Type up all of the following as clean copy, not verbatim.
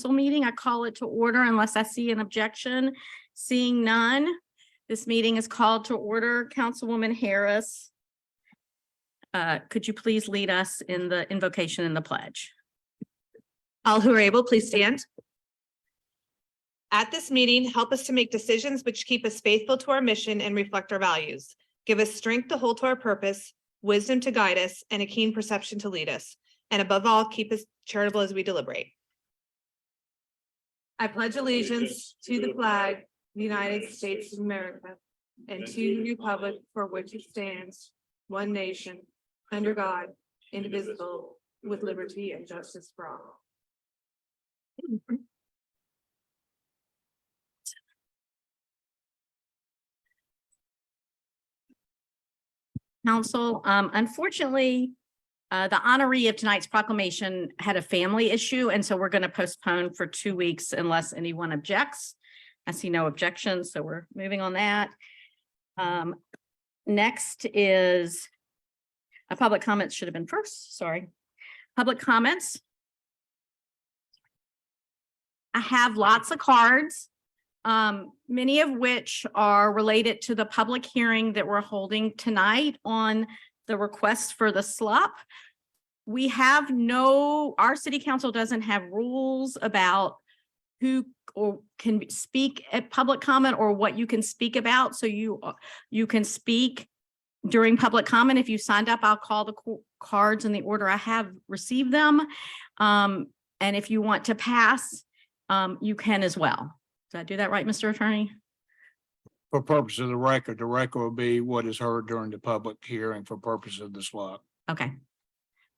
Meeting. I call it to order unless I see an objection. Seeing none, this meeting is called to order. Councilwoman Harris, could you please lead us in the invocation and the pledge? All who are able, please stand. At this meeting, help us to make decisions which keep us faithful to our mission and reflect our values. Give us strength to hold to our purpose, wisdom to guide us, and a keen perception to lead us. And above all, keep us charitable as we deliberate. I pledge allegiance to the flag of the United States of America and to the republic for which it stands, one nation, under God, indivisible, with liberty and justice for all. Council, unfortunately, the honoree of tonight's proclamation had a family issue, and so we're going to postpone for 2 weeks unless anyone objects. I see no objections, so we're moving on that. Next is a public comments should have been first. Sorry. Public comments. I have lots of cards, many of which are related to the public hearing that we're holding tonight on the request for the SLUP. We have our city council doesn't have rules about who or can speak at public comment or what you can speak about. So you can speak during public comment. If you signed up, I'll call the cards in the order I have received them. And if you want to pass, you can as well. Did I do that right, Mr. Attorney? For purpose of the record will be what is heard during the public hearing for purpose of the slot. Okay.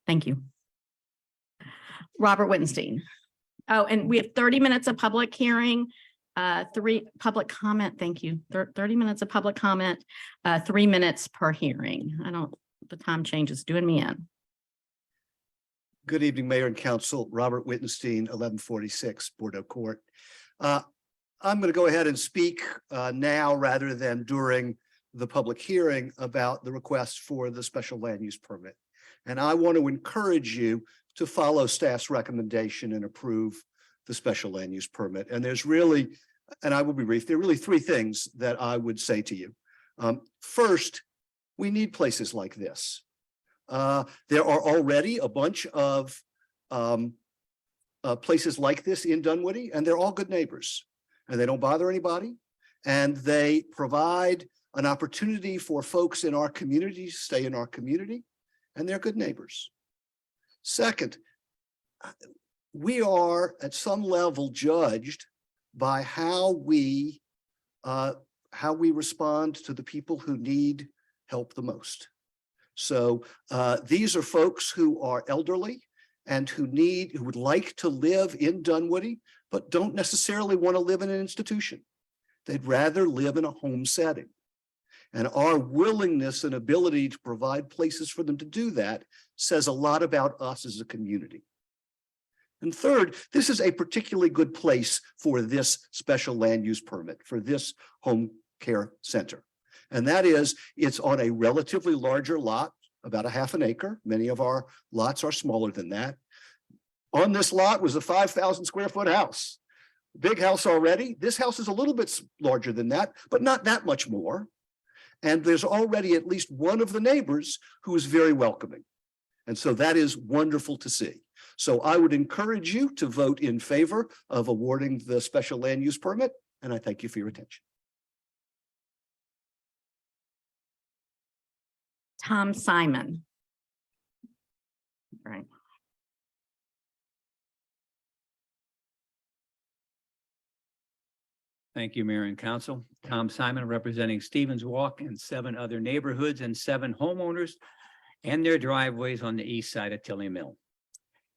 Thank you. Robert Wittenstein. Oh, and we have 30 minutes of public hearing, 3 public comment. Thank you. 30 minutes of public comment, 3 minutes per hearing. The time change is doing me in. Good evening, Mayor and Council. Robert Wittenstein, 1146 Bordeaux Court. I'm going to go ahead and speak now rather than during the public hearing about the request for the special land use permit. And I want to encourage you to follow staff's recommendation and approve the special land use permit. And there's really, and I will be brief, there are really 3 things that I would say to you. First, we need places like this. There are already a bunch of places like this in Dunwoody, and they're all good neighbors, and they don't bother anybody, and they provide an opportunity for folks in our community to stay in our community, and they're good neighbors. Second, we are at some level judged by how we respond to the people who need help the most. So these are folks who are elderly and who would like to live in Dunwoody, but don't necessarily want to live in an institution. They'd rather live in a home setting. And our willingness and ability to provide places for them to do that says a lot about us as a community. And third, this is a particularly good place for this special land use permit, for this home care center. And that is, it's on a relatively larger lot, about a half an acre. Many of our lots are smaller than that. On this lot was a 5,000 square foot house. Big house already. This house is a little bit larger than that, but not that much more. And there's already at least one of the neighbors who is very welcoming. And so that is wonderful to see. So I would encourage you to vote in favor of awarding the special land use permit. And I thank you for your attention. Tom Simon. Right. Thank you, Mayor and Council. Tom Simon, representing Stevens Walk and 7 other neighborhoods and 7 homeowners and their driveways on the east side of Tilly Mill.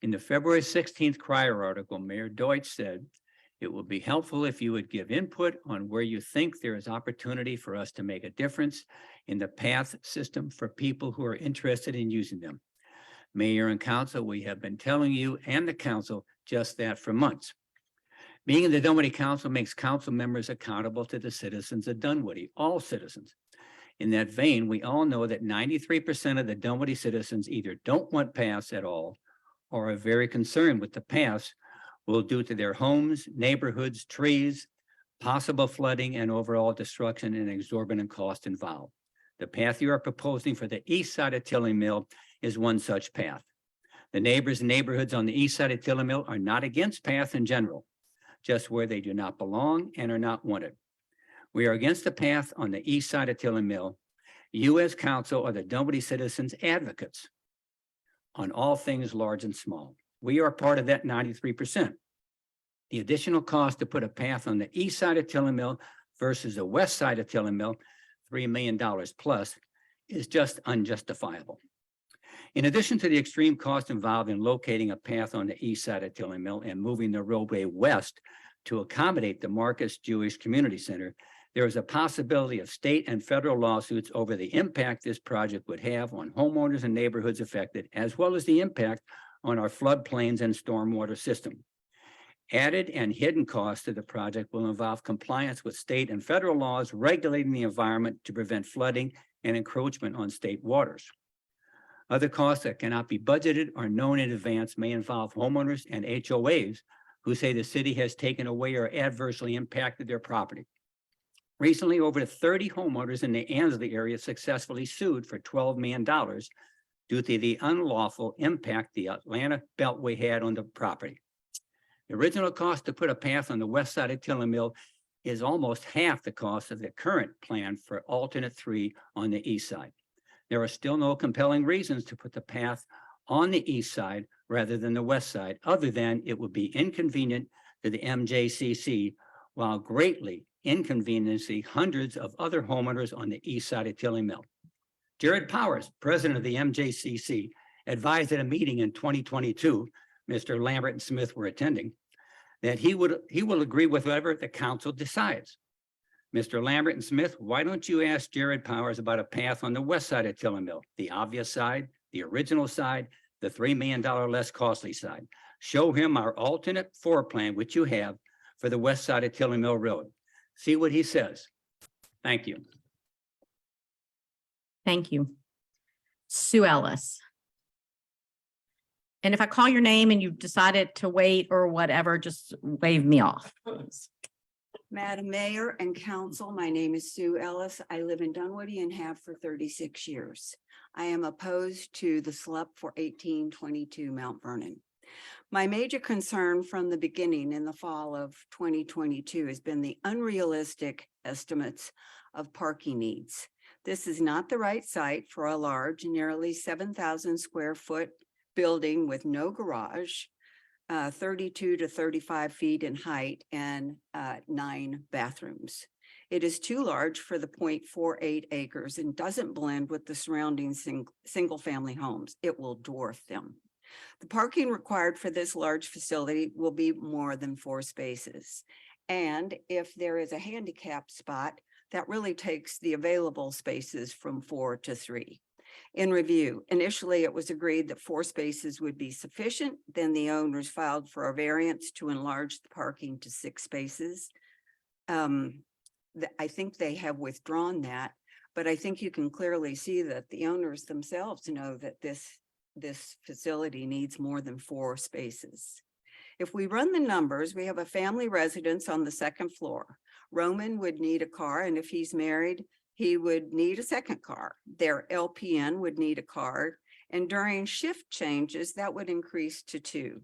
In the February 16th Crier article, Mayor Deutsch said, "It will be helpful if you would give input on where you think there is opportunity for us to make a difference in the path system for people who are interested in using them." Mayor and Council, we have been telling you and the Council just that for months. Being in the Dunwoody Council makes council members accountable to the citizens of Dunwoody, all citizens. In that vein, we all know that 93% of the Dunwoody citizens either don't want paths at all or are very concerned with the paths will do to their homes, neighborhoods, trees, possible flooding, and overall destruction and exorbitant cost involved. The path you are proposing for the east side of Tilly Mill is one such path. The neighbors and neighborhoods on the east side of Tilly Mill are not against paths in general, just where they do not belong and are not wanted. We are against the path on the east side of Tilly Mill. You as council are the Dunwoody citizens advocates on all things large and small. We are part of that 93%. The additional cost to put a path on the east side of Tilly Mill versus the west side of Tilly Mill, $3 million plus, is just unjustifiable. In addition to the extreme cost involved in locating a path on the east side of Tilly Mill and moving the roadway west to accommodate the Marcus Jewish Community Center, there is a possibility of state and federal lawsuits over the impact this project would have on homeowners and neighborhoods affected, as well as the impact on our floodplains and stormwater system. Added and hidden costs to the project will involve compliance with state and federal laws regulating the environment to prevent flooding and encroachment on state waters. Other costs that cannot be budgeted or known in advance may involve homeowners and HOAs who say the city has taken away or adversely impacted their property. Recently, over 30 homeowners in the Ansley area successfully sued for $12 million due to the unlawful impact the Atlanta Beltway had on the property. The original cost to put a path on the west side of Tilly Mill is almost half the cost of the current plan for alternate 3 on the east side. There are still no compelling reasons to put the path on the east side rather than the west side, other than it would be inconvenient to the MJCC while greatly inconveniencing hundreds of other homeowners on the east side of Tilly Mill. Jared Powers, president of the MJCC, advised at a meeting in 2022, Mr. Lambert and Smith were attending, that he will agree with whatever the council decides. Mr. Lambert and Smith, why don't you ask Jared Powers about a path on the west side of Tilly Mill, the obvious side, the original side, the $3 million less costly side. Show him our alternate floor plan, which you have for the west side of Tilly Mill Road. See what he says. Thank you. Thank you. Sue Ellis. And if I call your name and you've decided to wait or whatever, just wave me off. Madam Mayor and Council, my name is Sue Ellis. I live in Dunwoody and have for 36 years. I am opposed to the SLUP for 1822 Mount Vernon. My major concern from the beginning in the fall of 2022 has been the unrealistic estimates of parking needs. This is not the right site for a large, nearly 7,000 square foot building with no garage, 32 to 35 feet in height, and 9 bathrooms. It is too large for the 0.48 acres and doesn't blend with the surrounding single-family homes. It will dwarf them. The parking required for this large facility will be more than 4 spaces. And if there is a handicap spot, that really takes the available spaces from 4 to 3. In review, initially it was agreed that 4 spaces would be sufficient. Then the owners filed for a variance to enlarge the parking to 6 spaces. I think they have withdrawn that, but I think you can clearly see that the owners themselves know that this facility needs more than 4 spaces. If we run the numbers, we have a family residence on the 2nd floor. Roman would need a car, and if he's married, he would need a 2nd car. Their LPN would need a car, and during shift changes, that would increase to 2.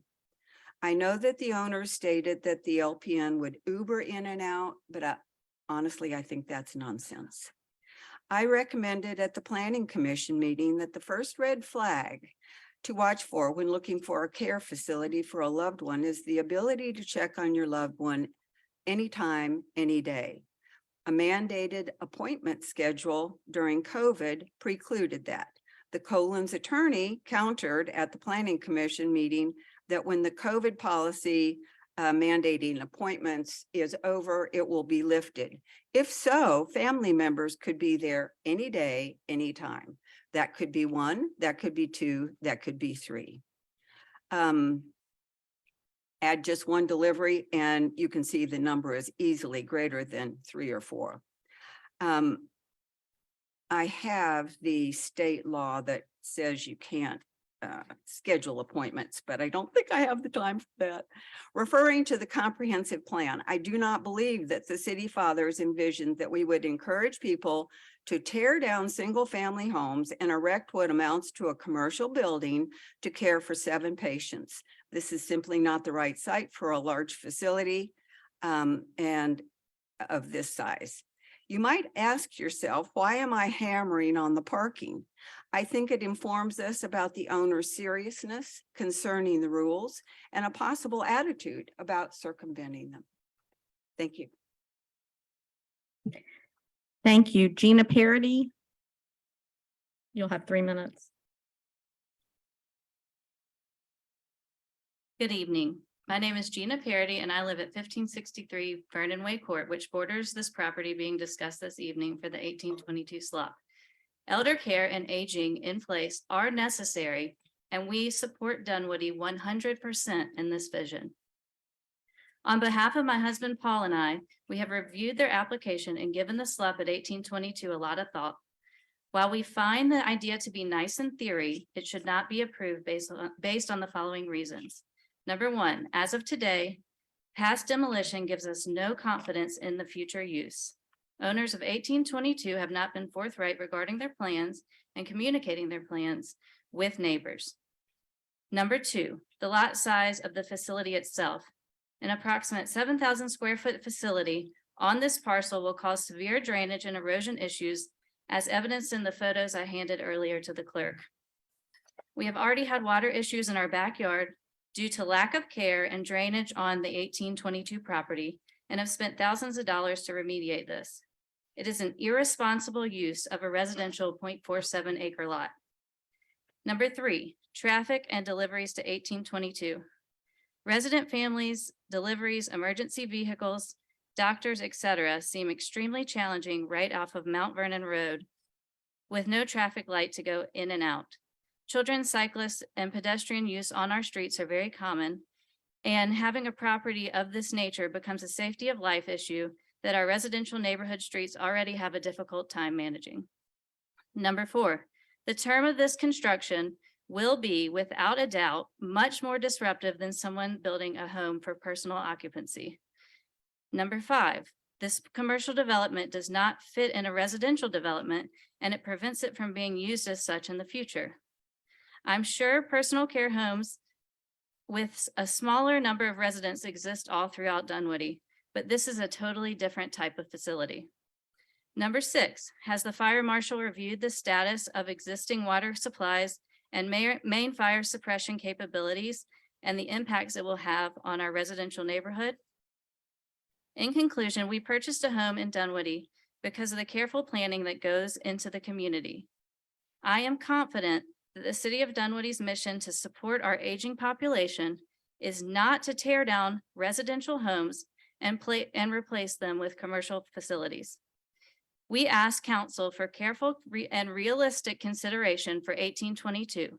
I know that the owners stated that the LPN would Uber in and out, but honestly, I think that's nonsense. I recommended at the Planning Commission meeting that the first red flag to watch for when looking for a care facility for a loved one is the ability to check on your loved one anytime, any day. A mandated appointment schedule during COVID precluded that. The Colin's attorney countered at the Planning Commission meeting that when the COVID policy mandating appointments is over, it will be lifted. If so, family members could be there any day, anytime. That could be 1, that could be 2, that could be 3. Add just 1 delivery and you can see the number is easily greater than 3 or 4. I have the state law that says you can't schedule appointments, but I don't think I have the time for that. Referring to the comprehensive plan, I do not believe that the city fathers envisioned that we would encourage people to tear down single-family homes and erect what amounts to a commercial building to care for 7 patients. This is simply not the right site for a large facility and of this size. You might ask yourself, why am I hammering on the parking? I think it informs us about the owner's seriousness concerning the rules and a possible attitude about circumventing them. Thank you. Thank you. Gina Parody. You'll have 3 minutes. Good evening. My name is Gina Parody and I live at 1563 Vernon Way Court, which borders this property being discussed this evening for the 1822 slot. Elder care and aging in place are necessary, and we support Dunwoody 100% in this vision. On behalf of my husband Paul and I, we have reviewed their application and given the slot at 1822 a lot of thought. While we find the idea to be nice in theory, it should not be approved based on the following reasons. Number 1, as of today, past demolition gives us no confidence in the future use. Owners of 1822 have not been forthright regarding their plans and communicating their plans with neighbors. Number 2, the lot size of the facility itself. An approximate 7,000 square foot facility on this parcel will cause severe drainage and erosion issues, as evidenced in the photos I handed earlier to the clerk. We have already had water issues in our backyard due to lack of care and drainage on the 1822 property, and have spent thousands of dollars to remediate this. It is an irresponsible use of a residential 0.47 acre lot. Number 3, traffic and deliveries to 1822. Resident families, deliveries, emergency vehicles, doctors, etc. seem extremely challenging right off of Mount Vernon Road with no traffic light to go in and out. Children, cyclists, and pedestrian use on our streets are very common, and having a property of this nature becomes a safety of life issue that our residential neighborhood streets already have a difficult time managing. Number 4, the term of this construction will be, without a doubt, much more disruptive than someone building a home for personal occupancy. Number 5, this commercial development does not fit in a residential development, and it prevents it from being used as such in the future. I'm sure personal care homes with a smaller number of residents exist all throughout Dunwoody, but this is a totally different type of facility. Number 6, has the fire marshal reviewed the status of existing water supplies and main fire suppression capabilities and the impacts it will have on our residential neighborhood? In conclusion, we purchased a home in Dunwoody because of the careful planning that goes into the community. I am confident that the city of Dunwoody's mission to support our aging population is not to tear down residential homes and replace them with commercial facilities. We ask council for careful and realistic consideration for 1822,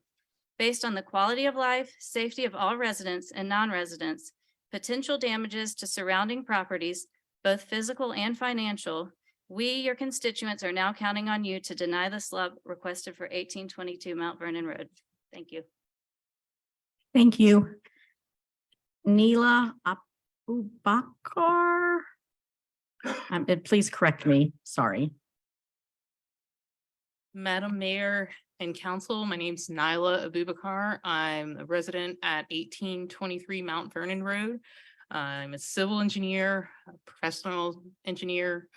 based on the quality of life, safety of all residents and non-residents, potential damages to surrounding properties, both physical and financial. We, your constituents, are now counting on you to deny the slub requested for 1822 Mount Vernon Road. Thank you. Thank you. Neela Abubakar. Please correct me. Sorry. Madam Mayor and Council, my name's Nyla Abubakar. I'm a resident at 1823 Mount Vernon Road. I'm a civil engineer, a professional engineer.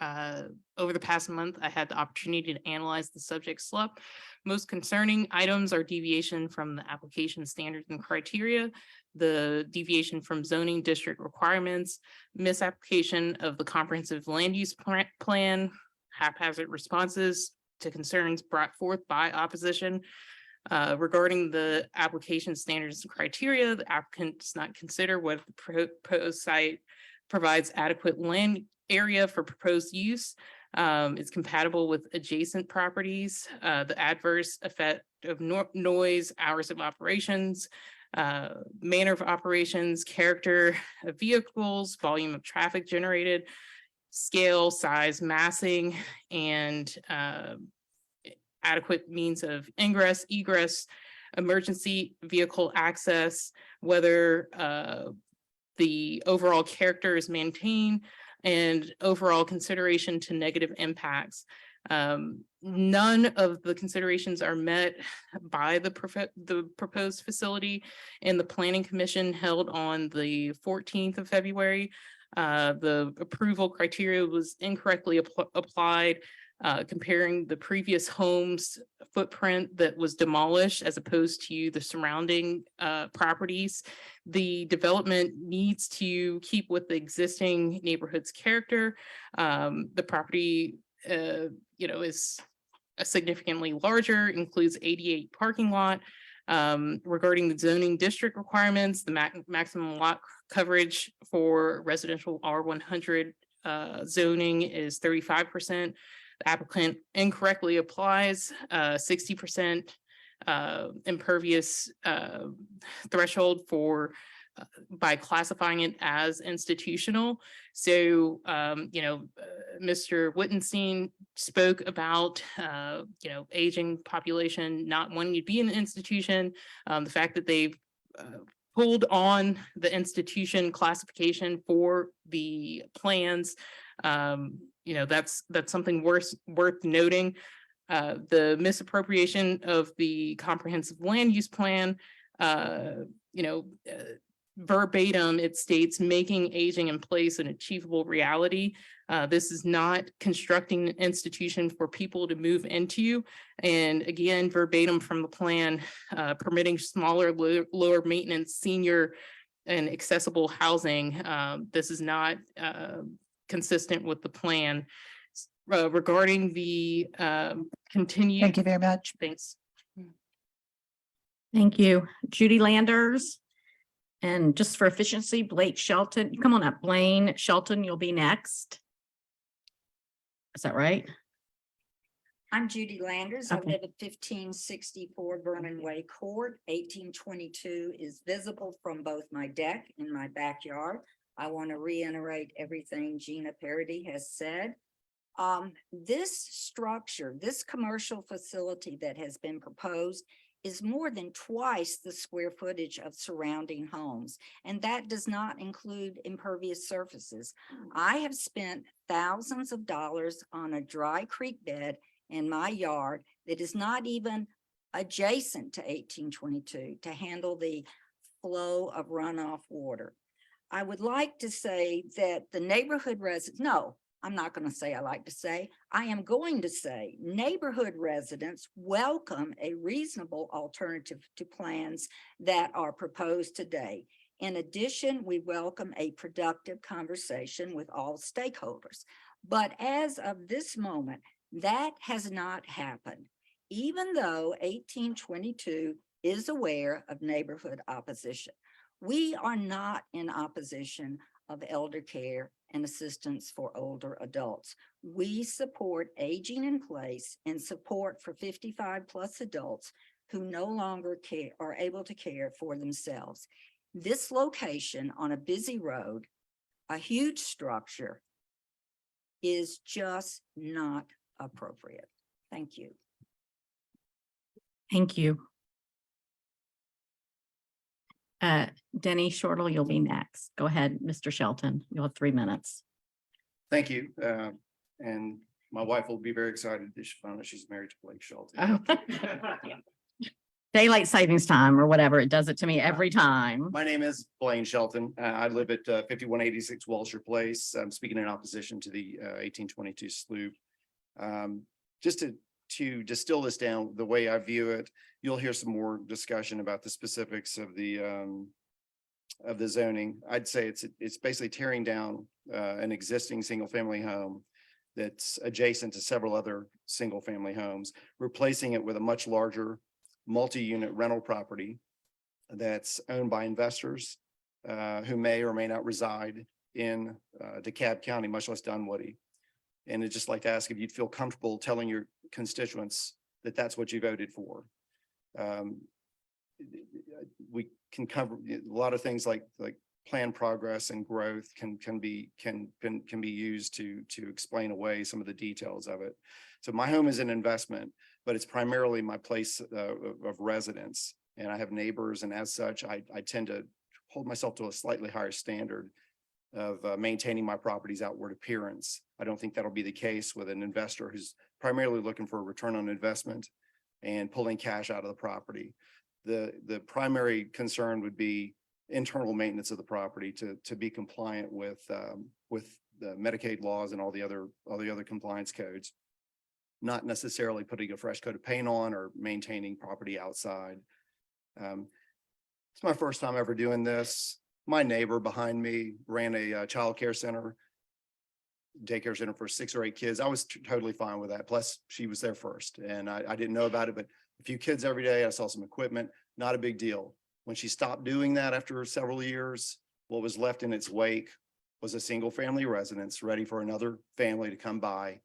Over the past month, I had the opportunity to analyze the subject SLUP. Most concerning items are deviation from the application standards and criteria, the deviation from zoning district requirements, misapplication of the comprehensive land use plan, haphazard responses to concerns brought forth by opposition. Regarding the application standards and criteria, the applicant does not consider whether the proposed site provides adequate land area for proposed use, is compatible with adjacent properties, the adverse effect of noise, hours of operations, manner of operations, character of vehicles, volume of traffic generated, scale, size, massing, and adequate means of ingress, egress, emergency vehicle access, whether the overall character is maintained, and overall consideration to negative impacts. None of the considerations are met by the proposed facility, and the Planning Commission held on the 14th of February. The approval criteria was incorrectly applied, comparing the previous home's footprint that was demolished as opposed to the surrounding properties. The development needs to keep with the existing neighborhood's character. The property, is significantly larger, includes 88 parking lot. Regarding the zoning district requirements, the maximum lot coverage for residential R100 zoning is 35%. The applicant incorrectly applies 60% impervious threshold for by classifying it as institutional. So, Mr. Wittenstein spoke about, aging population not wanting to be in an institution. The fact that they've pulled on the institution classification for the plans, that's something worth noting. The misappropriation of the comprehensive land use plan, verbatim, it states making aging in place an achievable reality. This is not constructing an institution for people to move into. And again, verbatim from the plan, permitting smaller, lower maintenance, senior and accessible housing. This is not consistent with the plan. Regarding the continued. Thank you very much. Thanks. Thank you. Judy Landers. And just for efficiency, Blake Shelton, come on up, Blaine Shelton, you'll be next. Is that right? I'm Judy Landers. I Okay. live at 1564 Vernon Way Court. 1822 is visible from both my deck and my backyard. I want to reiterate everything Gina Parody has said. This structure, this commercial facility that has been proposed is more than twice the square footage of surrounding homes, and that does not include impervious surfaces. I have spent thousands of dollars on a dry creek bed in my yard that is not even adjacent to 1822 to handle the flow of runoff water. I would like to say that the neighborhood residents, no, I'm not going to say I like to say, I am going to say neighborhood residents welcome a reasonable alternative to plans that are proposed today. In addition, we welcome a productive conversation with all stakeholders. But as of this moment, that has not happened, even though 1822 is aware of neighborhood opposition. We are not in opposition of elder care and assistance for older adults. We support aging in place and support for 55 plus adults who no longer are able to care for themselves. This location on a busy road, a huge structure, is just not appropriate. Thank you. Thank you. Denny Shortle, you'll be next. Go ahead, Mr. Shelton. You'll have 3 minutes. Thank you. And my wife will be very excited that she found out she's married to Blake Shelton. Oh. Daylight savings time or whatever. It does it to me every time. My name is Blaine Shelton. I live at 5186 Walsher Place. I'm speaking in opposition to the 1822 sloop. Just to distill this down, the way I view it, you'll hear some more discussion about the specifics of the zoning. I'd say it's basically tearing down an existing single family home that's adjacent to several other single family homes, replacing it with a much larger multi-unit rental property that's owned by investors who may or may not reside in DeKalb County, much less Dunwoody. And I'd just like to ask if you'd feel comfortable telling your constituents that that's what you voted for. We can cover a lot of things like plan progress and growth can be used to explain away some of the details of it. So my home is an investment, but it's primarily my place of residence. and I have neighbors, and as such, I tend to hold myself to a slightly higher standard of maintaining my property's outward appearance. I don't think that'll be the case with an investor who's primarily looking for a return on investment and pulling cash out of the property. The primary concern would be internal maintenance of the property to be compliant with the Medicaid laws and all the other compliance codes. Not necessarily putting a fresh coat of paint on or maintaining property outside. It's my first time ever doing this. My neighbor behind me ran a child care center, daycare center for 6 or 8 kids. I was totally fine with that. Plus, she was there first, and I didn't know about it, but a few kids every day. I saw some equipment, not a big deal. When she stopped doing that after several years, what was left in its wake was a single family residence ready for another family to come by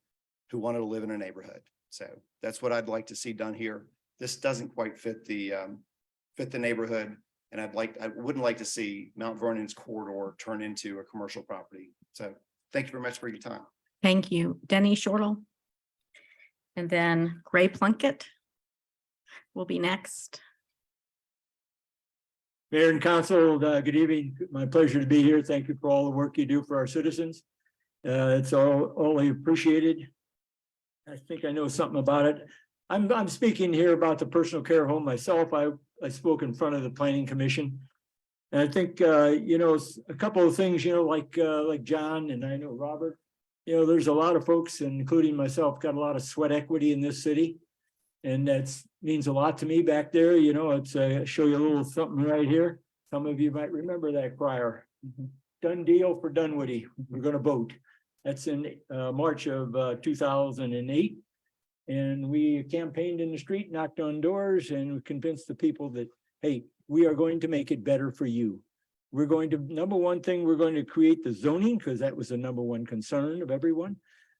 who wanted to live in a neighborhood. So that's what I'd like to see done here. This doesn't quite fit the neighborhood. And I wouldn't like to see Mount Vernon's corridor turn into a commercial property. So thank you very much for your time. Thank you. Denny Shortle. And then Gray Plunkett will be next. Mayor and Council, good evening. My pleasure to be here. Thank you for all the work you do for our citizens. It's all appreciated. I think I know something about it. I'm speaking here about the personal care home myself. I spoke in front of the Planning Commission. And I think, a couple of things, like John and I know Robert, there's a lot of folks, including myself, got a lot of sweat equity in this city. And that means a lot to me back there. It's show you a little something right here. Some of you might remember that crier. Done deal for Dunwoody. We're going to vote. That's in March of 2008. And we campaigned in the street, knocked on doors, and we convinced the people that, hey, we are going to make it better for you. We're going to, number one thing, we're going to create the zoning, because that was the number one concern of everyone.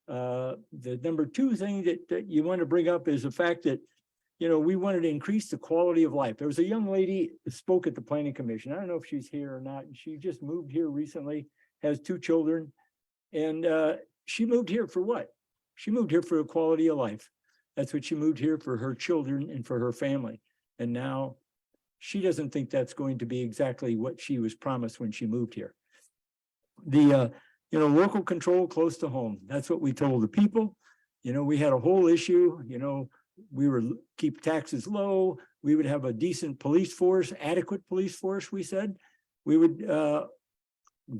The number two thing that you want to bring up is the fact that, we wanted to increase the quality of life. There was a young lady that spoke at the Planning Commission. I don't know if she's here or not. She just moved here recently, has 2 children. And she moved here for what? She moved here for a quality of life. That's what she moved here for, her children and for her family. And now she doesn't think that's going to be exactly what she was promised when she moved here. The local control close to home. That's what we told the people. We had a whole issue, we were keep taxes low. We would have a decent police force, adequate police force, we said. We would,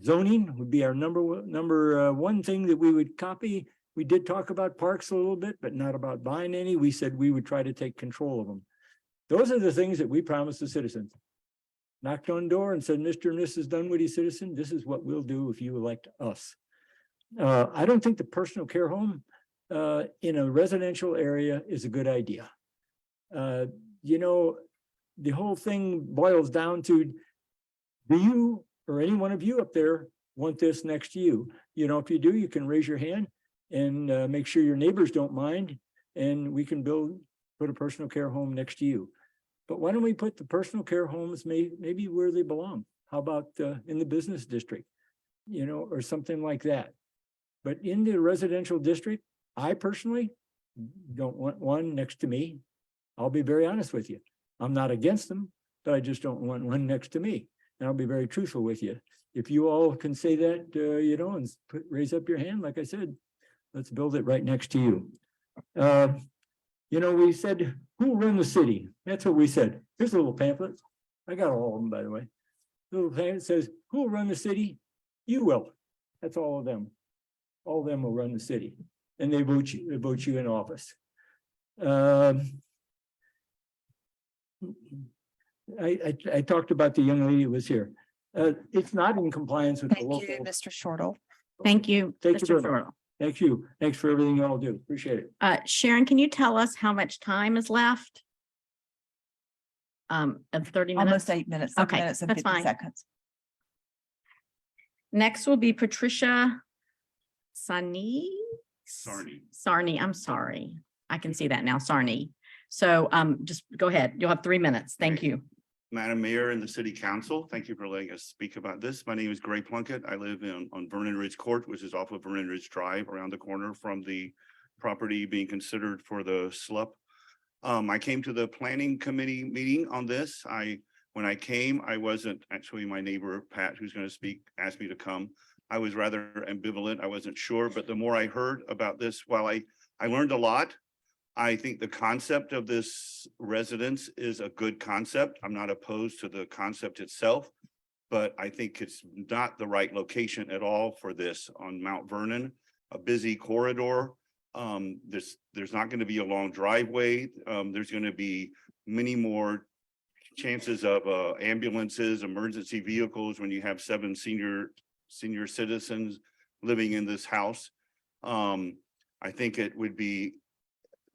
zoning would be our number one thing that we would copy. We did talk about parks a little bit, but not about buying any. We said we would try to take control of them. Those are the things that we promised the citizens. Knocked on door and said, Mr. and Mrs. Dunwoody citizen, this is what we'll do if you elect us. I don't think the personal care home in a residential area is a good idea. The whole thing boils down to, do you or any one of you up there want this next to you? If you do, you can raise your hand and make sure your neighbors don't mind, and we can put a personal care home next to you. But why don't we put the personal care homes maybe where they belong? How about in the business district, or something like that? But in the residential district, I personally don't want one next to me. I'll be very honest with you. I'm not against them, but I just don't want one next to me. And I'll be very truthful with you. If you all can say that, and raise up your hand, like I said, let's build it right next to you. We said, who will run the city? That's what we said. Here's a little pamphlet. I got all of them, by the way. The little pamphlet says, who will run the city? You will. That's all of them. All of them will run the city. And they vote you in office. I talked about the young lady who was here. It's not in compliance with the Thank local. you, Mr. Shortle. Thank you. Thank you Mr. very much. Shortle. Thank you. Thanks for everything you all do. Appreciate it. Sharon, can you tell us how much time is left? Of 30 minutes? Almost 8 minutes, 7 Okay, minutes and that's 50 fine. seconds. Next will be Patricia Sarney. Sarney, I'm sorry. I can see that now, Sarney. So just go ahead. You'll have 3 minutes. Thank you. Madam Mayor and the City Council, thank you for letting us speak about this. My name is Gray Plunkett. I live on Vernon Ridge Court, which is off of Vernon Ridge Drive, around the corner from the property being considered for the SLUP. I came to the planning committee meeting on this. When I came, I wasn't actually, my neighbor, Pat, who's going to speak, asked me to come. I was rather ambivalent. I wasn't sure, but the more I heard about this, while I learned a lot. I think the concept of this residence is a good concept. I'm not opposed to the concept itself, but I think it's not the right location at all for this on Mount Vernon, a busy corridor. There's not going to be a long driveway. There's going to be many more chances of ambulances, emergency vehicles when you have 7 senior citizens living in this house. I think it would be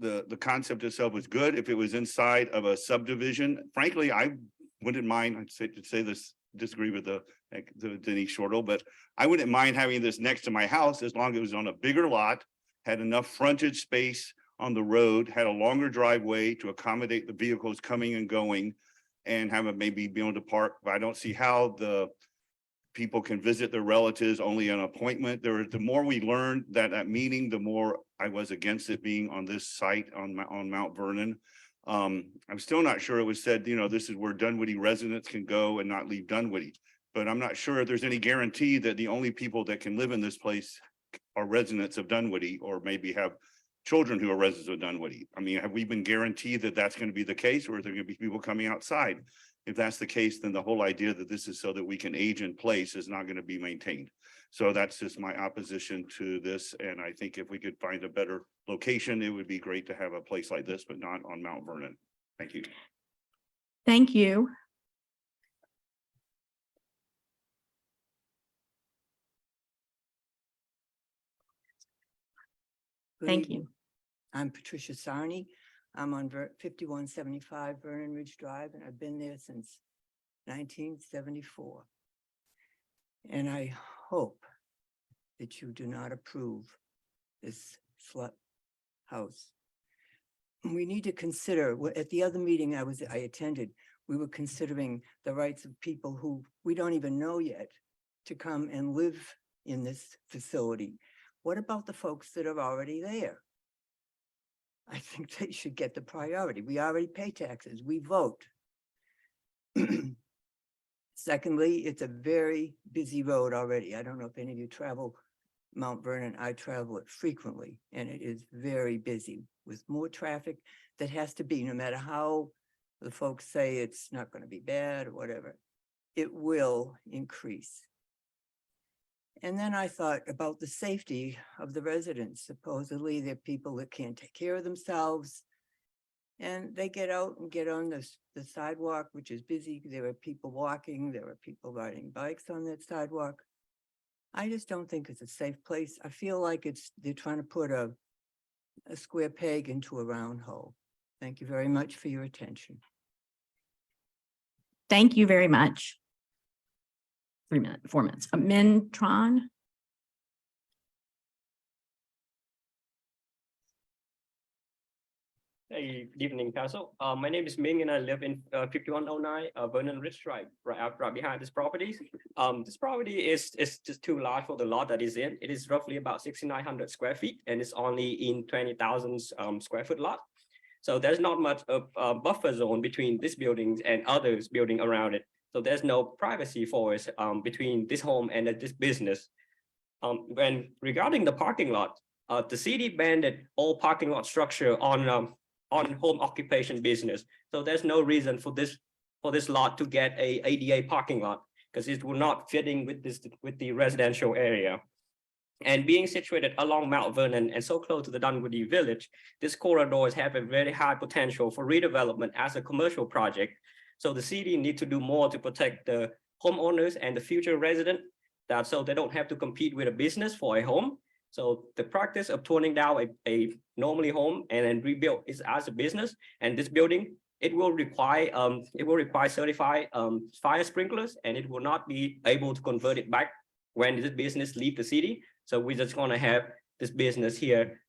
the concept itself was good if it was inside of a subdivision. Frankly, I wouldn't mind, I'd say this, disagree with the Denise Shortle, but I wouldn't mind having this next to my house as long as it was on a bigger lot, had enough frontage space on the road, had a longer driveway to accommodate the vehicles coming and going, and have it maybe be able to park. But I don't see how the people can visit their relatives only on appointment. The more we learned that meeting, the more I was against it being on this site on Mount Vernon. I'm still not sure it was said, this is where Dunwoody residents can go and not leave Dunwoody. But I'm not sure if there's any guarantee that the only people that can live in this place are residents of Dunwoody, or maybe have children who are residents of Dunwoody. I mean, have we been guaranteed that that's going to be the case, or are there going to be people coming outside? If that's the case, then the whole idea that this is so that we can age in place is not going to be maintained. So that's just my opposition to this. And I think if we could find a better location, it would be great to have a place like this, but not on Mount Vernon. Thank you. Thank you. Good Thank evening. you. I'm Patricia Sarney. I'm on 5175 Vernon Ridge Drive, and I've been there since 1974. And I hope that you do not approve this slut house. We need to consider, at the other meeting I attended, we were considering the rights of people who we don't even know yet to come and live in this facility. What about the folks that are already there? I think they should get the priority. We already pay taxes, we vote. Secondly, it's a very busy road already. I don't know if any of you travel Mount Vernon. I travel it frequently, and it is very busy with more traffic that has to be, no matter how the folks say it's not going to be bad or whatever, it will increase. And then I thought about the safety of the residents. Supposedly, they're people that can't take care of themselves. And they get out and get on the sidewalk, which is busy. There are people walking, there are people riding bikes on that sidewalk. I just don't think it's a safe place. I feel like they're trying to put a square peg into a round hole. Thank you very much for your attention. Thank you very much. 4 minutes. Min Tron. Hey, good evening, Council. My name is Ming and I live in 5109 Vernon Ridge Drive, right behind this property. This property is just too large for the lot that is in. It is roughly about 6,900 square feet and it's only in 20,000 square foot lot. So there's not much of a buffer zone between this building and others building around it. So there's no privacy for us between this home and this business. When regarding the parking lot, the city banned all parking lot structure on home occupation business. So there's no reason for this lot to get a ADA parking lot because it will not fit in with the residential area. And being situated along Mount Vernon and so close to the Dunwoody village, this corridors have a very high potential for redevelopment as a commercial project. So the city need to do more to protect the homeowners and the future resident, so they don't have to compete with a business for a home. So the practice of turning down a normally home and then rebuild is as a business, and this building, it will require certified fire sprinklers, and it will not be able to convert it back when this business leave the city. So we're just gonna have this business here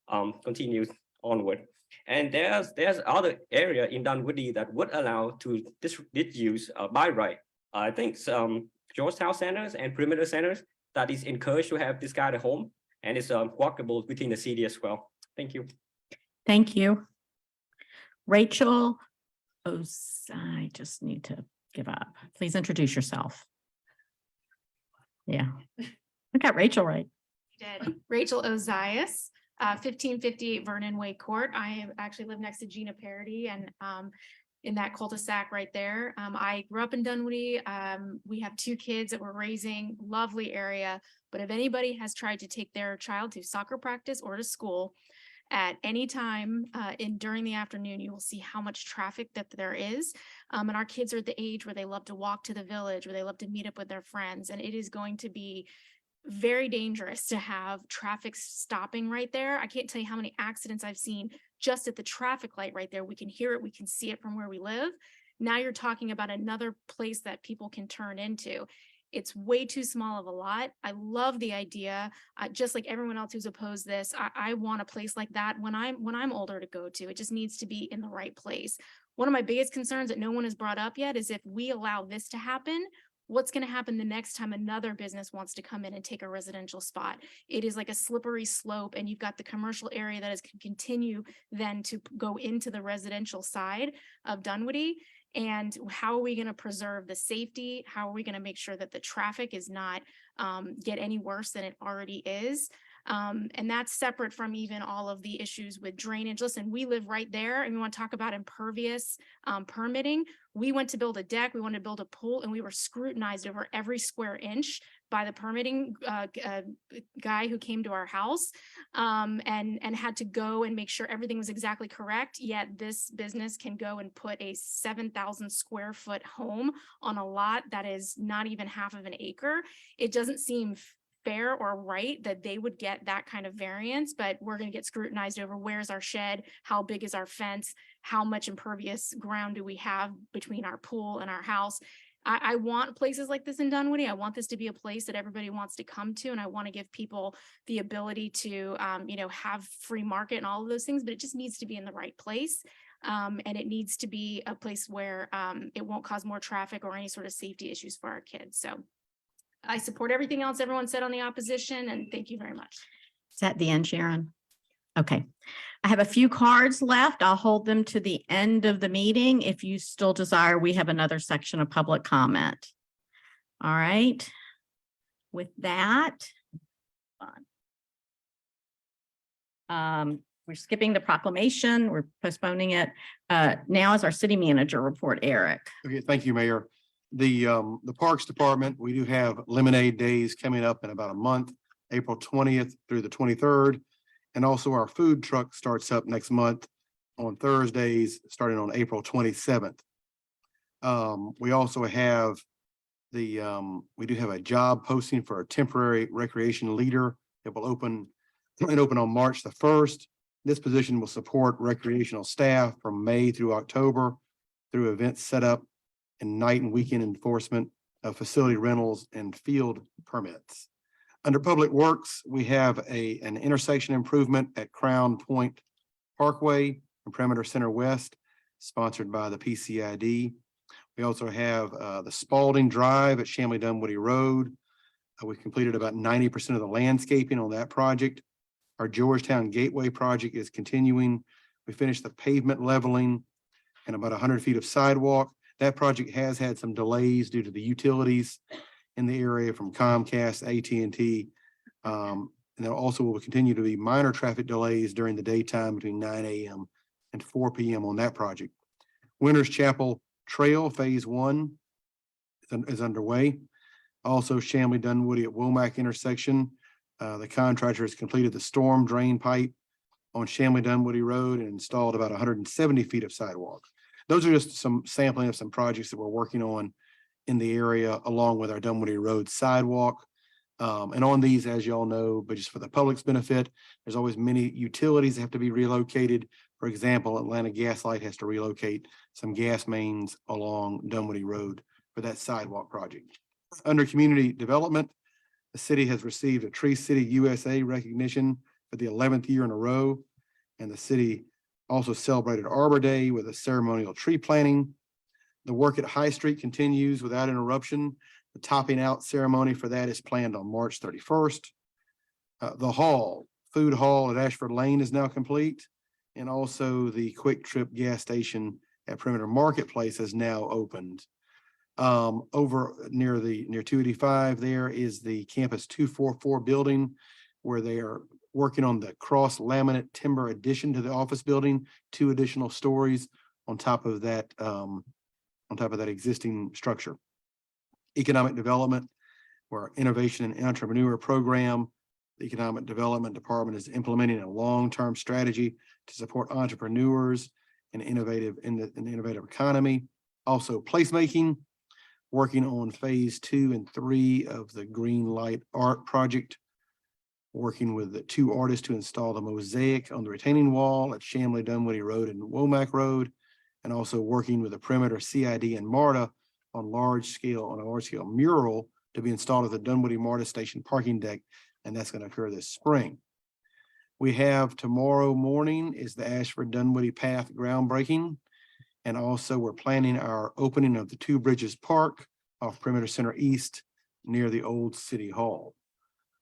continue onward. And there's other area in Dunwoody that would allow to this use by right. I think Georgetown centers and perimeter centers that is encouraged to have this kind of home, and it's walkable within the city as well. Thank you. Thank you. Rachel. I just need to give up. Please introduce yourself. Yeah. I got Rachel right. Did. Rachel Ozias, 1558 Vernon Way Court. I actually live next to Gina Parody and in that cul-de-sac right there. I grew up in Dunwoody. We have 2 kids that we're raising, lovely area. But if anybody has tried to take their child to soccer practice or to school at any time during the afternoon, you will see how much traffic that there is. And our kids are at the age where they love to walk to the village, where they love to meet up with their friends. And it is going to be very dangerous to have traffic stopping right there. I can't tell you how many accidents I've seen just at the traffic light right there. We can hear it, we can see it from where we live. Now you're talking about another place that people can turn into. It's way too small of a lot. I love the idea. Just like everyone else who's opposed this, I want a place like that when I'm older to go to. It just needs to be in the right place. One of my biggest concerns that no one has brought up yet is if we allow this to happen, what's going to happen the next time another business wants to come in and take a residential spot? It is like a slippery slope, and you've got the commercial area that is can continue then to go into the residential side of Dunwoody. And how are we going to preserve the safety? How are we going to make sure that the traffic is not get any worse than it already is? And that's separate from even all of the issues with drainage. Listen, we live right there, and we want to talk about impervious permitting. We went to build a deck, we wanted to build a pool, and we were scrutinized over every square inch by the permitting guy who came to our house and had to go and make sure everything was exactly correct. Yet this business can go and put a 7,000 square foot home on a lot that is not even half of an acre. It doesn't seem fair or right that they would get that kind of variance, but we're going to get scrutinized over where's our shed, how big is our fence, how much impervious ground do we have between our pool and our house. I want places like this in Dunwoody. I want this to be a place that everybody wants to come to, and I want to give people the ability to, have free market and all of those things, but it just needs to be in the right place. And it needs to be a place where it won't cause more traffic or any sort of safety issues for our kids. So I support everything else everyone said on the opposition, and thank you very much. Is that the end, Sharon? Okay. I have a few cards left. I'll hold them to the end of the meeting. If you still desire, we have another section of public comment. All right. With that, we're skipping the proclamation. We're postponing it. Now is our city manager report, Eric. Okay, thank you, Mayor. The Parks Department, we do have lemonade days coming up in about a month, April 20th through the 23rd. And also our food truck starts up next month on Thursdays, starting on April 27th. We also have we do have a job posting for a temporary recreation leader that will open on March the 1st. This position will support recreational staff from May through October through events set up and night and weekend enforcement of facility rentals and field permits. Under Public Works, we have an intersection improvement at Crown Point Parkway and Perimeter Center West, sponsored by the PCID. We also have the Spalding Drive at Chamblee Dunwoody Road. We completed about 90% of the landscaping on that project. Our Georgetown Gateway project is continuing. We finished the pavement leveling and about 100 feet of sidewalk. That project has had some delays due to the utilities in the area from Comcast, AT&T. And there also will continue to be minor traffic delays during the daytime between 9 a.m. and 4 p.m. on that project. Winters Chapel Trail Phase 1 is underway. Also, Chamblee Dunwoody at Womack intersection. The contractor has completed the storm drain pipe on Chamblee Dunwoody Road and installed about 170 feet of sidewalk. Those are just some sampling of some projects that we're working on in the area, along with our Dunwoody Road sidewalk. And on these, as you all know, but just for the public's benefit, there's always many utilities that have to be relocated. For example, Atlanta Gas Light has to relocate some gas mains along Dunwoody Road for that sidewalk project. Under community development, the city has received a Tree City USA recognition for the 11th year in a row. And the city also celebrated Arbor Day with a ceremonial tree planting. The work at High Street continues without interruption. The topping out ceremony for that is planned on March 31st. The food hall at Ashford Lane is now complete. And also the Quick Trip gas station at Perimeter Marketplace has now opened. Over near 285, there is the Campus 244 building where they are working on the cross laminate timber addition to the office building, 2 additional stories on top of that existing structure. Economic development, where innovation and entrepreneur program, the Economic Development Department is implementing a long-term strategy to support entrepreneurs and in the innovative economy. Also placemaking, working on phase 2 and 3 of the Green Light Art Project, working with the 2 artists to install the mosaic on the retaining wall at Shamley, Dunwoody Road and Womack Road, and also working with the Perimeter CID and MARTA on a large scale mural to be installed at the Dunwoody MARTA Station parking deck, and that's going to occur this spring. We have tomorrow morning is the Ashford Dunwoody Path groundbreaking. And also we're planning our opening of the 2 Bridges Park off Perimeter Center East near the old City Hall.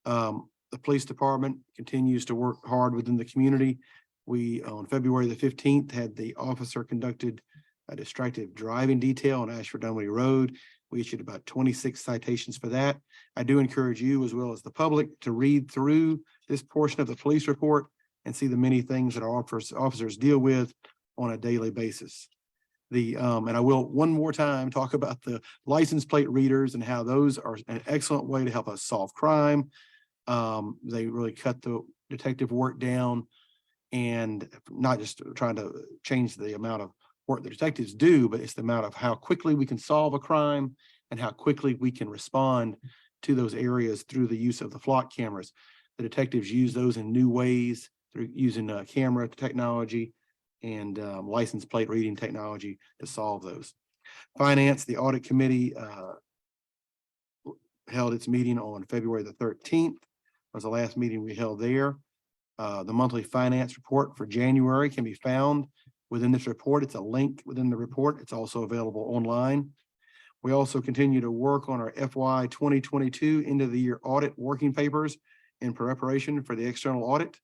The police department continues to work hard within the community. We, on February the 15th, had the officer conducted a distracted driving detail on Ashford Dunwoody Road. We issued about 26 citations for that. I do encourage you as well as the public to read through this portion of the police report and see the many things that our officers deal with on a daily basis. And I will one more time talk about the license plate readers and how those are an excellent way to help us solve crime. They really cut the detective work down and not just trying to change the amount of work the detectives do, but it's the amount of how quickly we can solve a crime and how quickly we can respond to those areas through the use of the flock cameras. The detectives use those in new ways through using camera technology and license plate reading technology to solve those. Finance, the audit committee held its meeting on February the 13th. Was the last meeting we held there. The monthly finance report for January can be found within this report. It's a link within the report. It's also available online. We also continue to work on our FY 2022 end of the year audit working papers in preparation for the external audit.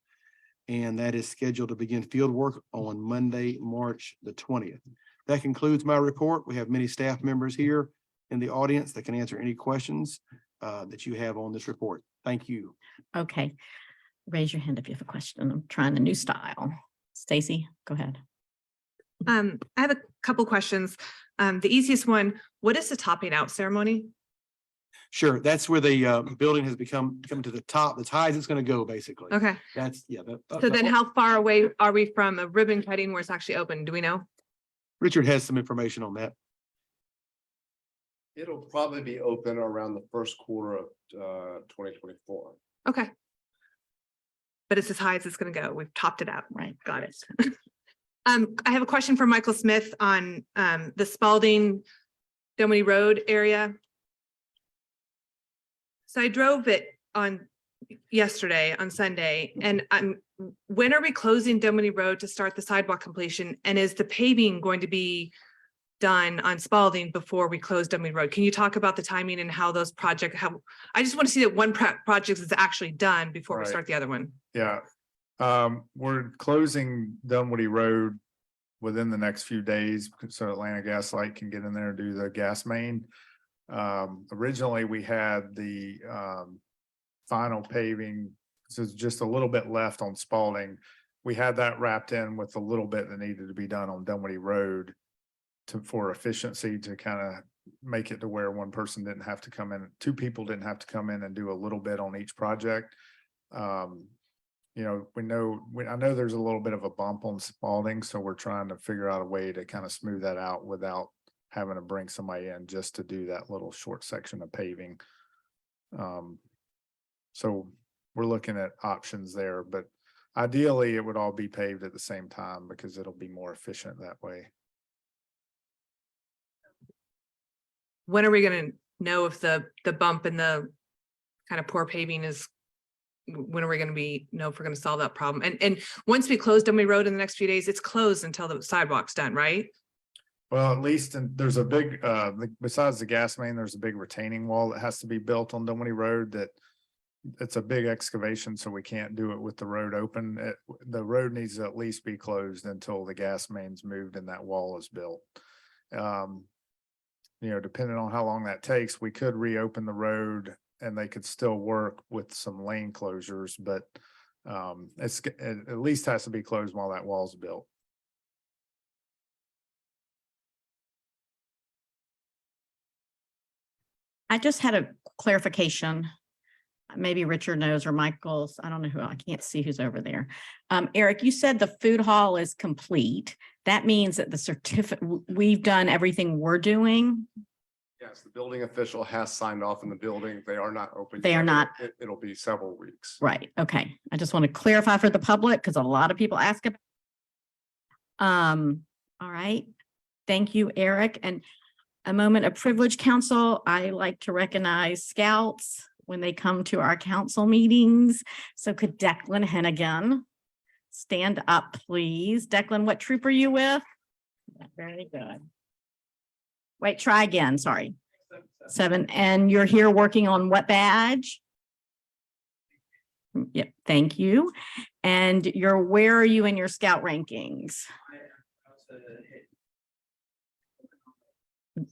And that is scheduled to begin field work on Monday, March the 20th. That concludes my report. We have many staff members here in the audience that can answer any questions that you have on this report. Thank you. Okay. Raise your hand if you have a question. I'm trying a new style. Stacy, go ahead. I have a couple questions. The easiest one, what is the topping out ceremony? Sure, that's where the building has come to the top, as high as it's going to go, basically. Okay, That's, yeah. so then how far away are we from a ribbon cutting where it's actually open? Do we know? Richard has some information on that. It'll probably be open around the first quarter of 2024. Okay. But it's as high as it's gonna go. We've topped it out. Right. Got it. I have a question for Michael Smith on the Spalding Dunwoody Road area. So I drove it on yesterday on Sunday, and when are we closing Dunwoody Road to start the sidewalk completion? And is the paving going to be done on Spalding before we close Dunwoody Road? Can you talk about the timing and how those projects have, I just want to see that one project is actually done before we Right. start the other one. Yeah, we're closing Dunwoody Road within the next few days so Atlanta Gas Light can get in there and do the gas main. Originally, we had the final paving, so it's just a little bit left on Spalding. We had that wrapped in with a little bit that needed to be done on Dunwoody Road for efficiency, to kind of make it to where one person didn't have to come in, 2 people didn't have to come in and do a little bit on each project. You know, I know there's a little bit of a bump on Spalding, so we're trying to figure out a way to kind of smooth that out without having to bring somebody in just to do that little short section of paving. So we're looking at options there, but ideally it would all be paved at the same time because it'll be more efficient that way. When are we gonna know if the bump and the kind of poor paving is, when are we gonna know if we're gonna solve that problem? And once we close Dunwoody Road in the next few days, it's closed until the sidewalk's done, right? Well, at least there's a big, besides the gas main, there's a big retaining wall that has to be built on Dunwoody Road that it's a big excavation, so we can't do it with the road open. The road needs to at least be closed until the gas main's moved and that wall is built. You know, depending on how long that takes, we could reopen the road and they could still work with some lane closures, but it at least has to be closed while that wall's built. I just had a clarification. Maybe Richard knows or Michael's, I don't know who, I can't see who's over there. Eric, you said the food hall is complete. That means that the certificate, we've done everything we're doing. Yes, the building official has signed off in the building. They are not open. They are yet. not. It'll be several weeks. Right, okay. I just want to clarify for the public because a lot of people ask about. All right. Thank you, Eric. And a moment of privilege, council. I like to recognize scouts when they come to our council meetings. So could Declan Hennigan stand up, please? Declan, what troop are you with? Very good. Wait, try again, sorry. 7, and you're here working on what badge? Yep, thank you. And where are you in your scout rankings?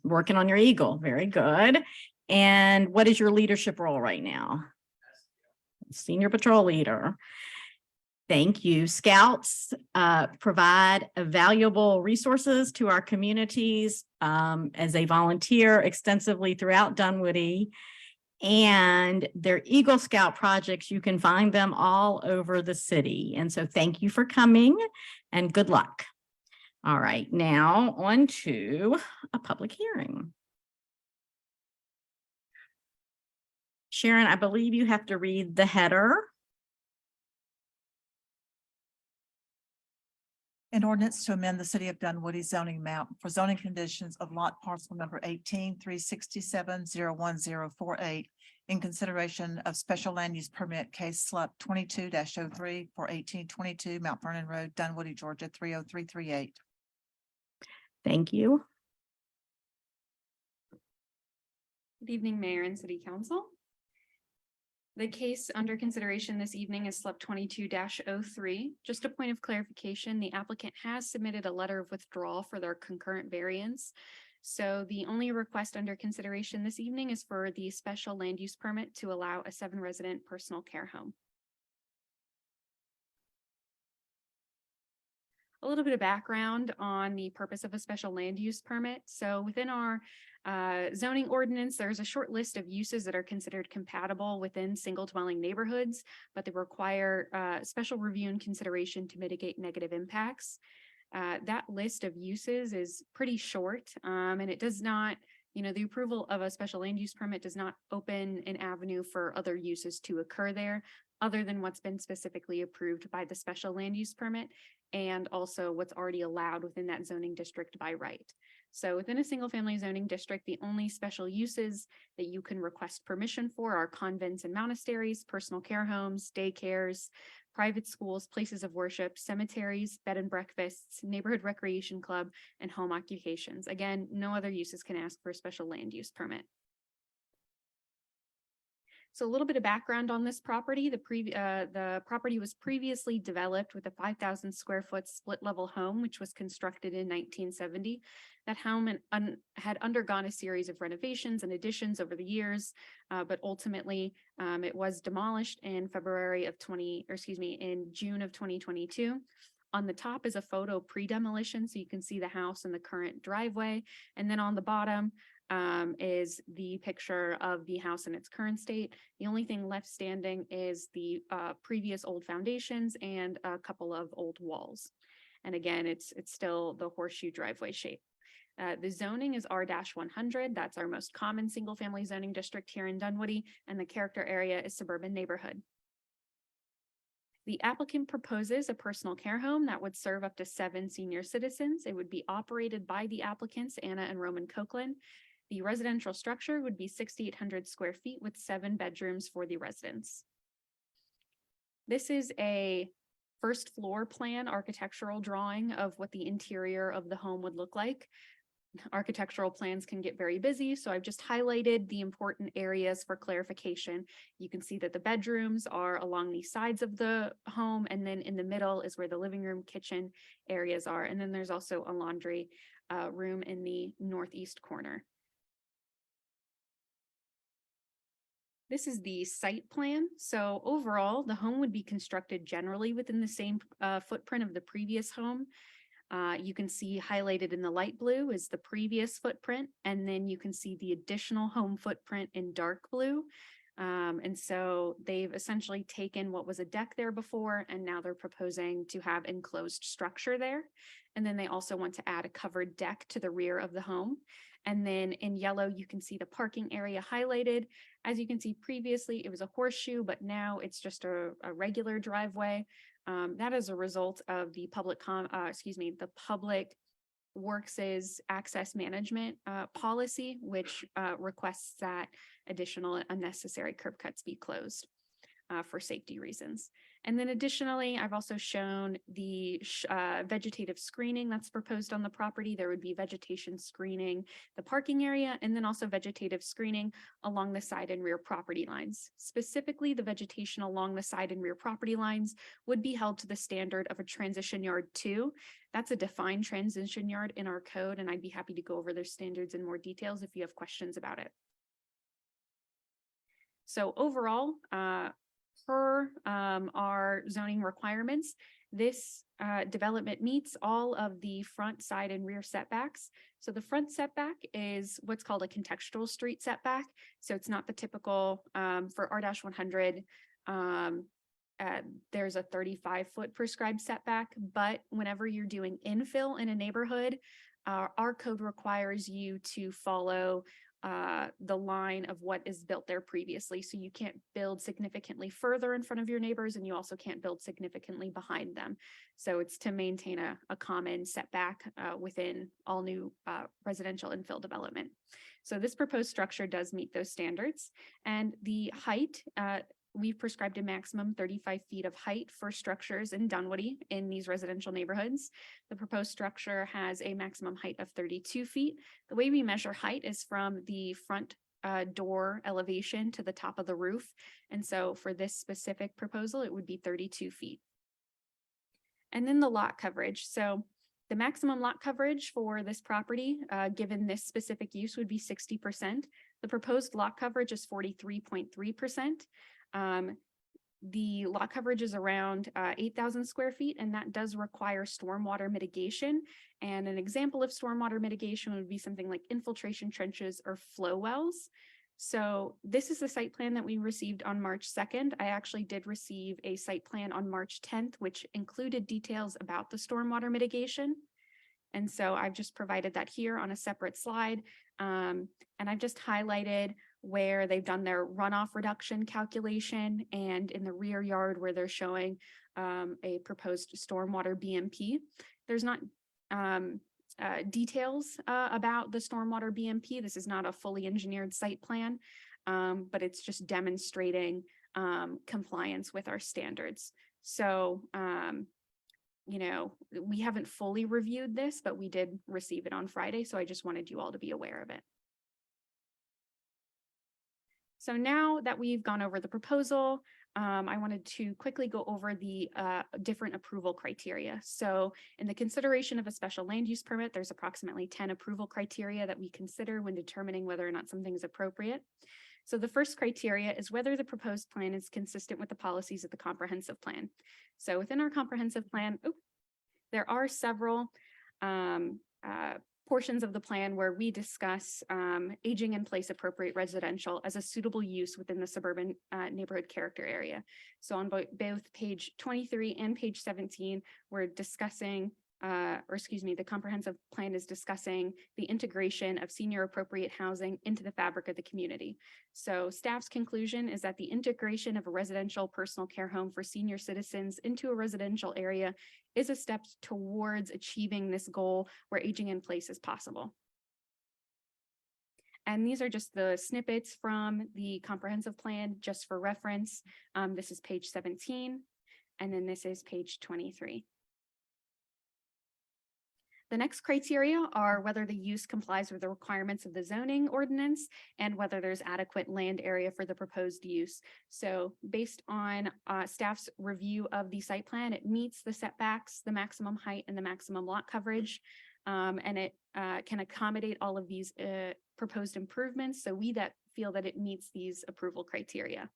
Working on your Eagle, very good. And what is your leadership role right now? Senior patrol leader. Thank you. Scouts provide valuable resources to our communities as they volunteer extensively throughout Dunwoody. And their Eagle Scout projects, you can find them all over the city. And so thank you for coming and good luck. All right, now on to a public hearing. Sharon, I believe you have to read the header. An ordinance to amend the city of Dunwoody zoning map for zoning conditions of lot parcel number 18-367-01048 in consideration of special land use permit case SLUP 22-03 for 1822 Mount Vernon Road, Dunwoody, Georgia 30338. Thank you. Good evening, Mayor and City Council. The case under consideration this evening is SLUP 22-03. Just a point of clarification, the applicant has submitted a letter of withdrawal for their concurrent variance. So the only request under consideration this evening is for the special land use permit to allow a 7-resident personal care home. A little bit of background on the purpose of a special land use permit. So within our zoning ordinance, there's a short list of uses that are considered compatible within single dwelling neighborhoods, but they require special review and consideration to mitigate negative impacts. That list of uses is pretty short, and it does not, the approval of a special land use permit does not open an avenue for other uses to occur there, other than what's been specifically approved by the special land use permit and also what's already allowed within that zoning district by right. So within a single family zoning district, the only special uses that you can request permission for are convents and monasteries, personal care homes, daycares, private schools, places of worship, cemeteries, bed and breakfasts, neighborhood recreation club, and home occupations. Again, no other uses can ask for a special land use permit. So a little bit of background on this property. The property was previously developed with a 5,000 square foot split level home, which was constructed in 1970. That home had undergone a series of renovations and additions over the years, but ultimately it was demolished in in June of 2022. On the top is a photo pre-demolition, so you can see the house and the current driveway. And then on the bottom is the picture of the house in its current state. The only thing left standing is the previous old foundations and a couple of old walls. And again, it's still the horseshoe driveway shape. The zoning is R-100. That's our most common single family zoning district here in Dunwoody, and the character area is suburban neighborhood. The applicant proposes a personal care home that would serve up to 7 senior citizens. It would be operated by the applicants, Anna and Roman Copeland. The residential structure would be 6,800 square feet with 7 bedrooms for the residents. This is a first floor plan architectural drawing of what the interior of the home would look like. architectural plans can get very busy, so I've just highlighted the important areas for clarification. You can see that the bedrooms are along the sides of the home, and then in the middle is where the living room, kitchen areas are. And then there's also a laundry room in the northeast corner. This is the site plan. So overall, the home would be constructed generally within the same footprint of the previous home. You can see highlighted in the light blue is the previous footprint, and then you can see the additional home footprint in dark blue. And so they've essentially taken what was a deck there before, and now they're proposing to have enclosed structure there. And then they also want to add a covered deck to the rear of the home. And then in yellow, you can see the parking area highlighted. As you can see previously, it was a horseshoe, but now it's just a regular driveway. That is a result of the public Works' access management policy, which requests that additional unnecessary curb cuts be closed for safety reasons. And then additionally, I've also shown the vegetative screening that's proposed on the property. There would be vegetation screening the parking area, and then also vegetative screening along the side and rear property lines. Specifically, the vegetation along the side and rear property lines would be held to the standard of a transition yard 2. That's a defined transition yard in our code, and I'd be happy to go over those standards in more details if you have questions about it. So overall, per our zoning requirements, this development meets all of the front, side, and rear setbacks. So the front setback is what's called a contextual street setback. So it's not the typical for R-100. There's a 35-foot prescribed setback, but whenever you're doing infill in a neighborhood, our code requires you to follow the line of what is built there previously. So you can't build significantly further in front of your neighbors, and you also can't build significantly behind them. So it's to maintain a common setback within all new residential infill development. So this proposed structure does meet those standards, and the height, we've prescribed a maximum 35 feet of height for structures in Dunwoody in these residential neighborhoods. The proposed structure has a maximum height of 32 feet. The way we measure height is from the front door elevation to the top of the roof. And so for this specific proposal, it would be 32 feet. And then the lot coverage. So the maximum lot coverage for this property, given this specific use, would be 60%. The proposed lot coverage is 43.3%. The lot coverage is around 8,000 square feet, and that does require stormwater mitigation. And an example of stormwater mitigation would be something like infiltration trenches or flow wells. So this is the site plan that we received on March 2nd. I actually did receive a site plan on March 10th, which included details about the stormwater mitigation. And so I've just provided that here on a separate slide. And I've just highlighted where they've done their runoff reduction calculation, and in the rear yard where they're showing a proposed stormwater BMP. There's not details about the stormwater BMP. This is not a fully engineered site plan, but it's just demonstrating compliance with our standards. So, you know, we haven't fully reviewed this, but we did receive it on Friday. So I just wanted you all to be aware of it. So now that we've gone over the proposal, I wanted to quickly go over the different approval criteria. So in the consideration of a special land use permit, there's approximately 10 approval criteria that we consider when determining whether or not something is appropriate. So the first criteria is whether the proposed plan is consistent with the policies of the comprehensive plan. So within our comprehensive plan, there are several portions of the plan where we discuss aging in place appropriate residential as a suitable use within the suburban neighborhood character area. So on both page 23 and page 17, we're discussing, the comprehensive plan is discussing the integration of senior appropriate housing into the fabric of the community. So staff's conclusion is that the integration of a residential personal care home for senior citizens into a residential area is a step towards achieving this goal where aging in place is possible. And these are just the snippets from the comprehensive plan, just for reference. This is page 17, and then this is page 23. The next criteria are whether the use complies with the requirements of the zoning ordinance and whether there's adequate land area for the proposed use. So based on staff's review of the site plan, it meets the setbacks, the maximum height and the maximum lot coverage. And it can accommodate all of these proposed improvements. So we feel that it meets these approval criteria.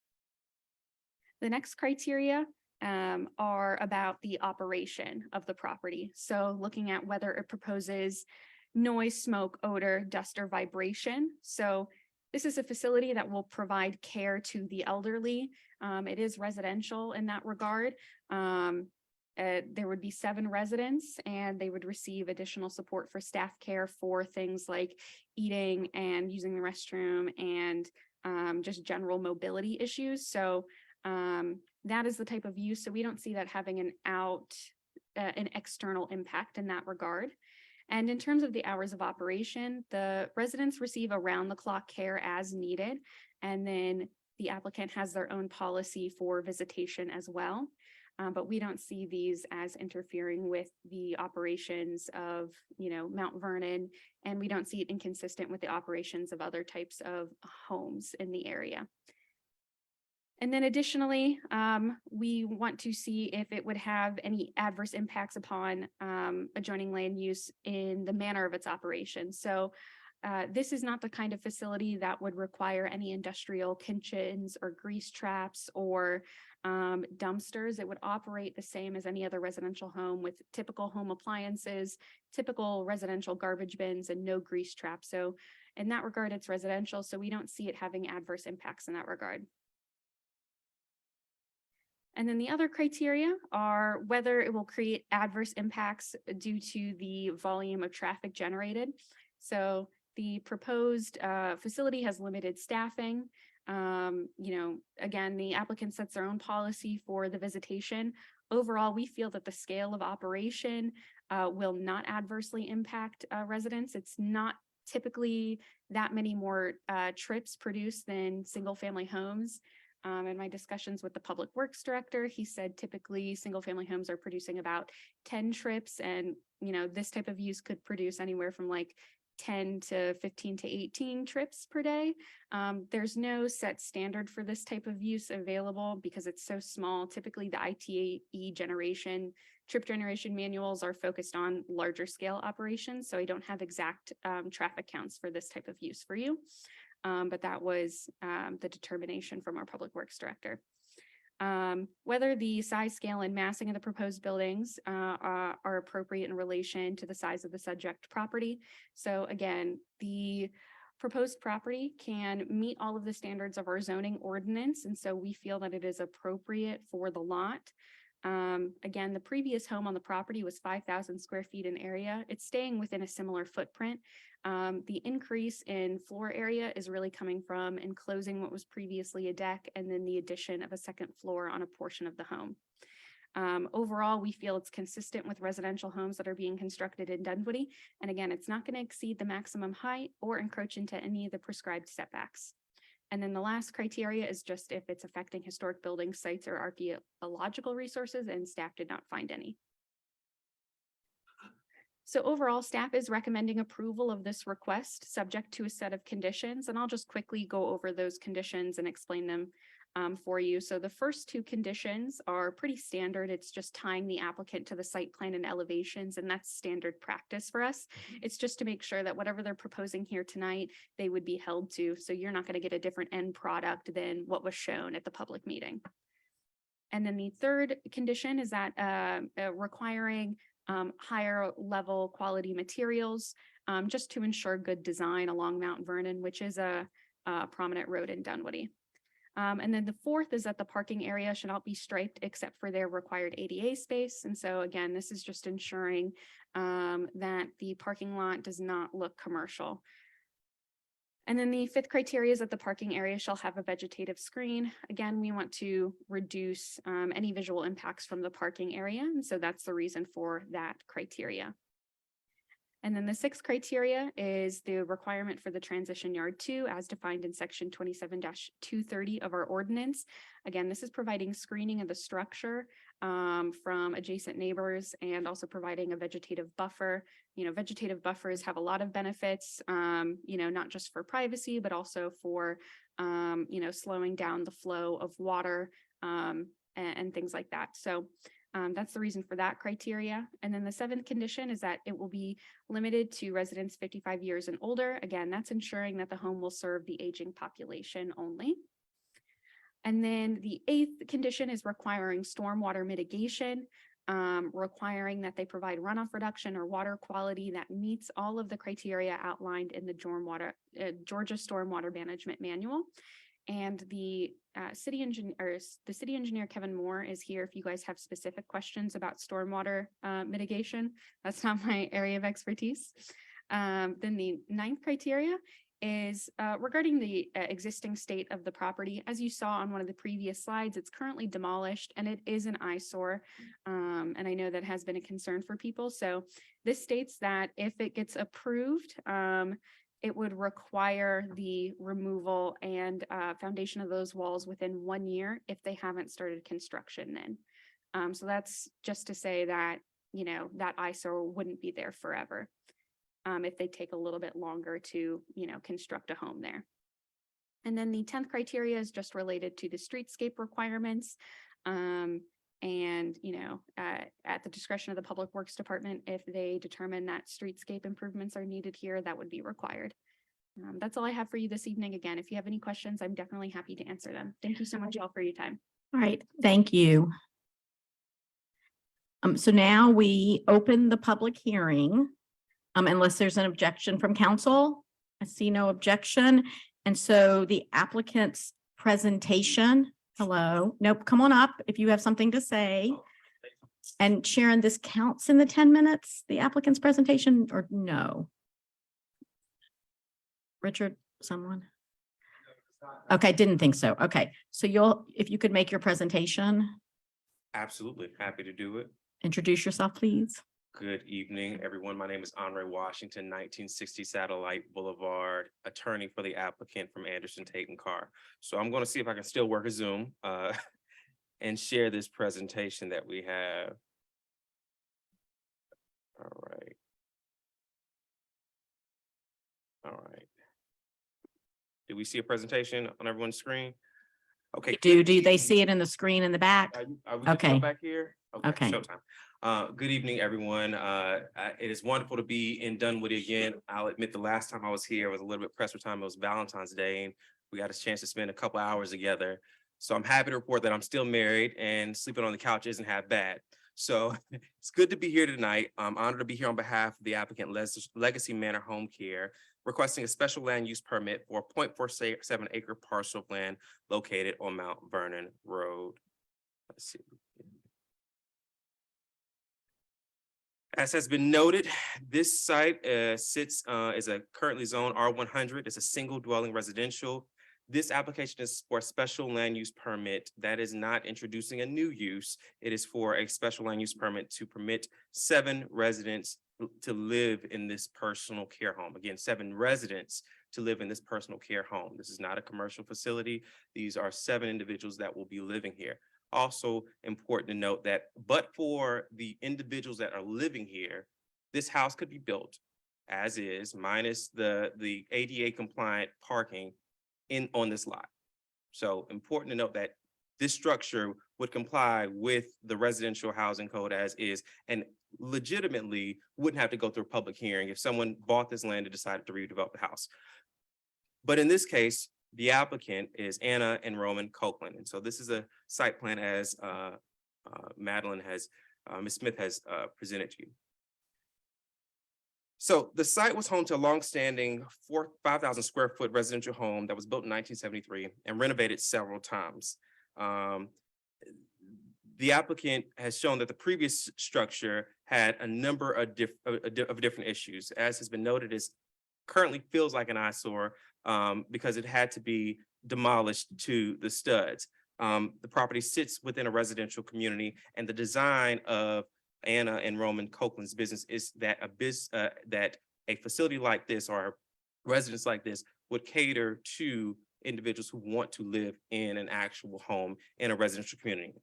The next criteria are about the operation of the property. So looking at whether it proposes noise, smoke, odor, dust, or vibration. So this is a facility that will provide care to the elderly. It is residential in that regard. There would be 7 residents and they would receive additional support for staff care for things like eating and using the restroom and just general mobility issues. So that is the type of use. So we don't see that having an external impact in that regard. And in terms of the hours of operation, the residents receive around-the-clock care as needed. And then the applicant has their own policy for visitation as well. But we don't see these as interfering with the operations of, Mount Vernon, and we don't see it inconsistent with the operations of other types of homes in the area. And then additionally, we want to see if it would have any adverse impacts upon adjoining land use in the manner of its operation. So this is not the kind of facility that would require any industrial kitchens or grease traps or dumpsters. It would operate the same as any other residential home with typical home appliances, typical residential garbage bins, and no grease traps. So in that regard, it's residential. So we don't see it having adverse impacts in that regard. And then the other criteria are whether it will create adverse impacts due to the volume of traffic generated. So the proposed facility has limited staffing. Again, the applicant sets their own policy for the visitation. Overall, we feel that the scale of operation will not adversely impact residents. It's not typically that many more trips produced than single-family homes. In my discussions with the Public Works Director, he said typically single-family homes are producing about 10 trips, and this type of use could produce anywhere from like 10 to 15 to 18 trips per day. There's no set standard for this type of use available because it's so small. Typically, the ITE trip generation manuals are focused on larger scale operations, so I don't have exact traffic counts for this type of use for you. But that was the determination from our Public Works Director. Whether the size, scale, and massing of the proposed buildings are appropriate in relation to the size of the subject property. So again, the proposed property can meet all of the standards of our zoning ordinance, and so we feel that it is appropriate for the lot. Again, the previous home on the property was 5,000 square feet in area. It's staying within a similar footprint. The increase in floor area is really coming from enclosing what was previously a deck and then the addition of a second floor on a portion of the home. Overall, we feel it's consistent with residential homes that are being constructed in Dunwoody. And again, it's not going to exceed the maximum height or encroach into any of the prescribed setbacks. And then the last criteria is just if it's affecting historic building sites or archaeological resources, and staff did not find any. So overall, staff is recommending approval of this request subject to a set of conditions, and I'll just quickly go over those conditions and explain them for you. So the first 2 conditions are pretty standard. It's just tying the applicant to the site plan and elevations, and that's standard practice for us. It's just to make sure that whatever they're proposing here tonight, they would be held to. So you're not going to get a different end product than what was shown at the public meeting. And then the third condition is that requiring higher level quality materials just to ensure good design along Mount Vernon, which is a prominent road in Dunwoody. And then the fourth is that the parking area should not be striped except for their required ADA space. And so again, this is just ensuring that the parking lot does not look commercial. And then the fifth criteria is that the parking area shall have a vegetative screen. Again, we want to reduce any visual impacts from the parking area. And so that's the reason for that criteria. And then the sixth criteria is the requirement for the transition yard 2 as defined in section 27-230 of our ordinance. Again, this is providing screening of the structure from adjacent neighbors and also providing a vegetative buffer. You know, vegetative buffers have a lot of benefits, you know, not just for privacy, but also for, you know, slowing down the flow of water and things like that. So that's the reason for that criteria. And then the seventh condition is that it will be limited to residents 55 years and older. Again, that's ensuring that the home will serve the aging population only. And then the eighth condition is requiring stormwater mitigation, requiring that they provide runoff reduction or water quality that meets all of the criteria outlined in the Georgia Stormwater Management Manual. And the city engineer, Kevin Moore, is here if you guys have specific questions about stormwater mitigation. That's not my area of expertise. Then the ninth criteria is regarding the existing state of the property. As you saw on one of the previous slides, it's currently demolished and it is an eyesore. And I know that has been a concern for people. So this states that if it gets approved, it would require the removal and foundation of those walls within 1 year if they haven't started construction then. So that's just to say that, you know, that eyesore wouldn't be there forever if they take a little bit longer to, you know, construct a home there. And then the 10th criteria is just related to the streetscape requirements. And, you know, at the discretion of the Public Works Department, if they determine that streetscape improvements are needed here, that would be required. That's all I have for you this evening. Again, if you have any questions, I'm definitely happy to answer them. Thank you so much all for your time. All right, thank you. So now we open the public hearing, unless there's an objection from council. I see no objection. And so the applicant's presentation, hello, nope, come on up if you have something to say. And Sharon, this counts in the 10 minutes, the applicant's presentation, or no? Richard, someone? Okay, didn't think so. Okay, so if you could make your presentation, Absolutely, happy to do it. introduce yourself, please. Good evening, everyone. My name is Andre Washington, 1960 Satellite Boulevard, attorney for the applicant from Anderson, Tate and Carr. So I'm going to see if I can still work a Zoom and share this presentation that we have. All right. All right. Do we see a presentation on everyone's screen? Okay. Do they see it in the screen in the back? Are we good to go Okay. back here? Okay. Showtime. Good evening, everyone. It is wonderful to be in Dunwoody again. I'll admit the last time I was here, I was a little bit pressed for time. It was Valentine's Day and we got a chance to spend a couple hours together. So I'm happy to report that I'm still married and sleeping on the couch isn't half bad. So it's good to be here tonight. I'm honored to be here on behalf of the applicant Legacy Manor Home Care, requesting a special land use permit for a 0.47 acre parcel of land located on Mount Vernon Road. Let's see. As has been noted, this site is currently zone R100. It's a single dwelling residential. This application is for a special land use permit that is not introducing a new use. It is for a special land use permit to permit 7 residents to live in this personal care home. Again, 7 residents to live in this personal care home. This is not a commercial facility. These are 7 individuals that will be living here. Also important to note that, but for the individuals that are living here, this house could be built as is, minus the ADA compliant parking on this lot. So important to note that this structure would comply with the residential housing code as is, and legitimately wouldn't have to go through a public hearing if someone bought this land and decided to redevelop the house. But in this case, the applicant is Anna and Roman Copeland. And so this is a site plan as Ms. Smith has presented to you. So the site was home to a longstanding 5,000 square foot residential home that was built in 1973 and renovated several times. The applicant has shown that the previous structure had a number of different issues. As has been noted, it currently feels like an eyesore because it had to be demolished to the studs. The property sits within a residential community and the design of Anna and Roman Copeland's business is that that a facility like this or residence like this would cater to individuals who want to live in an actual home in a residential community.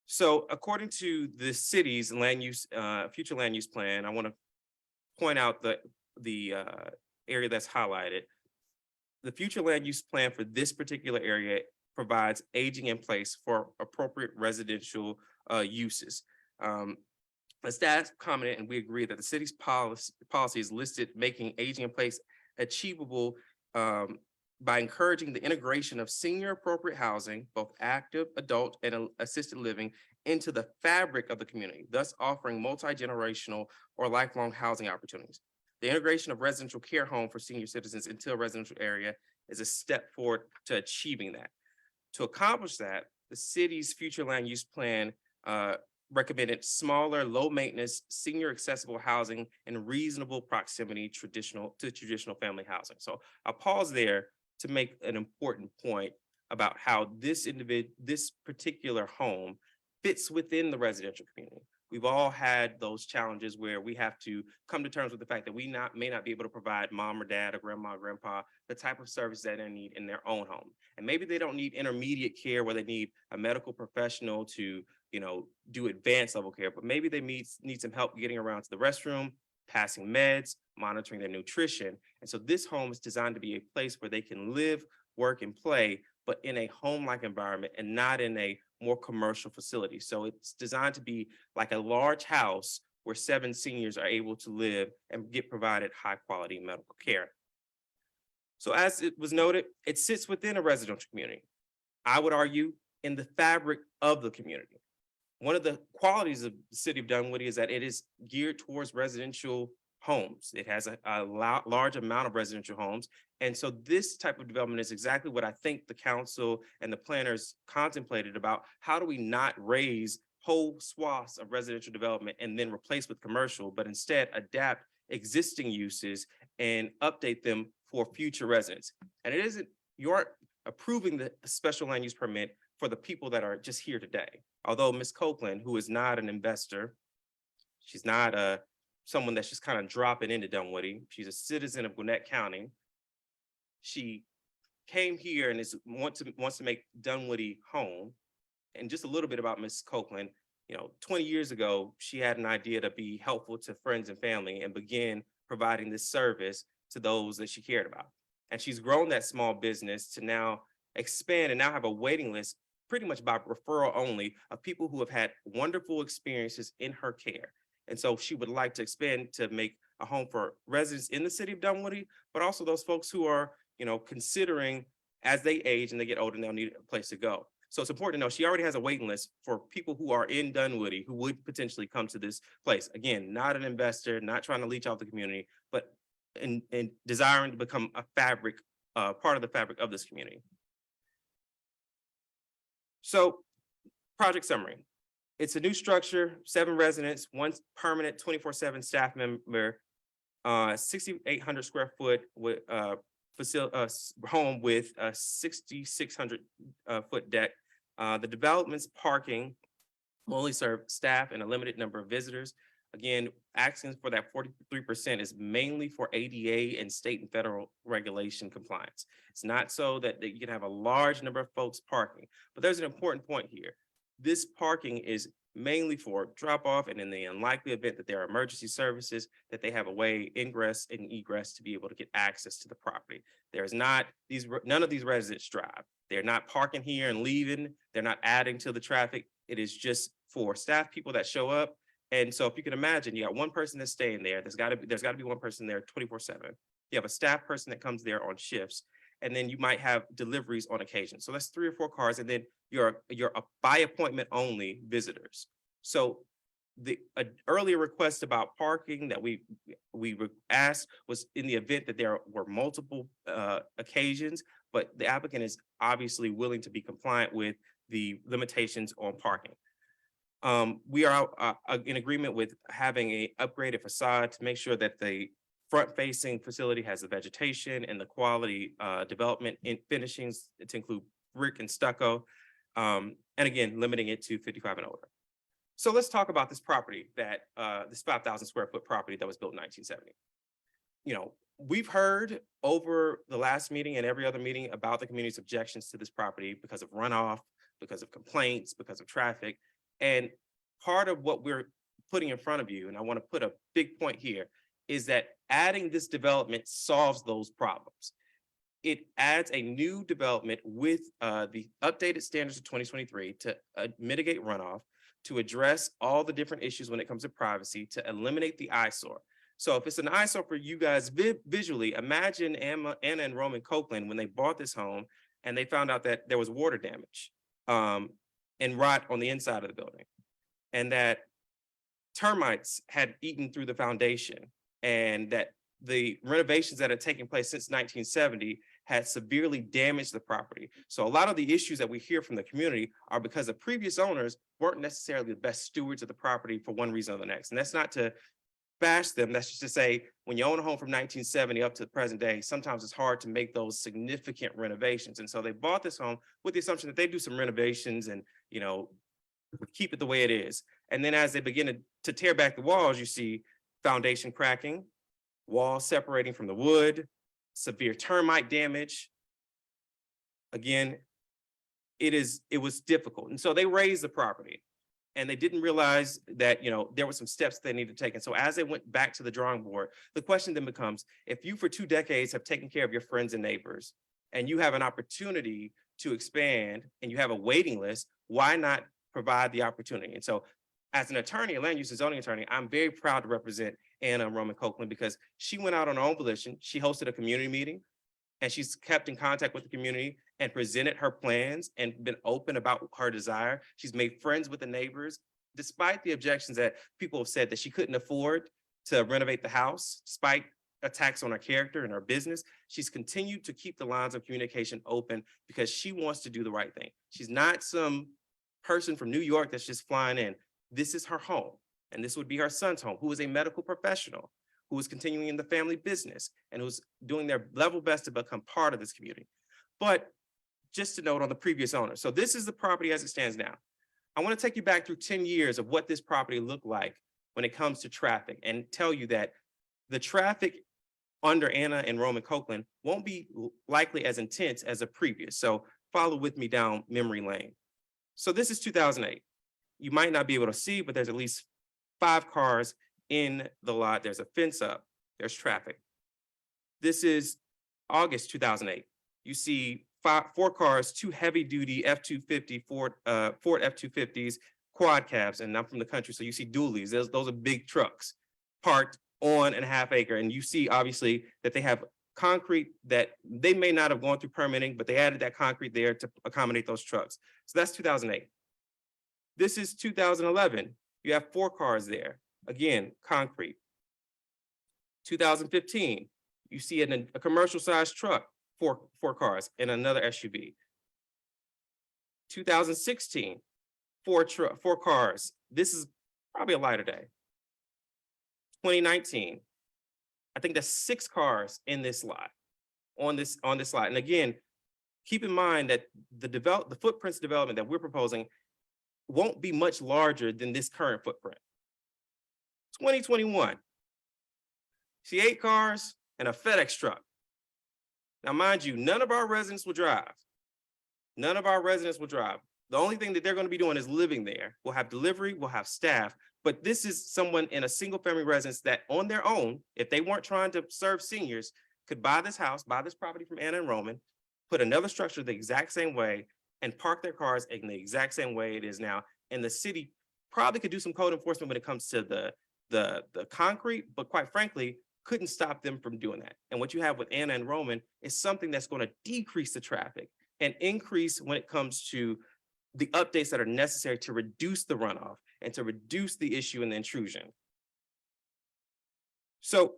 So according to the city's land use, future land use plan, I want to point out the area that's highlighted. The future land use plan for this particular area provides aging in place for appropriate residential uses. The staff commented, and we agree that the city's policy is listed making aging in place achievable by encouraging the integration of senior appropriate housing, both active, adult, and assisted living, into the fabric of the community, thus offering multi-generational or lifelong housing opportunities. The integration of residential care home for senior citizens into a residential area is a step forward to achieving that. To accomplish that, the city's future land use plan recommended smaller, low-maintenance, senior accessible housing in reasonable proximity to traditional family housing. So I'll pause there to make an important point about how this particular home fits within the residential community. We've all had those challenges where we have to come to terms with the fact that we may not be able to provide mom or dad or grandma or grandpa the type of service that they need in their own home. And maybe they don't need intermediate care where they need a medical professional to, do advanced level care, but maybe they need some help getting around to the restroom, passing meds, monitoring their nutrition. And so this home is designed to be a place where they can live, work, and play, but in a home-like environment and not in a more commercial facility. So it's designed to be like a large house where 7 seniors are able to live and get provided high-quality medical care. So as it was noted, it sits within a residential community. I would argue in the fabric of the community. One of the qualities of the city of Dunwoody is that it is geared towards residential homes. It has a large amount of residential homes. And so this type of development is exactly what I think the council and the planners contemplated about. How do we not raise whole swaths of residential development and then replace with commercial, but instead adapt existing uses and update them for future residents? And it isn't, you aren't approving the special land use permit for the people that are just here today. Although Ms. Copeland, who is not an investor, she's not someone that's just kind of dropping into Dunwoody. She's a citizen of Gwinnett County. She came here and wants to make Dunwoody home. And just a little bit about Ms. Copeland, 20 years ago, she had an idea to be helpful to friends and family and begin providing this service to those that she cared about. And she's grown that small business to now expand and now have a waiting list pretty much by referral only of people who have had wonderful experiences in her care. And so she would like to expand to make a home for residents in the city of Dunwoody, but also those folks who are, considering as they age and they get older and they'll need a place to go. So it's important to know she already has a waiting list for people who are in Dunwoody who would potentially come to this place. Again, not an investor, not trying to leech off the community, but in desiring to become a fabric, part of the fabric of this community. So project summary. It's a new structure, 7 residents, 1 permanent 24/7 staff member, 6,800 square foot with home with a 6,600 foot deck. The development's parking will only serve staff and a limited number of visitors. Again, asking for that 43% is mainly for ADA and state and federal regulation compliance. It's not so that you can have a large number of folks parking, but there's an important point here. This parking is mainly for drop off and in the unlikely event that there are emergency services, that they have a way ingress and egress to be able to get access to the property. There's not none of these residents drive. They're not parking here and leaving. They're not adding to the traffic. It is just for staff people that show up. And so if you can imagine, you got one person that's staying there, there's got to be one person there 24/7. You have a staff person that comes there on shifts, and then you might have deliveries on occasion. So that's 3 or 4 cars, and then your by appointment only visitors. So the earlier request about parking that we asked was in the event that there were multiple occasions, but the applicant is obviously willing to be compliant with the limitations on parking. We are in agreement with having a upgraded facade to make sure that the front-facing facility has the vegetation and the quality development in finishings to include brick and stucco, and again, limiting it to 55 and older. So let's talk about this property that, this 5,000 square foot property that was built in 1970. You know, we've heard over the last meeting and every other meeting about the community's objections to this property because of runoff, because of complaints, because of traffic. And part of what we're putting in front of you, and I want to put a big point here, is that adding this development solves those problems. It adds a new development with the updated standards of 2023 to mitigate runoff, to address all the different issues when it comes to privacy, to eliminate the eyesore. So if it's an eyesore for you guys visually, imagine Anna and Roman Copeland when they bought this home and they found out that there was water damage and rot on the inside of the building, and that termites had eaten through the foundation, and that the renovations that had taken place since 1970 had severely damaged the property. So a lot of the issues that we hear from the community are because the previous owners weren't necessarily the best stewards of the property for one reason or the next. And that's not to bash them, that's just to say, when you own a home from 1970 up to the present day, sometimes it's hard to make those significant renovations. And so they bought this home with the assumption that they do some renovations and, you know, keep it the way it is. And then as they begin to tear back the walls, you see foundation cracking, walls separating from the wood, severe termite damage. Again, it was difficult. And so they raised the property and they didn't realize that, you know, there were some steps they needed to take. And so as they went back to the drawing board, the question then becomes, if you for 2 decades have taken care of your friends and neighbors, and you have an opportunity to expand and you have a waiting list, why not provide the opportunity? And so as an attorney, a land use and zoning attorney, I'm very proud to represent Anna Roman Copeland because she went out on her own volition. She hosted a community meeting and she's kept in contact with the community and presented her plans and been open about her desire. She's made friends with the neighbors, despite the objections that people have said that she couldn't afford to renovate the house, despite attacks on her character and her business. She's continued to keep the lines of communication open because she wants to do the right thing. She's not some person from New York that's just flying in. This is her home, and this would be her son's home, who is a medical professional, who is continuing in the family business, and who's doing their level best to become part of this community. But just to note on the previous owner, so this is the property as it stands now. I want to take you back through 10 years of what this property looked like when it comes to traffic, and tell you that the traffic under Anna and Roman Copeland won't be likely as intense as the previous. So follow with me down memory lane. So this is 2008. You might not be able to see, but there's at least 5 cars in the lot. There's a fence up, there's traffic. This is August 2008. You see 4 cars, 2 heavy duty F-250 Ford F-250s, quad cabs, and I'm from the country, so you see dualies. Those are big trucks parked on a half acre. And you see obviously that they have concrete that they may not have gone through permitting, but they added that concrete there to accommodate those trucks. So that's 2008. This is 2011. You have 4 cars there. Again, concrete. 2015, you see a commercial sized truck, 4 cars, and another SUV. 2016, 4 cars. This is probably a lighter day. 2019, I think there's 6 cars in this lot, on this lot. And again, keep in mind that the footprints development that we're proposing won't be much larger than this current footprint. 2021, see 8 cars and a FedEx truck. Now, mind you, none of our residents will drive. None of our residents will drive. The only thing that they're going to be doing is living there. We'll have delivery, we'll have staff, but this is someone in a single family residence that on their own, if they weren't trying to serve seniors, could buy this house, buy this property from Anna and Roman, put another structure the exact same way, and park their cars in the exact same way it is now. And the city probably could do some code enforcement when it comes to the concrete, but quite frankly, couldn't stop them from doing that. And what you have with Anna and Roman is something that's going to decrease the traffic and increase when it comes to the updates that are necessary to reduce the runoff and to reduce the issue and the intrusion. So,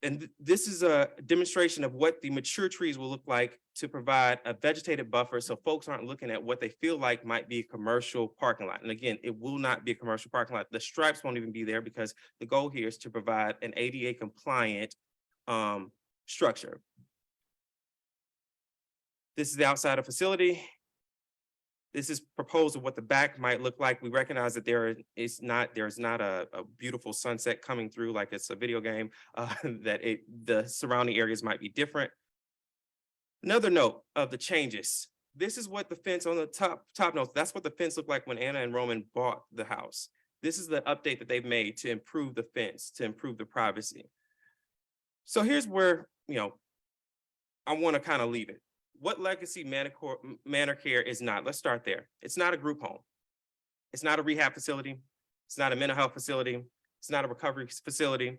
and this is a demonstration of what the mature trees will look like to provide a vegetated buffer so folks aren't looking at what they feel like might be a commercial parking lot. And again, it will not be a commercial parking lot. The stripes won't even be there because the goal here is to provide an ADA compliant structure. This is the outside of facility. This is proposed of what the back might look like. We recognize that there is not a beautiful sunset coming through like it's a video game, that the surrounding areas might be different. Another note of the changes. This is what the fence on the top notes. That's what the fence looked like when Anna and Roman bought the house. This is the update that they've made to improve the fence, to improve the privacy. So here's where, I want to kind of leave it. What Legacy Manor Care is not. Let's start there. It's not a group home. It's not a rehab facility. It's not a mental health facility. It's not a recovery facility.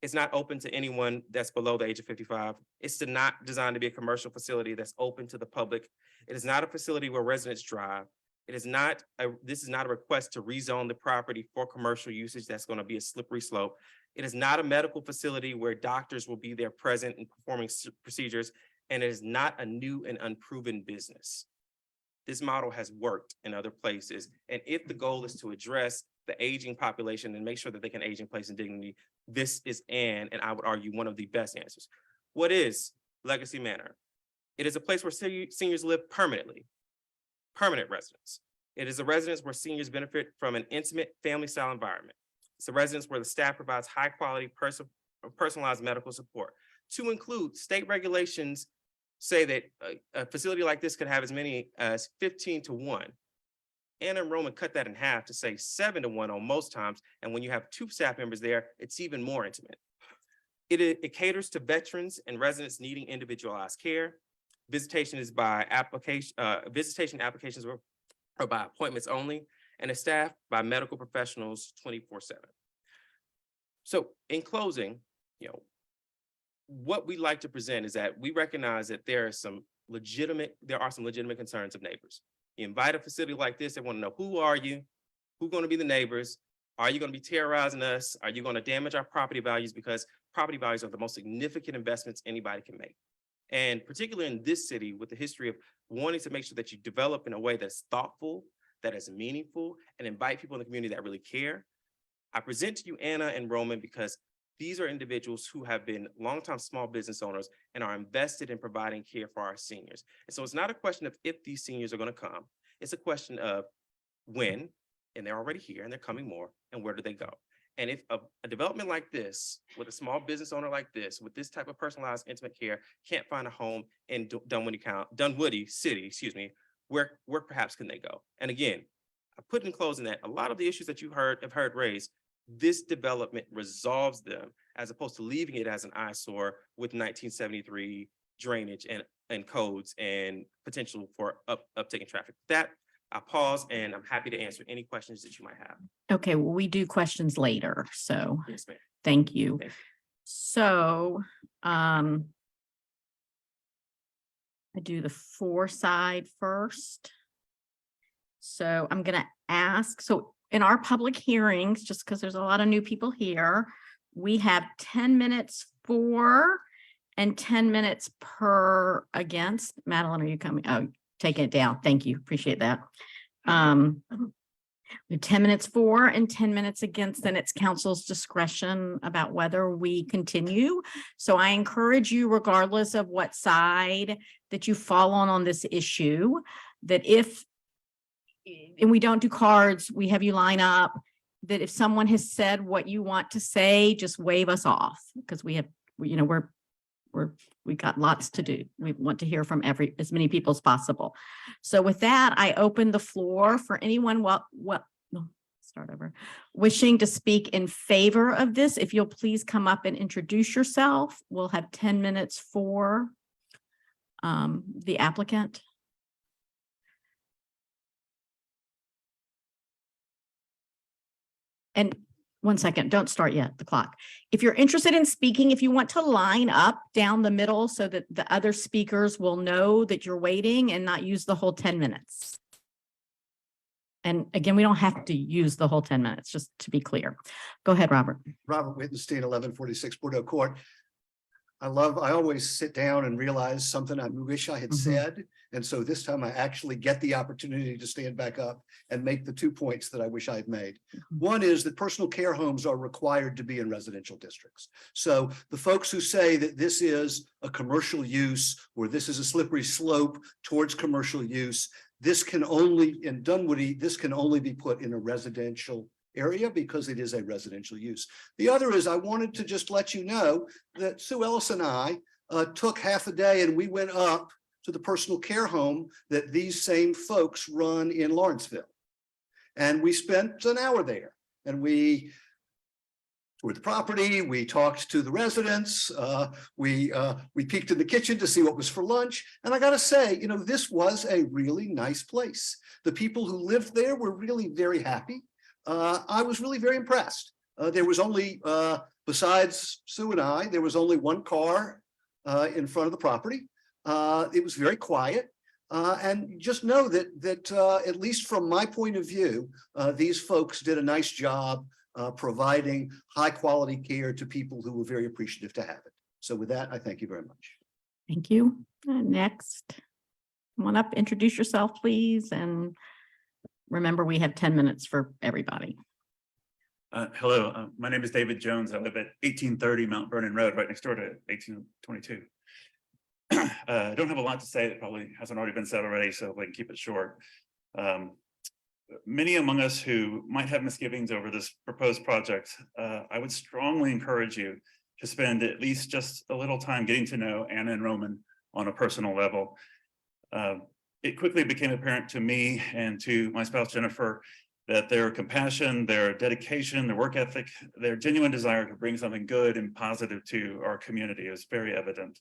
It's not open to anyone that's below the age of 55. It's not designed to be a commercial facility that's open to the public. It is not a facility where residents drive. This is not a request to rezone the property for commercial usage. That's going to be a slippery slope. It is not a medical facility where doctors will be there present and performing procedures. And it is not a new and unproven business. This model has worked in other places. And if the goal is to address the aging population and make sure that they can age in place and dignity, this is and I would argue one of the best answers. What is Legacy Manor? It is a place where seniors live permanently, permanent residence. It is a residence where seniors benefit from an intimate family style environment. It's a residence where the staff provides high quality personalized medical support. To include, state regulations say that a facility like this could have as many as 15 to 1. Anna and Roman cut that in half to say 7 to 1 on most times. And when you have 2 staff members there, it's even more intimate. It caters to veterans and residents needing individualized care. Visitation is by application. Visitation applications are by appointments only, and is staffed by medical professionals 24/7. So in closing, what we like to present is that we recognize that there are some legitimate concerns of neighbors. You invite a facility like this, they want to know, who are you? Who's going to be the neighbors? Are you going to be terrorizing us? Are you going to damage our property values? Because property values are the most significant investments anybody can make. And particularly in this city, with the history of wanting to make sure that you develop in a way that's thoughtful, that is meaningful, and invite people in the community that really care. I present to you Anna and Roman because these are individuals who have been longtime small business owners and are invested in providing care for our seniors. And so it's not a question of if these seniors are going to come. It's a question of when, and they're already here and they're coming more, and where do they go? And if a development like this, with a small business owner like this, with this type of personalized intimate care, can't find a home in Dunwoody City, where perhaps can they go? And again, I put in closing that a lot of the issues that you have heard raised, this development resolves them, as opposed to leaving it as an eyesore with 1973 drainage and codes and potential for uptaking traffic. That I pause, and I'm happy to answer any questions that you might have. Okay, well, we do questions later, so Yes, ma'am. thank you. Thank you. So, I do the 4 side first. So I'm gonna ask, so in our public hearings, just because there's a lot of new people here, we have 10 minutes for and 10 minutes per against. Madeline, are you coming? Oh, taking it down. Thank you. Appreciate that. We have 10 minutes for and 10 minutes against, and it's council's discretion about whether we continue. So I encourage you, regardless of what side that you fall on this issue, that and we don't do cards, we have you line up, that if someone has said what you want to say, just wave us off, because we got lots to do. We want to hear from as many people as possible. So with that, I open the floor for anyone wishing to speak in favor of this. If you'll please come up and introduce yourself. We'll have 10 minutes for the applicant. And 1 second, don't start yet, the clock. If you're interested in speaking, if you want to line up down the middle so that the other speakers will know that you're waiting and not use the whole 10 minutes. And again, we don't have to use the whole 10 minutes, just to be clear. Go ahead, Robert. Robert Wittenstein, 1146 Bordeaux Court. I always sit down and realize something I wish I had said. And so this time I actually get the opportunity to stand back up and make the 2 points that I wish I had made. One is that personal care homes are required to be in residential districts. So the folks who say that this is a commercial use or this is a slippery slope towards commercial use, this can only, in Dunwoody, this can only be put in a residential area because it is a residential use. The other is I wanted to just let you know that Sue Ellis and I took half a day and we went up to the personal care home that these same folks run in Lawrenceville. And we spent an hour there and we toured the property, we talked to the residents, we peeked in the kitchen to see what was for lunch. And I gotta say, you know, this was a really nice place. The people who lived there were really very happy. I was really very impressed. There was only, besides Sue and I, there was only one car in front of the property. It was very quiet. And just know that at least from my point of view, these folks did a nice job providing high quality care to people who were very appreciative to have it. So with that, I thank you very much. Thank you. Next, come on up, introduce yourself, please. And remember, we have 10 minutes for everybody. Hello, my name is David Jones. I live at 1830 Mount Vernon Road, right next door to 1822. I don't have a lot to say that probably hasn't already been said already, so we can keep it short. Many among us who might have misgivings over this proposed project, I would strongly encourage you to spend at least just a little time getting to know Anna and Roman on a personal level. It quickly became apparent to me and to my spouse Jennifer that their compassion, their dedication, their work ethic, their genuine desire to bring something good and positive to our community is very evident.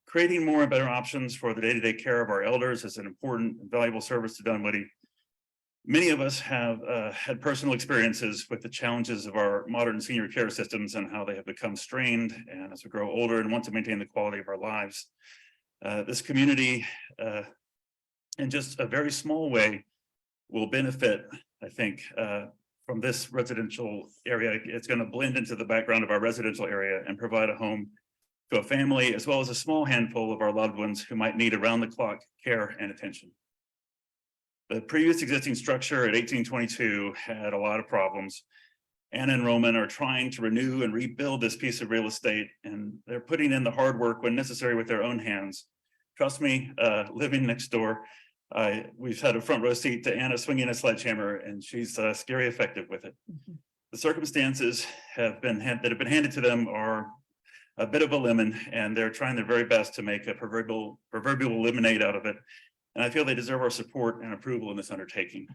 Creating more and better options for the day-to-day care of our elders is an important and valuable service to Dunwoody. Many of us have had personal experiences with the challenges of our modern senior care systems and how they have become strained and as we grow older and want to maintain the quality of our lives. This community, in just a very small way, will benefit, I think, from this residential area. It's going to blend into the background of our residential area and provide a home to a family, as well as a small handful of our loved ones who might need around-the-clock care and attention. The previous existing structure at 1822 had a lot of problems. Anna and Roman are trying to renew and rebuild this piece of real estate, and they're putting in the hard work when necessary with their own hands. Trust me, living next door, we've had a front row seat to Anna swinging a sledgehammer, and she's scary effective with it. The circumstances that have been handed to them are a bit of a lemon, and they're trying their very best to make a proverbial lemonade out of it. And I feel they deserve our support and approval in this undertaking.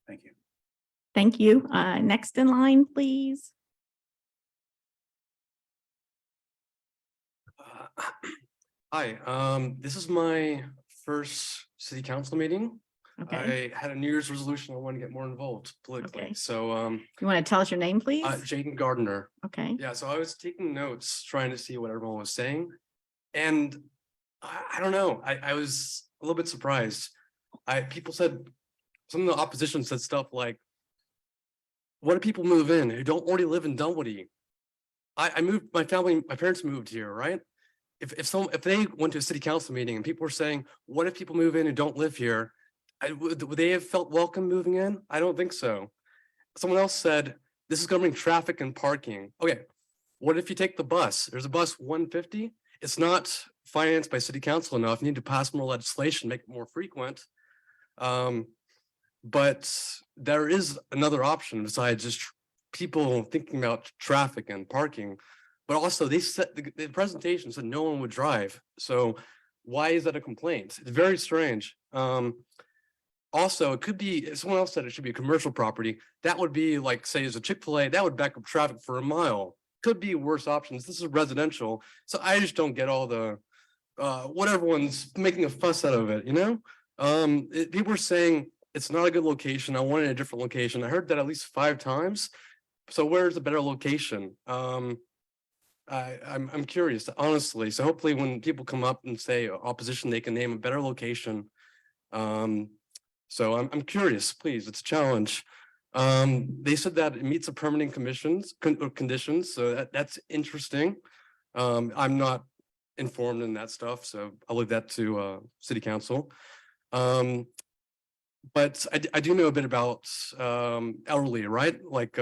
Thank you. Thank you. Next in line, please. Hi, this is my first city council meeting. Okay. I had a New Year's resolution. I want to get more involved politically. Okay. So, You want to tell us your name, please? Jaden Gardner. Okay. Yeah, so I was taking notes, trying to see what everyone was saying. And I don't know, I was a little bit surprised. People said, some of the opposition said stuff like, what if people move in who don't already live in Dunwoody? I moved, my parents moved here, right? If they went to a city council meeting and people were saying, what if people move in who don't live here? Would they have felt welcome moving in? I don't think so. Someone else said, this is gonna bring traffic and parking. Okay, what if you take the bus? There's a bus 150. It's not financed by city council enough. You need to pass more legislation, make it more frequent. But there is another option besides just people thinking about traffic and parking. But also they said the presentation said no one would drive. So why is that a complaint? It's very strange. Also, it could be, someone else said it should be a commercial property. That would be like, say, as a Chick-fil-A, that would back up traffic for a mile. Could be worse options. This is residential. So I just don't get all the, what everyone's making a fuss out of it, you know? People are saying it's not a good location. I wanted a different location. I heard that at least 5 times. So where's a better location? I'm curious, honestly. So hopefully when people come up and say opposition, they can name a better location. So I'm curious, please, it's a challenge. They said that it meets the permitting conditions, so that's interesting. I'm not informed in that stuff, so I'll leave that to city council. But I do know a bit about elderly, right? Like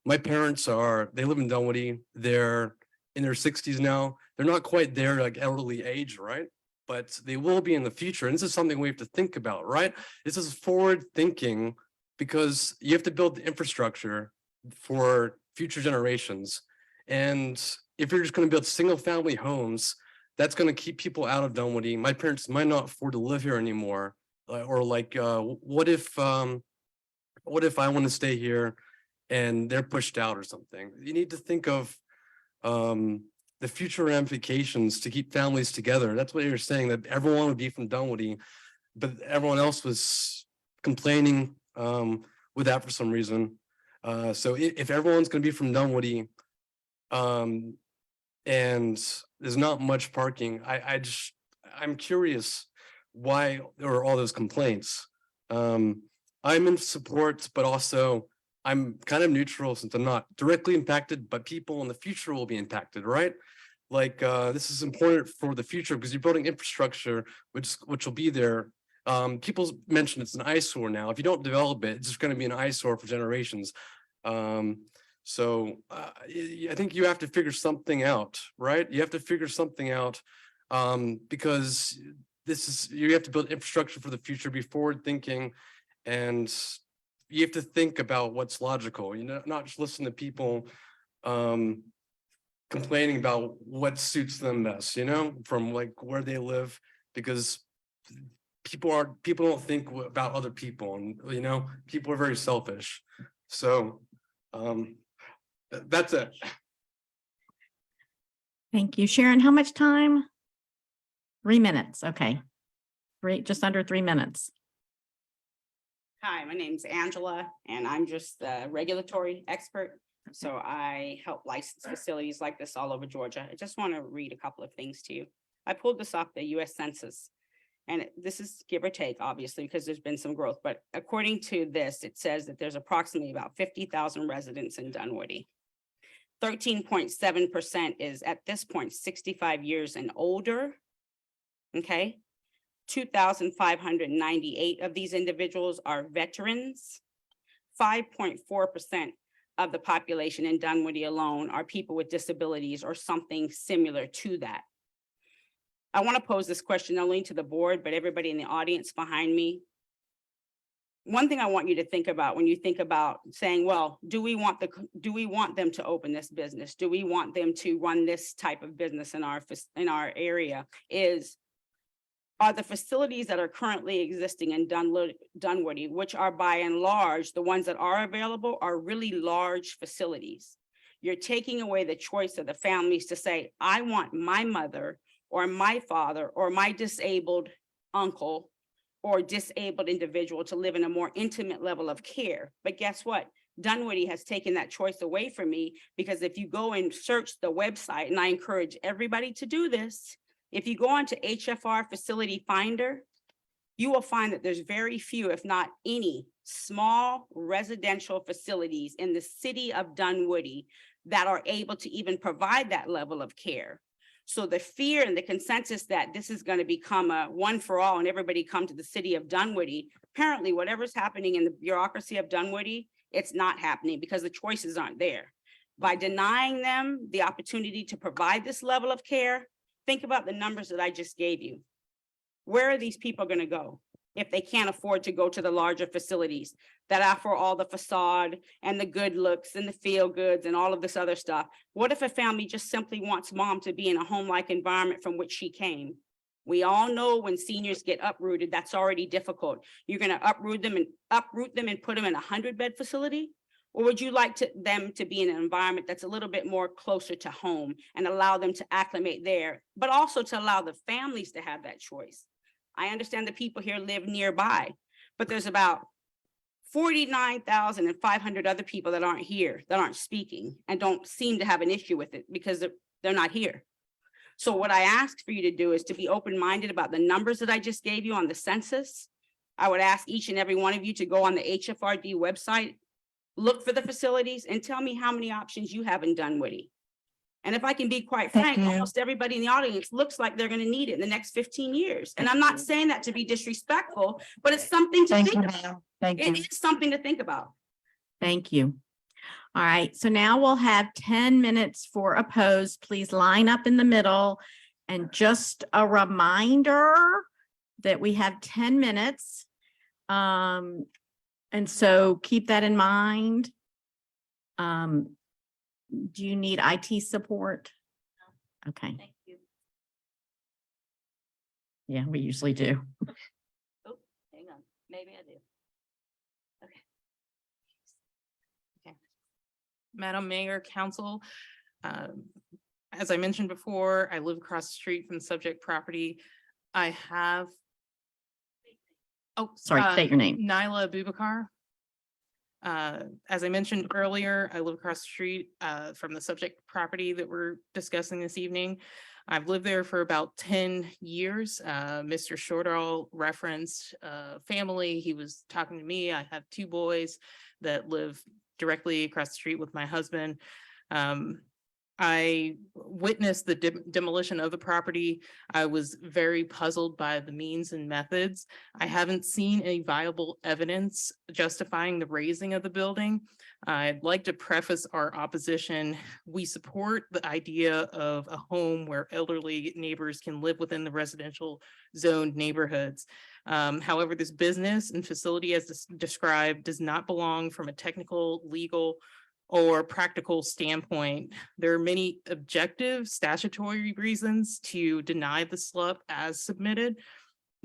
my parents they live in Dunwoody. They're in their 60s now. They're not quite there, like elderly age, right? but they will be in the future. And this is something we have to think about, right? This is forward thinking because you have to build the infrastructure for future generations. And if you're just going to build single family homes, that's going to keep people out of Dunwoody. My parents might not afford to live here anymore. Or like, what if I want to stay here and they're pushed out or something? You need to think of the future ramifications to keep families together. That's what you're saying, that everyone would be from Dunwoody, but everyone else was complaining with that for some reason. So if everyone's going to be from Dunwoody, and there's not much parking, I'm curious why there are all those complaints. I'm in support, but also I'm kind of neutral since I'm not directly impacted, but people in the future will be impacted, right? Like this is important for the future because you're building infrastructure, which will be there. People mention it's an eyesore now. If you don't develop it, it's just going to be an eyesore for generations. So I think you have to figure something out, right? You have to figure something out because you have to build infrastructure for the future, be forward thinking, and you have to think about what's logical, not just listen to people complaining about what suits them best, from like where they live, because people don't think about other people, and people are very selfish. So that's it. Thank you. Sharon, how much time? 3 minutes. Okay. Just under 3 minutes. Hi, my name's Angela, and I'm just a regulatory expert. So I help license facilities like this all over Georgia. I just want to read a couple of things to you. I pulled this off the US Census, and this is give or take, obviously, because there's been some growth. But according to this, it says that there's approximately about 50,000 residents in Dunwoody. 13.7% is at this point 65 years and older. Okay. 2,598 of these individuals are veterans. 5.4% of the population in Dunwoody alone are people with disabilities or something similar to that. I want to pose this question not only to the board, but everybody in the audience behind me. One thing I want you to think about when you think about saying, well, do we want them to open this business? Do we want them to run this type of business in our area? Are the facilities that are currently existing in Dunwoody, which are by and large, the ones that are available are really large facilities. You're taking away the choice of the families to say, I want my mother or my father or my disabled uncle or disabled individual to live in a more intimate level of care. But guess what? Dunwoody has taken that choice away from me, because if you go and search the website, and I encourage everybody to do this, if you go onto HFR Facility Finder, you will find that there's very few, if not any, small residential facilities in the city of Dunwoody that are able to even provide that level of care. So the fear and the consensus that this is going to become a one for all and everybody come to the city of Dunwoody, apparently whatever's happening in the bureaucracy of Dunwoody, it's not happening because the choices aren't there. By denying them the opportunity to provide this level of care, think about the numbers that I just gave you. Where are these people going to go if they can't afford to go to the larger facilities that offer all the facade and the good looks and the feel goods and all of this other stuff? What if a family just simply wants mom to be in a home-like environment from which she came? We all know when seniors get uprooted, that's already difficult. You're going to uproot them and put them in a 100-bed facility? Or would you like them to be in an environment that's a little bit more closer to home and allow them to acclimate there, but also to allow the families to have that choice? I understand the people here live nearby, but there's about 49,500 other people that aren't here, that aren't speaking and don't seem to have an issue with it because they're not here. So what I ask for you to do is to be open-minded about the numbers that I just gave you on the census. I would ask each and every one of you to go on the HFRD website, look for the facilities and tell me how many options you have in Dunwoody. And if I can be quite frank, almost everybody in the audience looks like they're going to need it in the next 15 years. And I'm not saying that to be disrespectful, but it's something to think about. It is something to think about. Thank you. All right. So now we'll have 10 minutes for opposed. Please line up in the middle And just a reminder that we have 10 minutes. And so keep that in mind. Do you need IT support? Okay. Thank you. Yeah, we usually do. Oh, hang on, maybe I do. Okay. Madam Mayor, Council. As I mentioned before, I live across the street from the subject property. I have. Oh, Sorry, state your name. Nyla Bubakar. As I mentioned earlier, I live across the street from the subject property that we're discussing this evening. I've lived there for about 10 years. Mr. Shortall referenced family. He was talking to me. I have 2 boys that live directly across the street with my husband. I witnessed the demolition of the property. I was very puzzled by the means and methods. I haven't seen any viable evidence justifying the raising of the building. I'd like to preface our opposition. We support the idea of a home where elderly neighbors can live within the residential zoned neighborhoods. However, this business and facility as described does not belong from a technical, legal, or practical standpoint. There are many objective statutory reasons to deny the SLUP as submitted.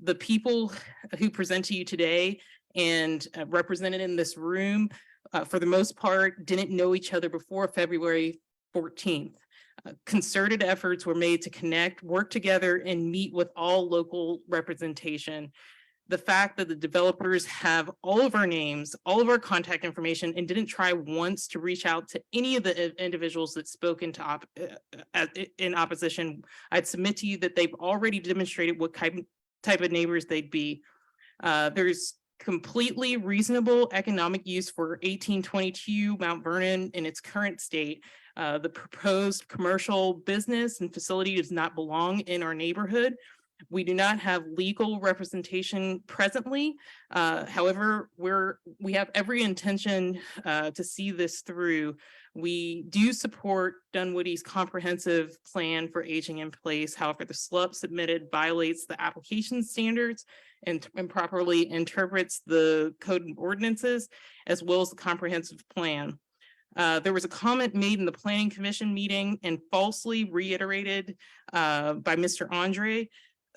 The people who present to you today and represented in this room, for the most part, didn't know each other before February 14th. Concerted efforts were made to connect, work together, and meet with all local representation. The fact that the developers have all of our names, all of our contact information, and didn't try once to reach out to any of the individuals that spoke in opposition, I'd submit to you that they've already demonstrated what type of neighbors they'd be. There's completely reasonable economic use for 1822 Mount Vernon in its current state. The proposed commercial business and facility does not belong in our neighborhood. We do not have legal representation presently. However, we have every intention to see this through. We do support Dunwoody's comprehensive plan for aging in place. However, the SLUP submitted violates the application standards and improperly interprets the code and ordinances, as well as the comprehensive plan. There was a comment made in the Planning Commission meeting and falsely reiterated by Mr. Andre.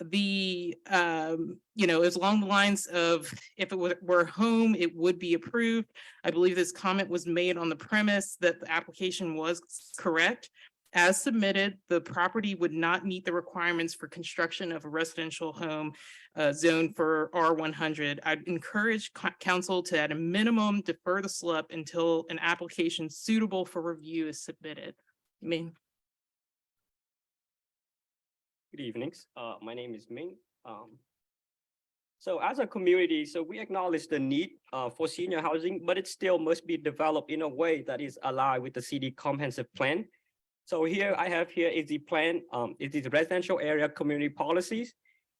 It's along the lines of if it were home, it would be approved. I believe this comment was made on the premise that the application was correct. As submitted, the property would not meet the requirements for construction of a residential home zoned for R100. I'd encourage council to, at a minimum, defer the SLUP until an application suitable for review is submitted. Good evenings. My name is Ming. So as a community, we acknowledge the need for senior housing, but it still must be developed in a way that is aligned with the city comprehensive plan. So here is the plan. It is residential area community policies.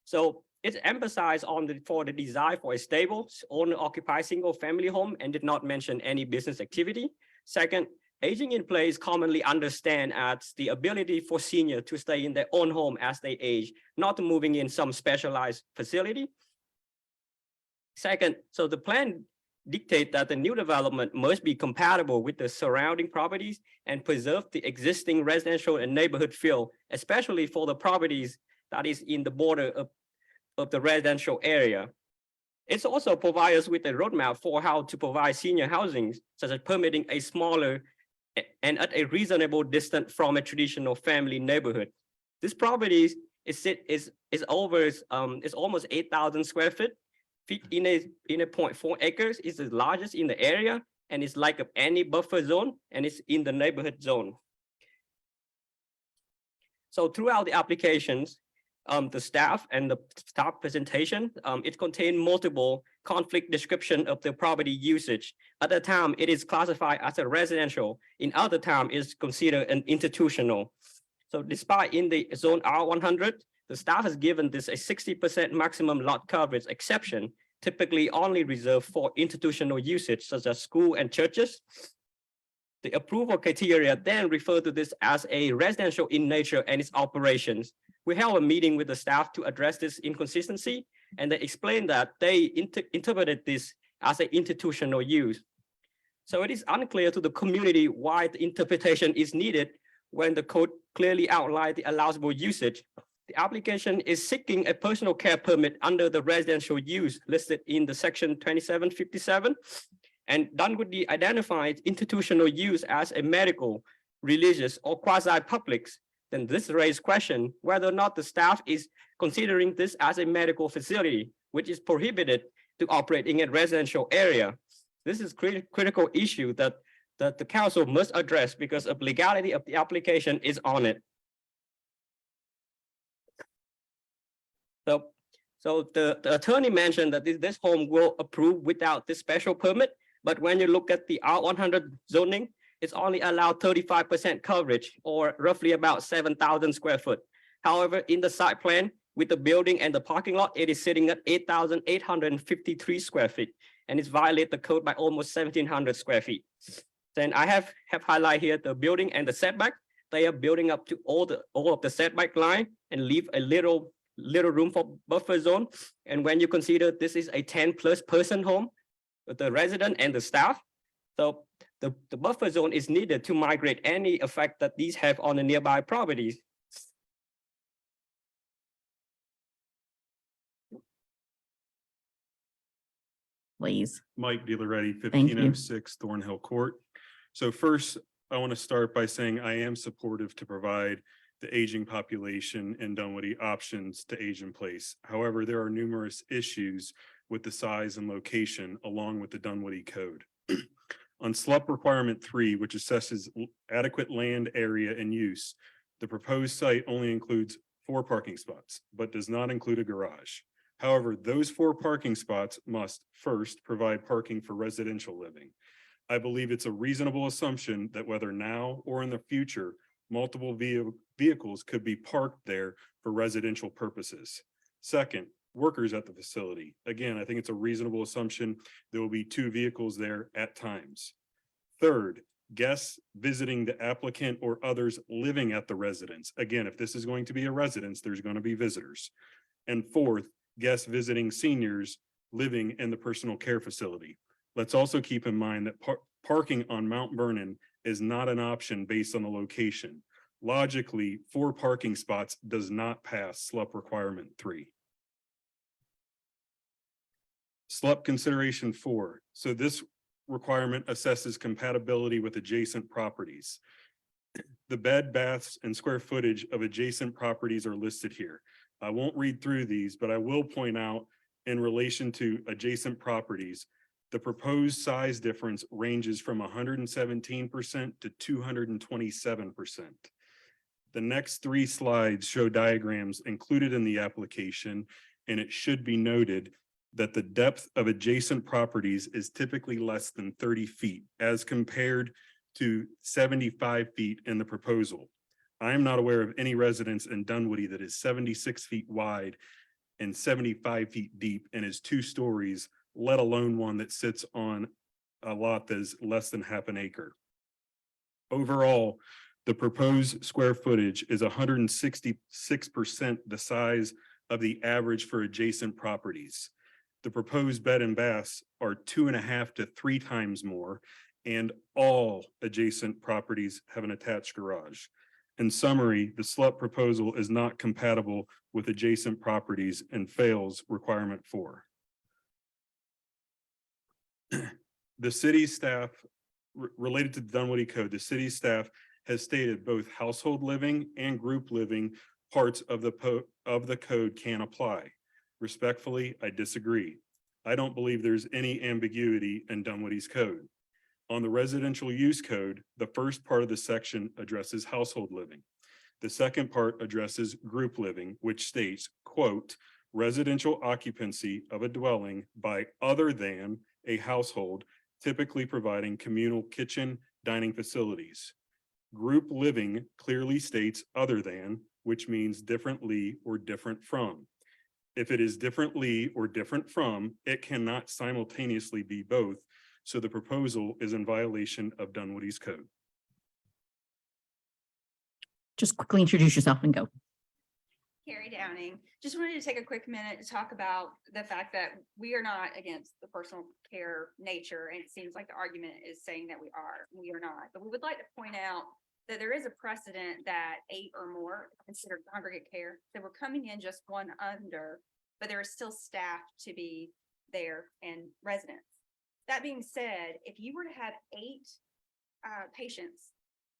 So it's emphasized for the desire for a stable owner-occupied single-family home and did not mention any business activity. Second, aging in place commonly understand as the ability for senior to stay in their own home as they age, not moving in some specialized facility. Second, so the plan dictate that the new development must be compatible with the surrounding properties and preserve the existing residential and neighborhood feel, especially for the properties that is in the border of the residential area. It's also provides us with a roadmap for how to provide senior housing, such as permitting a smaller and at a reasonable distance from a traditional family neighborhood. This property is almost 8,000 square feet in a 0.4 acres. It's the largest in the area, and it's like any buffer zone, and it's in the neighborhood zone. So throughout the applications, the staff and the staff presentation, it contained multiple conflict description of the property usage. At the time, it is classified as a residential. In other time, it's considered an institutional. So despite in the zone R100, the staff has given this a 60% maximum lot coverage exception, typically only reserved for institutional usage, such as school and churches. The approval criteria then refer to this as a residential in nature and its operations. we held a meeting with the staff to address this inconsistency, and they explained that they interpreted this as an institutional use. So it is unclear to the community why the interpretation is needed when the code clearly outlines the allowable usage. The application is seeking a personal care permit under the residential use listed in the section 2757. And Dunwoody identified institutional use as a medical, religious, or quasi-public. Then this raises question whether or not the staff is considering this as a medical facility, which is prohibited to operate in a residential area. This is critical issue that the council must address because of legality of the application is on it. So the attorney mentioned that this home will approve without this special permit, but when you look at the R100 zoning, it's only allowed 35% coverage or roughly about 7,000 square foot. However, in the site plan with the building and the parking lot, it is sitting at 8,853 square feet, and it's violate the code by almost 1,700 square feet. Then I have highlight here the building and the setback. They are building up to all of the setback line and leave a little room for buffer zone. And when you consider this is a 10+ person home, with the resident and the staff, so the buffer zone is needed to migrate any effect that these have on the nearby properties. Please. Mike DeLoretti, Thank you. 1506 Thornhill Court. So first, I want to start by saying I am supportive to provide the aging population in Dunwoody options to age in place. However, there are numerous issues with the size and location along with the Dunwoody code. On SLUP requirement 3, which assesses adequate land area and use, the proposed site only includes 4 parking spots, but does not include a garage. However, those 4 parking spots must first provide parking for residential living. I believe it's a reasonable assumption that whether now or in the future, multiple vehicles could be parked there for residential purposes. Second, workers at the facility. Again, I think it's a reasonable assumption there will be 2 vehicles there at times. Third, guests visiting the applicant or others living at the residence. Again, if this is going to be a residence, there's going to be visitors. And fourth, guests visiting seniors living in the personal care facility. Let's also keep in mind that parking on Mount Vernon is not an option based on the location. Logically, 4 parking spots does not pass SLUP requirement 3. SLUP consideration 4. So this requirement assesses compatibility with adjacent properties. The bed, baths, and square footage of adjacent properties are listed here. I won't read through these, but I will point out in relation to adjacent properties, the proposed size difference ranges from 117% to 227%. The next 3 slides show diagrams included in the application, and it should be noted that the depth of adjacent properties is typically less than 30 feet as compared to 75 feet in the proposal. I am not aware of any residence in Dunwoody that is 76 feet wide and 75 feet deep and is 2 stories, let alone one that sits on a lot that is less than half an acre. Overall, the proposed square footage is 166% the size of the average for adjacent properties. The proposed bed and baths are 2.5 to 3 times more, and all adjacent properties have an attached garage. In summary, the SLUP proposal is not compatible with adjacent properties and fails requirement 4. The city staff, related to the Dunwoody Code, the city staff has stated both household living and group living parts of the code can apply. Respectfully, I disagree. I don't believe there's any ambiguity in Dunwoody's code. On the residential use code, the first part of the section addresses household living. The second part addresses group living, which states, quote, residential occupancy of a dwelling by other than a household, typically providing communal kitchen, dining facilities. Group living clearly states other than, which means differently or different from. If it is differently or different from, it cannot simultaneously be both. So the proposal is in violation of Dunwoody's code. Just quickly introduce yourself and go. Carrie Downing. Just wanted to take a quick minute to talk about the fact that we are not against the personal care nature, and it seems like the argument is saying that we are. We are not, but we would like to point out that there is a precedent that 8 or more are considered congregate care. That we're coming in just one under, but there is still staff to be there and residents. That being said, if you were to have 8 patients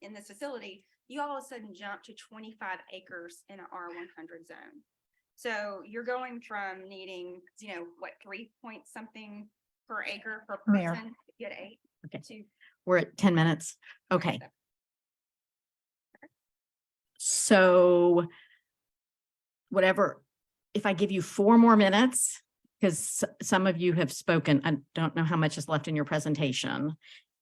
in this facility, you all of a sudden jump to 25 acres in an R100 zone. So you're going from needing, what, 3 point something per acre per Mayor. person, if you had 8. Okay. To We're at 10 minutes. Okay. So whatever, if I give you 4 more minutes, because some of you have spoken, I don't know how much is left in your presentation.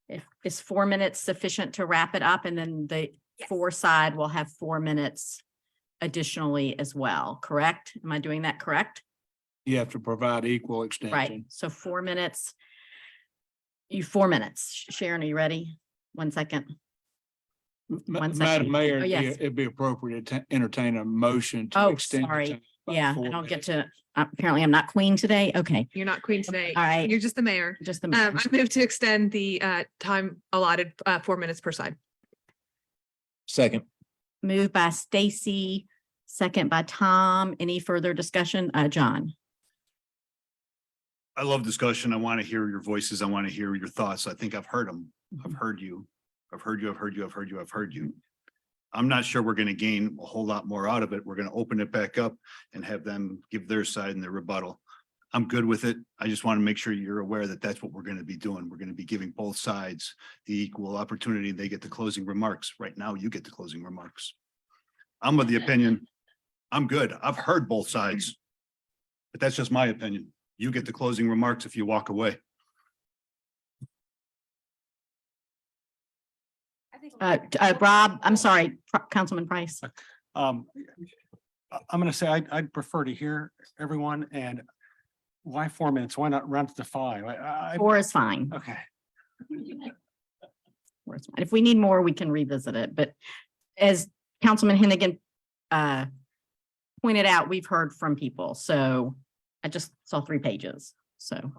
If is 4 minutes sufficient to wrap it up, and then the 4 side will have 4 minutes additionally as well, correct? Am I doing that correct? You have to provide equal extension. Right, so 4 minutes. 4 minutes. Sharon, are you ready? 1 second. 1 second. Madam Mayor, Oh, yes. it'd be appropriate to entertain a motion to Oh, extend. the sorry. time by Yeah, 4 I don't get minutes. to, apparently I'm not queen today. Okay, You're not queen today. all right, You're just the mayor. just the. I move to extend the time allotted 4 minutes per side. Second. Moved by Stacy, second by Tom. Any further discussion? John? I love discussion. I want to hear your voices. I want to hear your thoughts. I think I've heard them. I've heard you. I've heard you. I've heard you. I've heard you. I've heard you. I'm not sure we're going to gain a whole lot more out of it. We're going to open it back up and have them give their side and their rebuttal. I'm good with it. I just want to make sure you're aware that that's what we're going to be doing. We're going to be giving both sides the equal opportunity. They get the closing remarks. Right now, you get the closing remarks. I'm of the opinion, I'm good. I've heard both sides. But that's just my opinion. You get the closing remarks if you walk away. Rob, I'm sorry, Councilman Price. I'm gonna say I'd prefer to hear everyone, and why 4 minutes? Why not run to 5? 4 is fine. Okay. 4 is fine. If we need more, we can revisit it, but as Councilman Hennigan pointed out, we've heard from people, so I just saw 3 pages, so.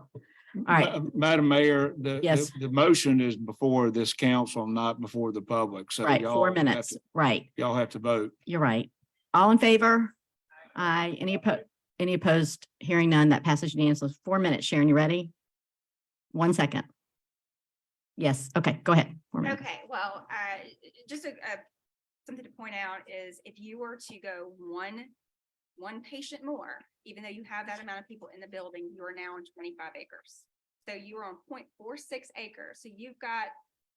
All right. Madam Mayor, Yes. the motion is before this council, not before the public. So Right, y'all 4 have minutes, to- right. Y'all have to vote. You're right. All in favor? Aye. Any opposed? Hearing none, that passes unanimously. 4 minutes. Sharon, you ready? 1 second. Yes, okay, go ahead. 4 minutes. Okay, well, just something to point out is if you were to go one patient more, even though you have that amount of people in the building, you are now on 25 acres. So you are on 0.46 acres. So you've got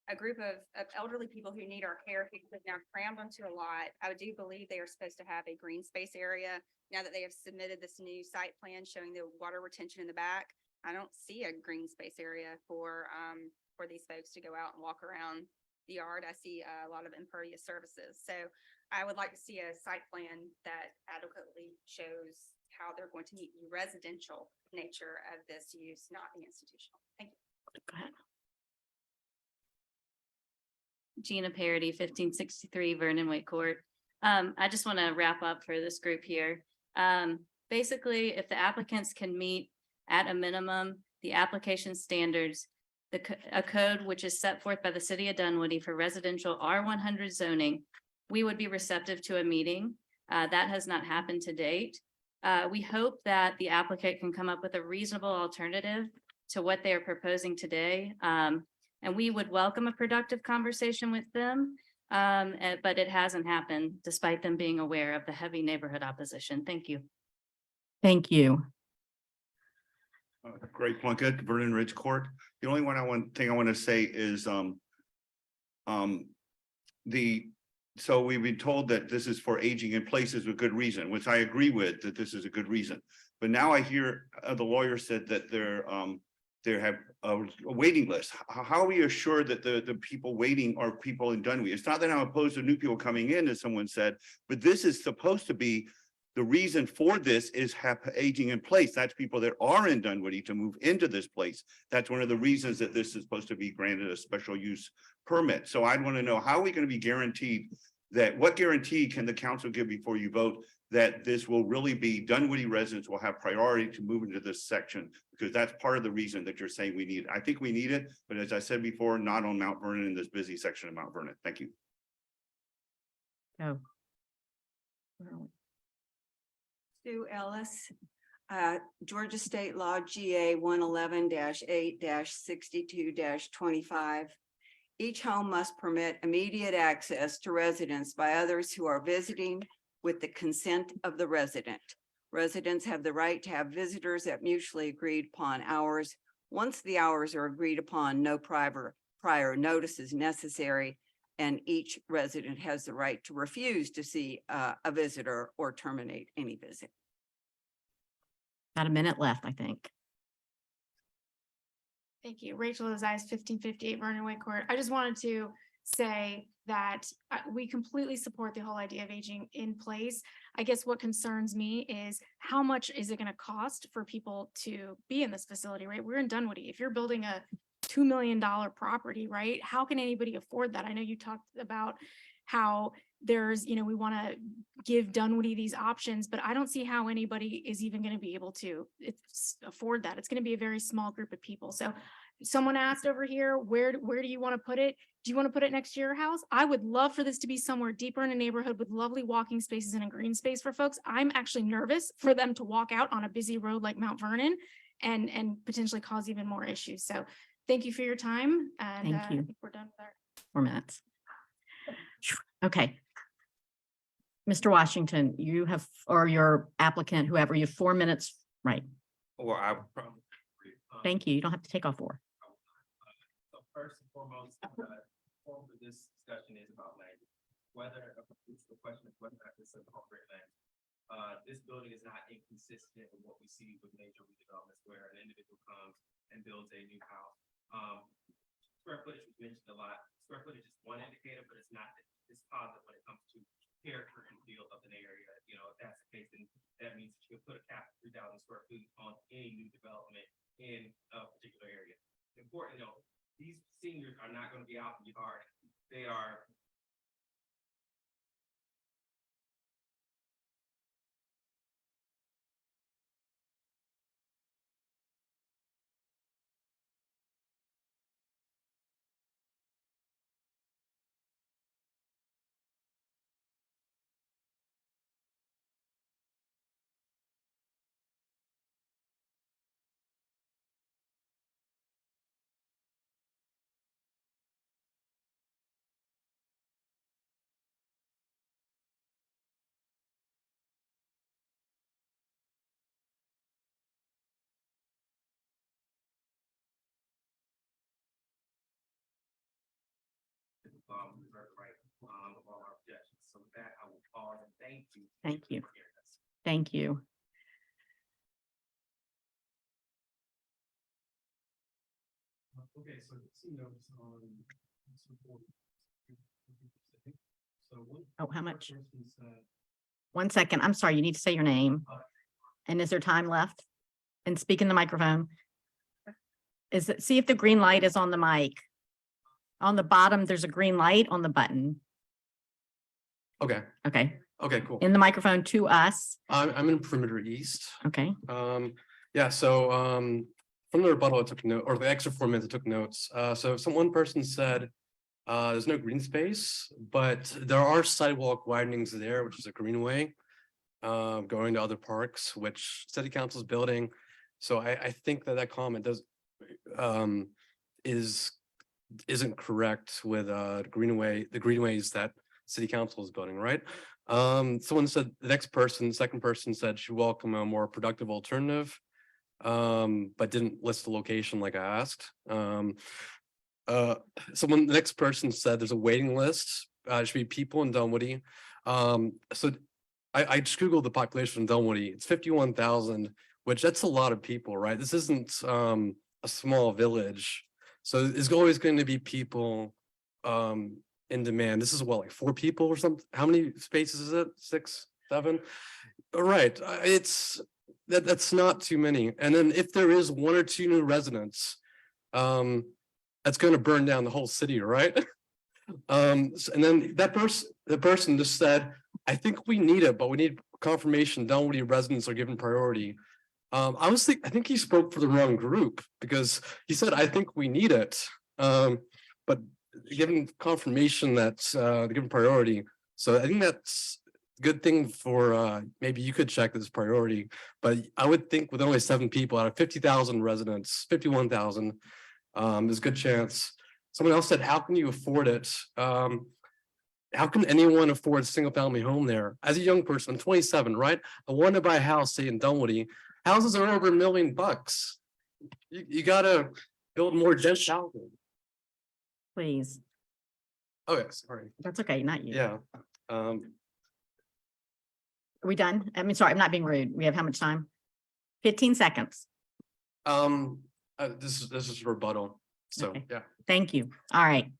a group of elderly people who need our care, who have now crammed onto a lot. I do believe they are supposed to have a green space area. Now that they have submitted this new site plan showing the water retention in the back, I don't see a green space area for these folks to go out and walk around the yard. I see a lot of impervious surfaces. So I would like to see a site plan that adequately shows how they're going to meet the residential nature of this use, not the institutional. Thank you. Go ahead. Gina Parody, 1563 Vernon Way Court. I just want to wrap up for this group here. Basically, if the applicants can meet at a minimum the application standards, a code which is set forth by the city of Dunwoody for residential R100 zoning, we would be receptive to a meeting. That has not happened to date. We hope that the applicant can come up with a reasonable alternative to what they are proposing today. And we would welcome a productive conversation with them, but it hasn't happened despite them being aware of the heavy neighborhood opposition. Thank you. Thank you. Greg Plunkett, Vernon Ridge Court. The only thing I want to say is, so we've been told that this is for aging in places with good reason, which I agree with, that this is a good reason. But now I hear the lawyer said that they have a waiting list. How are we assured that the people waiting are people in Dunwoody? It's not that I'm opposed to new people coming in, as someone said, but this is supposed to be, the reason for this is aging in place. That's people that are in Dunwoody to move into this place. That's one of the reasons that this is supposed to be granted a special use permit. So I'd want to know, how are we going to be guaranteed that what guarantee can the council give before you vote that this will really be Dunwoody residents will have priority to move into this section? Because that's part of the reason that you're saying we need it. I think we need it, but as I said before, not on Mount Vernon in this busy section of Mount Vernon. Thank you. Oh. Sue Ellis, Georgia State Law GA 111-8-62-25. Each home must permit immediate access to residents by others who are visiting with the consent of the resident. Residents have the right to have visitors at mutually agreed upon hours. Once the hours are agreed upon, no prior notice is necessary, and each resident has the right to refuse to see a visitor or terminate any visit. About a minute left, I think. Thank you. Rachel Ozias, 1558 Vernon Way Court. I just wanted to say that we completely support the whole idea of aging in place. I guess what concerns me is how much is it going to cost for people to be in this facility, right? We're in Dunwoody. If you're building a $2 million property, right? How can anybody afford that? I know you talked about how there's, we want to give Dunwoody these options, but I don't see how anybody is even going to be able to afford that. It's going to be a very small group of people. So someone asked over here, where do you want to put it? Do you want to put it next to your house? I would love for this to be somewhere deeper in a neighborhood with lovely walking spaces and a green space for folks. I'm actually nervous for them to walk out on a busy road like Mount Vernon and potentially cause even more issues. So thank you for your time. And Thank you. I think we're done with our 4 minutes. Okay. Mr. Washington, you have, or your applicant, whoever, you have 4 minutes, right? Or I would probably. Thank you. You don't have to take all 4. So first and foremost, form for this discussion is about language. Whether it's the question of whether or not it's appropriate language. This building is not inconsistent with what we see with major redevelopments where an individual comes and builds a new house. Square footage was mentioned a lot. Square footage is one indicator, but it's not, it's positive when it comes to character and feel of an area. If that's the case, then that means that you could put a cap of 3,000 square feet on any new development in a particular area. Important to note, these seniors are not going to be out in the yard. They are right of all our objections. So with that, I will pause and thank you. Thank you. Thank you. Okay, so Oh, how much? 1 second. I'm sorry. You need to say your name. And is there time left? And speak in the microphone. See if the green light is on the mic. On the bottom, there's a green light on the button. Okay, Okay. okay, cool. In the microphone to us. I'm in Perimeter East. Okay. Yeah, so from the rebuttal, I took note, or the extra 4 minutes, I took notes. So one person said there's no green space, but there are sidewalk widenings there, which is a greenway going to other parks, which City Council's building. So I think that comment does isn't correct with the greenways that City Council is building, right? Someone said second person said she welcome a more productive alternative, but didn't list the location like I asked. The next person said there's a waiting list. There should be people in Dunwoody. So I just Googled the population in Dunwoody. It's 51,000, which that's a lot of people, right? This isn't a small village. So there's always going to be people in demand. This is what, like 4 people or something? How many spaces is it? 6, 7? All right. That's not too many. And then if there is 1 or 2 new residents, that's going to burn down the whole city, right? And then the person just said, I think we need it, but we need confirmation Dunwoody residents are given priority. I think he spoke for the wrong group because he said, I think we need it. But given confirmation that they're given priority. So I think that's a good thing for maybe you could check this priority, but I would think with only 7 people out of 50,000 residents, 51,000, there's a good chance. Someone else said, how can you afford it? How can anyone afford a single family home there? As a young person, I'm 27, right? I want to buy a house, say in Dunwoody. Houses are over $1 million. You gotta build more dense housing. Please. Oh, yeah, sorry. That's okay, not you. Yeah. Are we done? I mean, sorry, I'm not being rude. We have how much time? 15 seconds. This is rebuttal. So, Okay. yeah. Thank you. All right.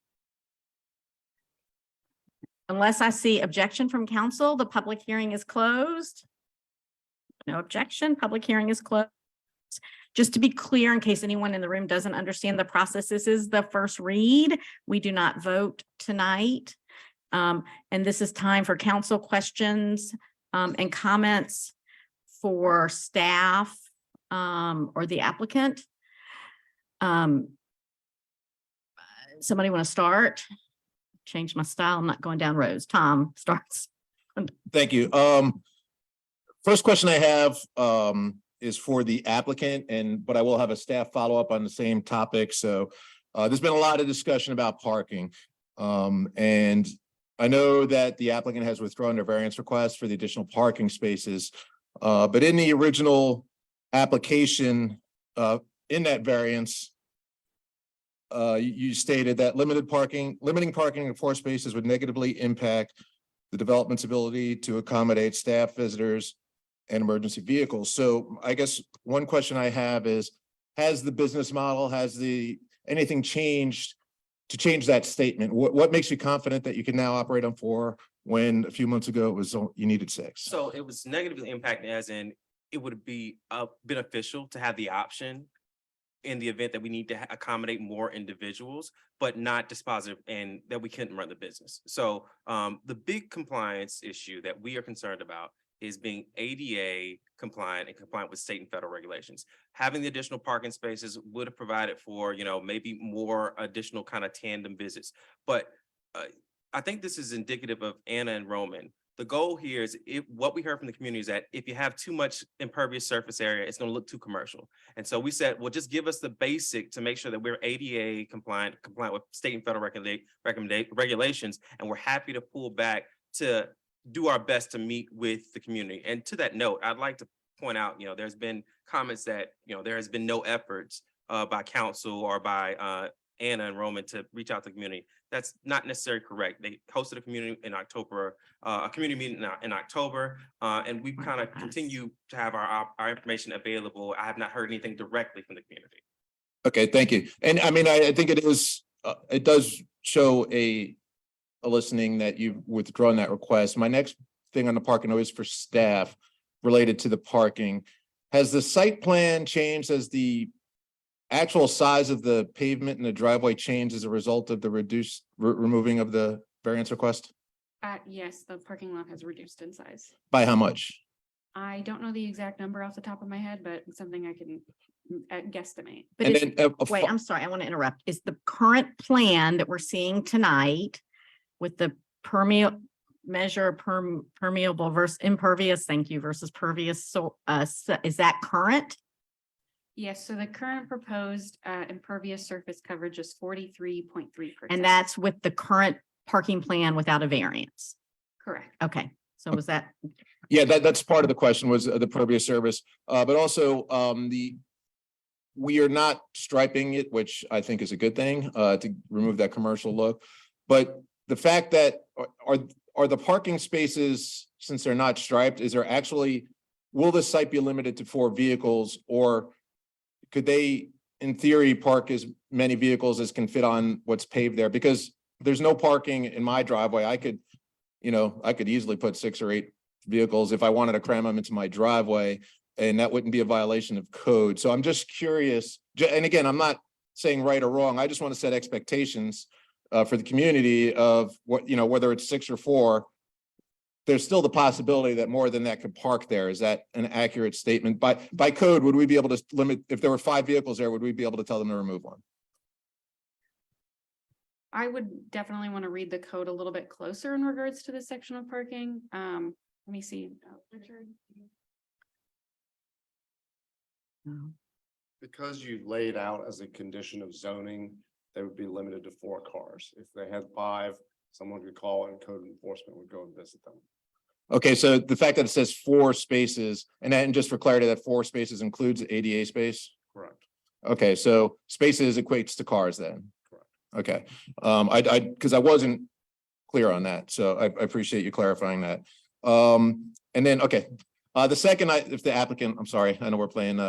Unless I see objection from council, the public hearing is closed. No objection, public hearing is closed. Just to be clear, in case anyone in the room doesn't understand the process, this is the first read. We do not vote tonight. And this is time for council questions and comments for staff or the applicant. Somebody want to start? Change my style. I'm not going down rows. Tom starts. Thank you. First question I have is for the applicant, but I will have a staff follow-up on the same topic. So there's been a lot of discussion about parking. And I know that the applicant has withdrawn their variance request for the additional parking spaces. But in the original application, in that variance, you stated that limiting parking in 4 spaces would negatively impact the development's ability to accommodate staff, visitors, and emergency vehicles. So I guess one question I have is, has the business model, anything changed to change that statement? What makes you confident that you can now operate on 4 when a few months ago it was you needed 6? So it was negatively impacted as in it would be beneficial to have the option in the event that we need to accommodate more individuals, but not dispositive and that we couldn't run the business. So the big compliance issue that we are concerned about is being ADA compliant and compliant with state and federal regulations. Having the additional parking spaces would have provided for, maybe more additional kind of tandem visits. But I think this is indicative of Anna and Roman. The goal here is what we heard from the community is that if you have too much impervious surface area, it's going to look too commercial. And so we said, well, just give us the basic to make sure that we're ADA compliant with state and federal regulations. And we're happy to pull back to do our best to meet with the community. And to that note, I'd like to point out, there's been comments that, there has been no efforts by council or by Anna and Roman to reach out to the community. That's not necessarily correct. They hosted a community in October, a community meeting in October, and we kind of continue to have our information available. I have not heard anything directly from the community. Okay, thank you. And I mean, I think it does show a listening that you've withdrawn that request. My next thing on the parking noise for staff related to the parking. Has the site plan changed as the actual size of the pavement and the driveway changed as a result of the removing of the variance request? Yes, the parking lot has reduced in size. By how much? I don't know the exact number off the top of my head, but it's something I can guesstimate. But wait, I'm sorry, I want to interrupt. Is the current plan that we're seeing tonight with the permeable versus impervious, thank you, versus pervious, so is that current? Yes, so the current proposed impervious surface coverage is 43.3%. And that's with the current parking plan without a variance? Correct. Okay, so was that? Yeah, that's part of the question was the pervious service, but also we are not striping it, which I think is a good thing to remove that commercial look. But the fact that are the parking spaces, since they're not striped, will the site be limited to 4 vehicles, or could they, in theory, park as many vehicles as can fit on what's paved there? Because there's no parking in my driveway. I could easily put 6 or 8 vehicles if I wanted to cram them into my driveway, and that wouldn't be a violation of code. So I'm just curious, and again, I'm not saying right or wrong. I just want to set expectations for the community of what, you know, whether it's 6 or 4, there's still the possibility that more than that could park there. Is that an accurate statement? By code, would we be able to limit, if there were 5 vehicles there, would we be able to tell them to remove one? I would definitely want to read the code a little bit closer in regards to this section of parking. Let me see. Richard? Because you laid out as a condition of zoning, they would be limited to 4 cars. If they had 5, someone could call and code enforcement would go and visit them. Okay, so the fact that it says 4 spaces, and just for clarity, that 4 spaces includes ADA space? Correct. Okay, so spaces equates to cars then? Correct. Okay, because I wasn't clear on that, so I appreciate you clarifying that. And then, okay, the second, if the applicant, I'm sorry, I know we're playing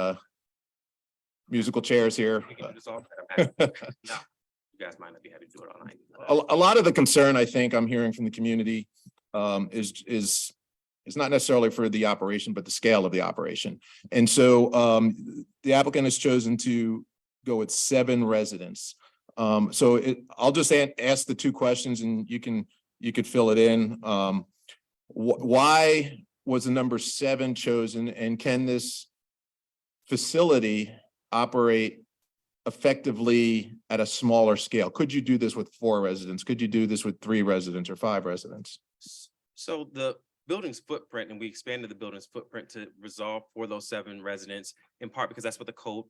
musical chairs here. We can do this all the time. No, you guys might not be happy to do it all night. A lot of the concern I think I'm hearing from the community is not necessarily for the operation, but the scale of the operation. And so the applicant has chosen to go with 7 residents. So I'll just ask the 2 questions and you could fill it in. Why was the number 7 chosen, and can this facility operate effectively at a smaller scale? Could you do this with 4 residents? Could you do this with 3 residents or 5 residents? So the building's footprint, and we expanded the building's footprint to resolve for those 7 residents, in part because that's what the code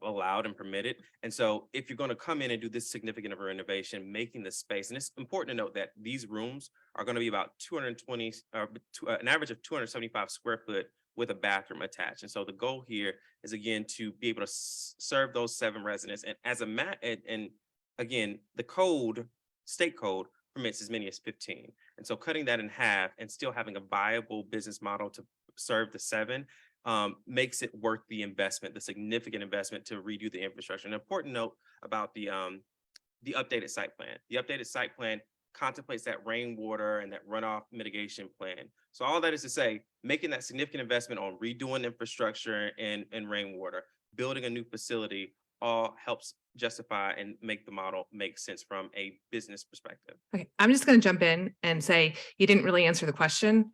allowed and permitted. And so if you're going to come in and do this significant of a renovation, making the space, and it's important to note that these rooms are going to be about 220, an average of 275 square foot with a bathroom attached. And so the goal here is, again, to be able to serve those 7 residents. And as a and again, the code, state code, permits as many as 15. And so cutting that in half and still having a viable business model to serve the 7 makes it worth the investment, the significant investment to redo the infrastructure. An important note about the updated site plan. The updated site plan contemplates that rainwater and that runoff mitigation plan. So all that is to say, making that significant investment on redoing infrastructure and rainwater, building a new facility, all helps justify and make the model make sense from a business perspective. Okay, I'm just going to jump in and say you didn't really answer the question.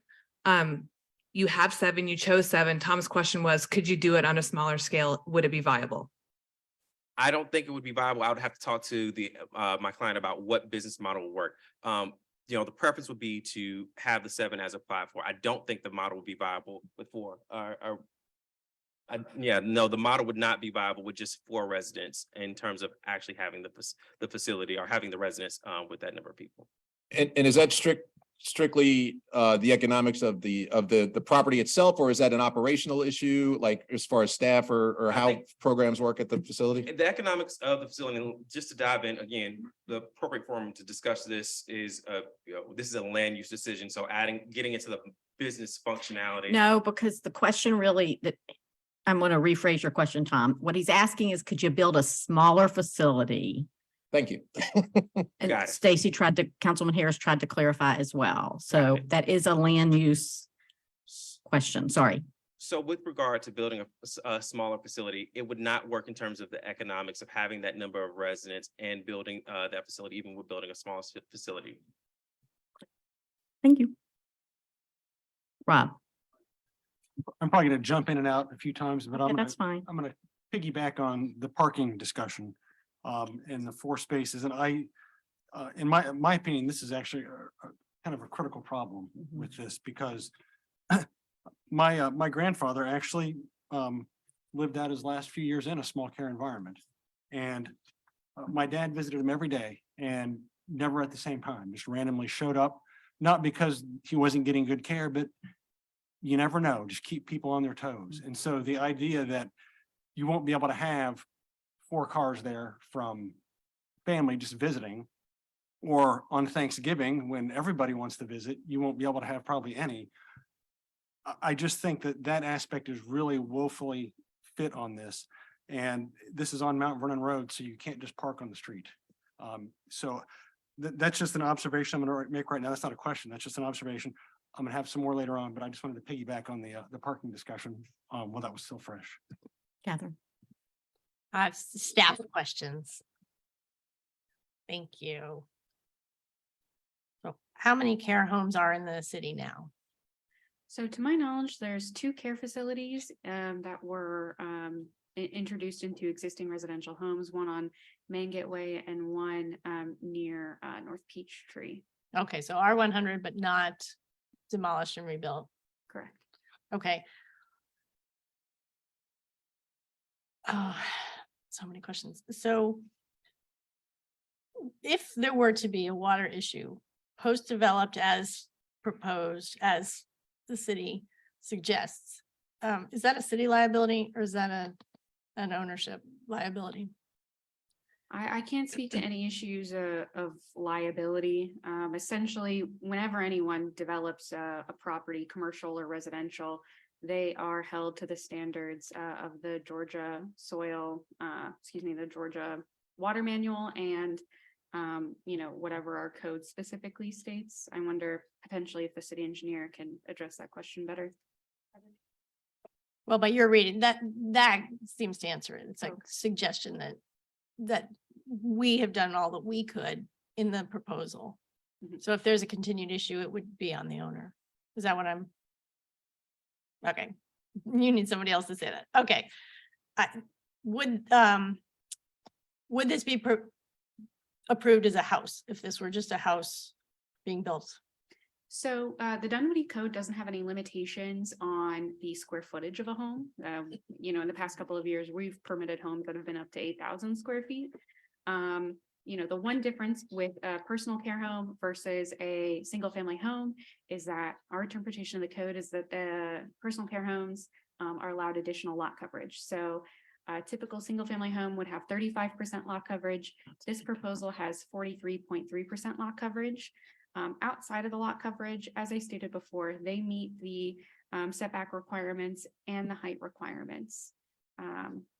You have 7, you chose 7. Tom's question was, could you do it on a smaller scale? Would it be viable? I don't think it would be viable. I would have to talk to my client about what business model will work. You know, the preference would be to have the 7 as applied for. I don't think the model would be viable with 4. No, the model would not be viable with just 4 residents in terms of actually having the facility or having the residents with that number of people. And is that strictly the economics of the property itself, or is that an operational issue, like as far as staff or how programs work at the facility? The economics of the facility, and just to dive in again, the appropriate forum to discuss this is this is a land use decision. So getting into the business functionality. No, because the question really that I'm going to rephrase your question, Tom. What he's asking is, could you build a smaller facility? Thank you. And Stacy Councilman Harris tried to clarify as well. So that is a land use question. Sorry. So with regard to building a smaller facility, it would not work in terms of the economics of having that number of residents and building that facility, even with building a small facility. Thank you. Rob. I'm probably going to jump in and out a few times, but That's fine. I'm going to piggyback on the parking discussion and the 4 spaces. And in my opinion, this is actually a kind of a critical problem with this, because my grandfather actually lived out his last few years in a small care environment. And my dad visited him every day and never at the same time, just randomly showed up, not because he wasn't getting good care, but you never know, just keep people on their toes. And so the idea that you won't be able to have 4 cars there from family just visiting, or on Thanksgiving when everybody wants to visit, you won't be able to have probably any. I just think that aspect is really woefully fit on this. And this is on Mount Vernon Road, so you can't just park on the street. So that's just an observation I'm going to make right now. That's not a question. That's just an observation. I'm gonna have some more later on, but I just wanted to piggyback on the parking discussion while that was still fresh. Catherine. I have staff questions. Thank you. So how many care homes are in the city now? So to my knowledge, there's 2 care facilities that were introduced into existing residential homes, one on Main Gateway and one near North Peachtree. Okay, so R100, but not demolished and rebuilt. Correct. Okay. Oh, so many questions. So if there were to be a water issue, post-developed as proposed, as the city suggests, is that a city liability or is that an ownership liability? I can't speak to any issues of liability. Essentially, whenever anyone develops a property, commercial or residential, they are held to the standards of the Georgia the Georgia Water Manual and whatever our code specifically states. I wonder potentially if the city engineer can address that question better. Well, by your reading, that seems to answer it. It's like suggestion that we have done all that we could in the proposal. So if there's a continued issue, it would be on the owner. Is that what I'm? Okay, you need somebody else to say that. Okay. Would this be approved as a house if this were just a house being built? So the Dunwoody Code doesn't have any limitations on the square footage of a home. In the past couple of years, we've permitted homes that have been up to 8,000 square feet. The one difference with a personal care home versus a single family home is that our interpretation of the code is that the personal care homes are allowed additional lot coverage. So a typical single family home would have 35% lot coverage. This proposal has 43.3% lot coverage. Outside of the lot coverage, as I stated before, they meet the setback requirements and the height requirements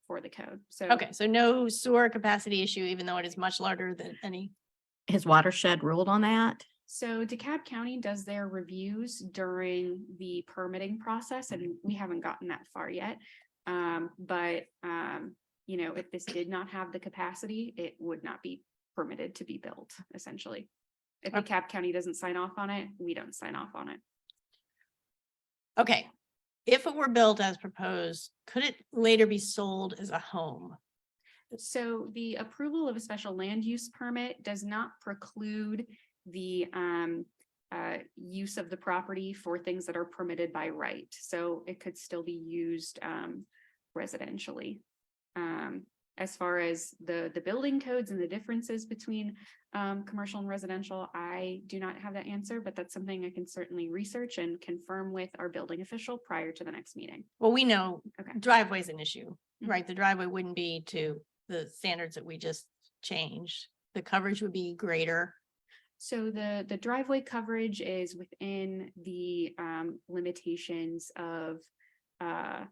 for the code. So Okay, so no sewer capacity issue, even though it is much larger than any. Has Watershed ruled on that? So DeKalb County does their reviews during the permitting process, and we haven't gotten that far yet. If this did not have the capacity, it would not be permitted to be built, essentially. If DeKalb County doesn't sign off on it, we don't sign off on it. Okay, if it were built as proposed, could it later be sold as a home? So the approval of a special land use permit does not preclude the use of the property for things that are permitted by right. So it could still be used residentially. As far as the building codes and the differences between commercial and residential, I do not have that answer, but that's something I can certainly research and confirm with our building official prior to the next meeting. Well, we know Okay. driveway is an issue, right? The driveway wouldn't be to the standards that we just changed. The coverage would be greater. So the driveway coverage is within the limitations of, I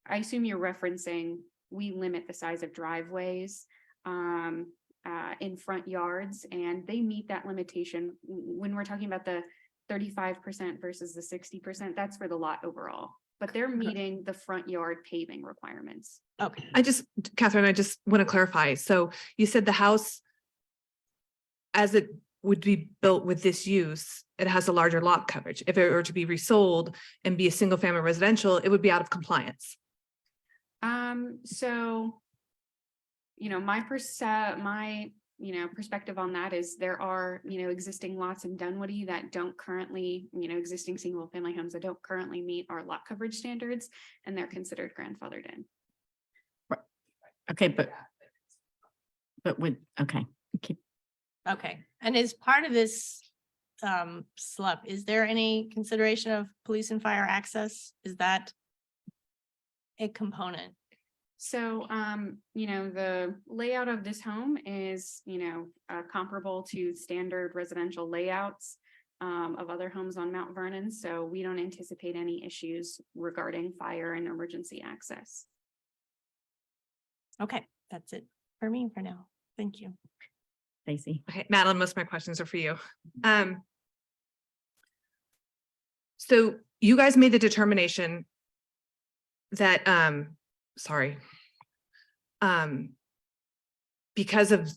assume you're referencing, we limit the size of driveways in front yards, and they meet that limitation. When we're talking about the 35% versus the 60%, that's for the lot overall, but they're meeting the front yard paving requirements. Okay. Catherine, I just want to clarify. So you said the house, as it would be built with this use, it has a larger lot coverage. If it were to be resold and be a single family residential, it would be out of compliance. My perspective on that is there are, existing lots in Dunwoody that don't currently, existing single family homes that don't currently meet our lot coverage standards, and they're considered grandfathered in. Okay, but okay. Okay, and as part of this SLUP, is there any consideration of police and fire access? Is that a component? So, the layout of this home is, comparable to standard residential layouts of other homes on Mount Vernon. So we don't anticipate any issues regarding fire and emergency access. Okay, that's it for me for now. Thank you. Stacy. Okay, Madeline, most of my questions are for you. So you guys made the determination that, because of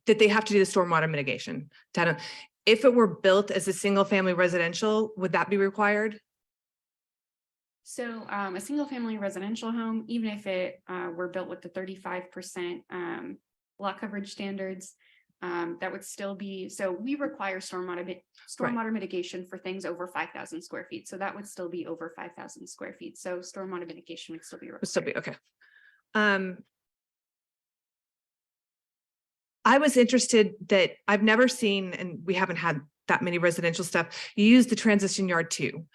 that they have to do the stormwater mitigation. If it were built as a single family residential, would that be required? So a single family residential home, even if it were built with the 35% lot coverage standards, that would still be, so we require stormwater mitigation for things over 5,000 square feet. So that would still be over 5,000 square feet. So stormwater mitigation would still be required. Would still be, okay. I was interested that I've never seen, and we haven't had that many residential stuff, you use the transition yard to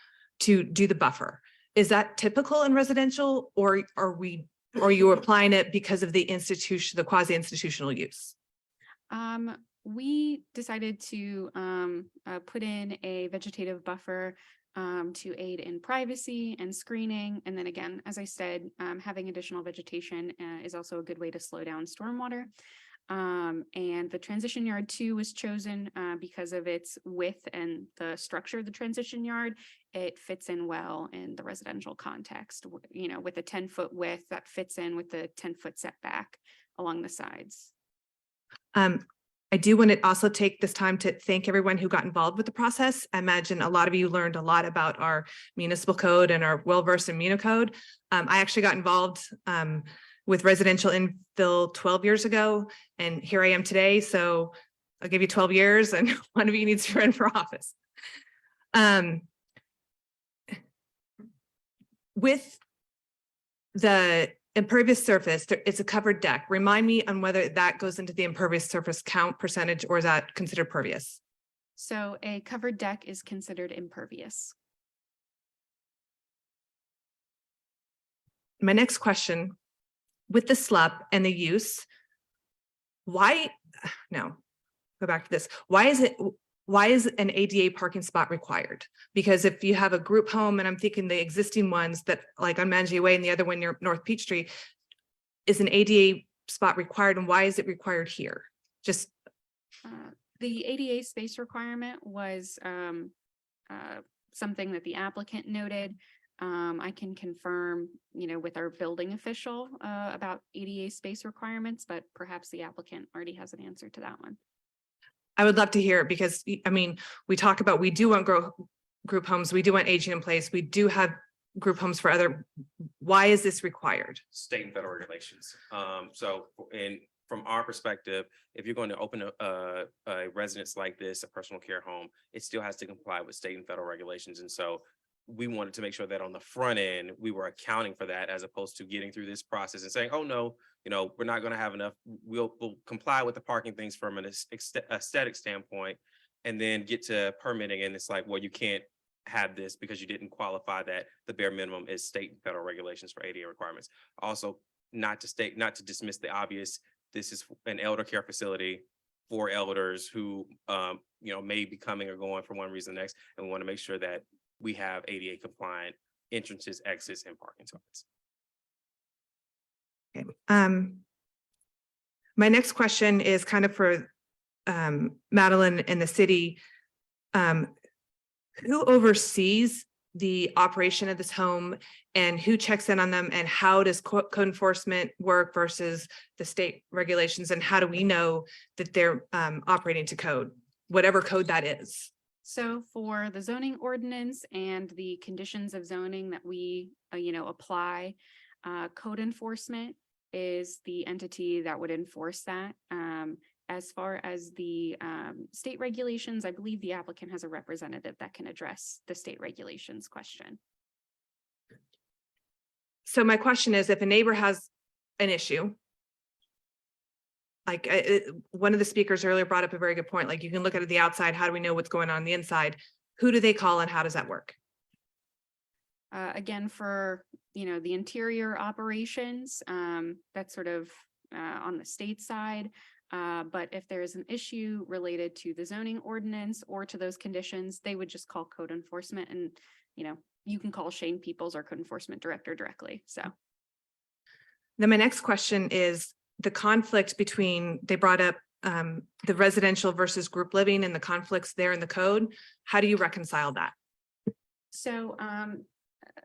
do the buffer. Is that typical in residential, or are you applying it because of the institution, the quasi-institutional use? We decided to put in a vegetative buffer to aid in privacy and screening. And then again, as I said, having additional vegetation is also a good way to slow down stormwater. And the transition yard 2 was chosen because of its width and the structure of the transition yard. It fits in well in the residential context, you know, with a 10-foot width that fits in with the 10-foot setback along the sides. I do want to also take this time to thank everyone who got involved with the process. I imagine a lot of you learned a lot about our municipal code and are well-versed in Municode. I actually got involved with residential infill 12 years ago, and here I am today. So I'll give you 12 years and one of you needs to run for office. With the impervious surface, it's a covered deck. Remind me on whether that goes into the impervious surface count percentage, or is that considered pervious? So a covered deck is considered impervious. My next question, with the SLUP and the use, go back to this. Why is an ADA parking spot required? Because if you have a group home, and I'm thinking the existing ones that like on Manji Way and the other one near North Peachtree, is an ADA spot required, and why is it required here? Just The ADA space requirement was something that the applicant noted. I can confirm, you know, with our building official about ADA space requirements, but perhaps the applicant already has an answer to that one. I would love to hear it, because I mean, we talk about, we do want group homes, we do want aging in place, we do have group homes for other, why is this required? State and federal regulations. From our perspective, if you're going to open a residence like this, a personal care home, it still has to comply with state and federal regulations. And so we wanted to make sure that on the front end, we were accounting for that, as opposed to getting through this process and saying, oh, no, you know, we're not going to have enough. We'll comply with the parking things from an aesthetic standpoint, and then get to permitting. And it's like, well, you can't have this because you didn't qualify that the bare minimum is state and federal regulations for ADA requirements. Also, not to dismiss the obvious, this is an elder care facility for elders who, you know, may be coming or going for one reason or the next. And we want to make sure that we have ADA compliant entrances, exits, and parking spots. Okay. My next question is kind of for Madeline and the city. Who oversees the operation of this home, and who checks in on them, and how does code enforcement work versus the state regulations, and how do we know that they're operating to code, whatever code that is? So for the zoning ordinance and the conditions of zoning that we, apply, code enforcement is the entity that would enforce that. As far as the state regulations, I believe the applicant has a representative that can address the state regulations question. So my question is, if a neighbor has an issue, like one of the speakers earlier brought up a very good point, like you can look at the outside, how do we know what's going on the inside? Who do they call and how does that work? Again, for, the interior operations, that's sort of on the state side. But if there is an issue related to the zoning ordinance or to those conditions, they would just call code enforcement, and, you can call Shane Peoples, our code enforcement director, directly. So then my next question is the conflict between, they brought up the residential versus group living and the conflicts there in the code. How do you reconcile that? So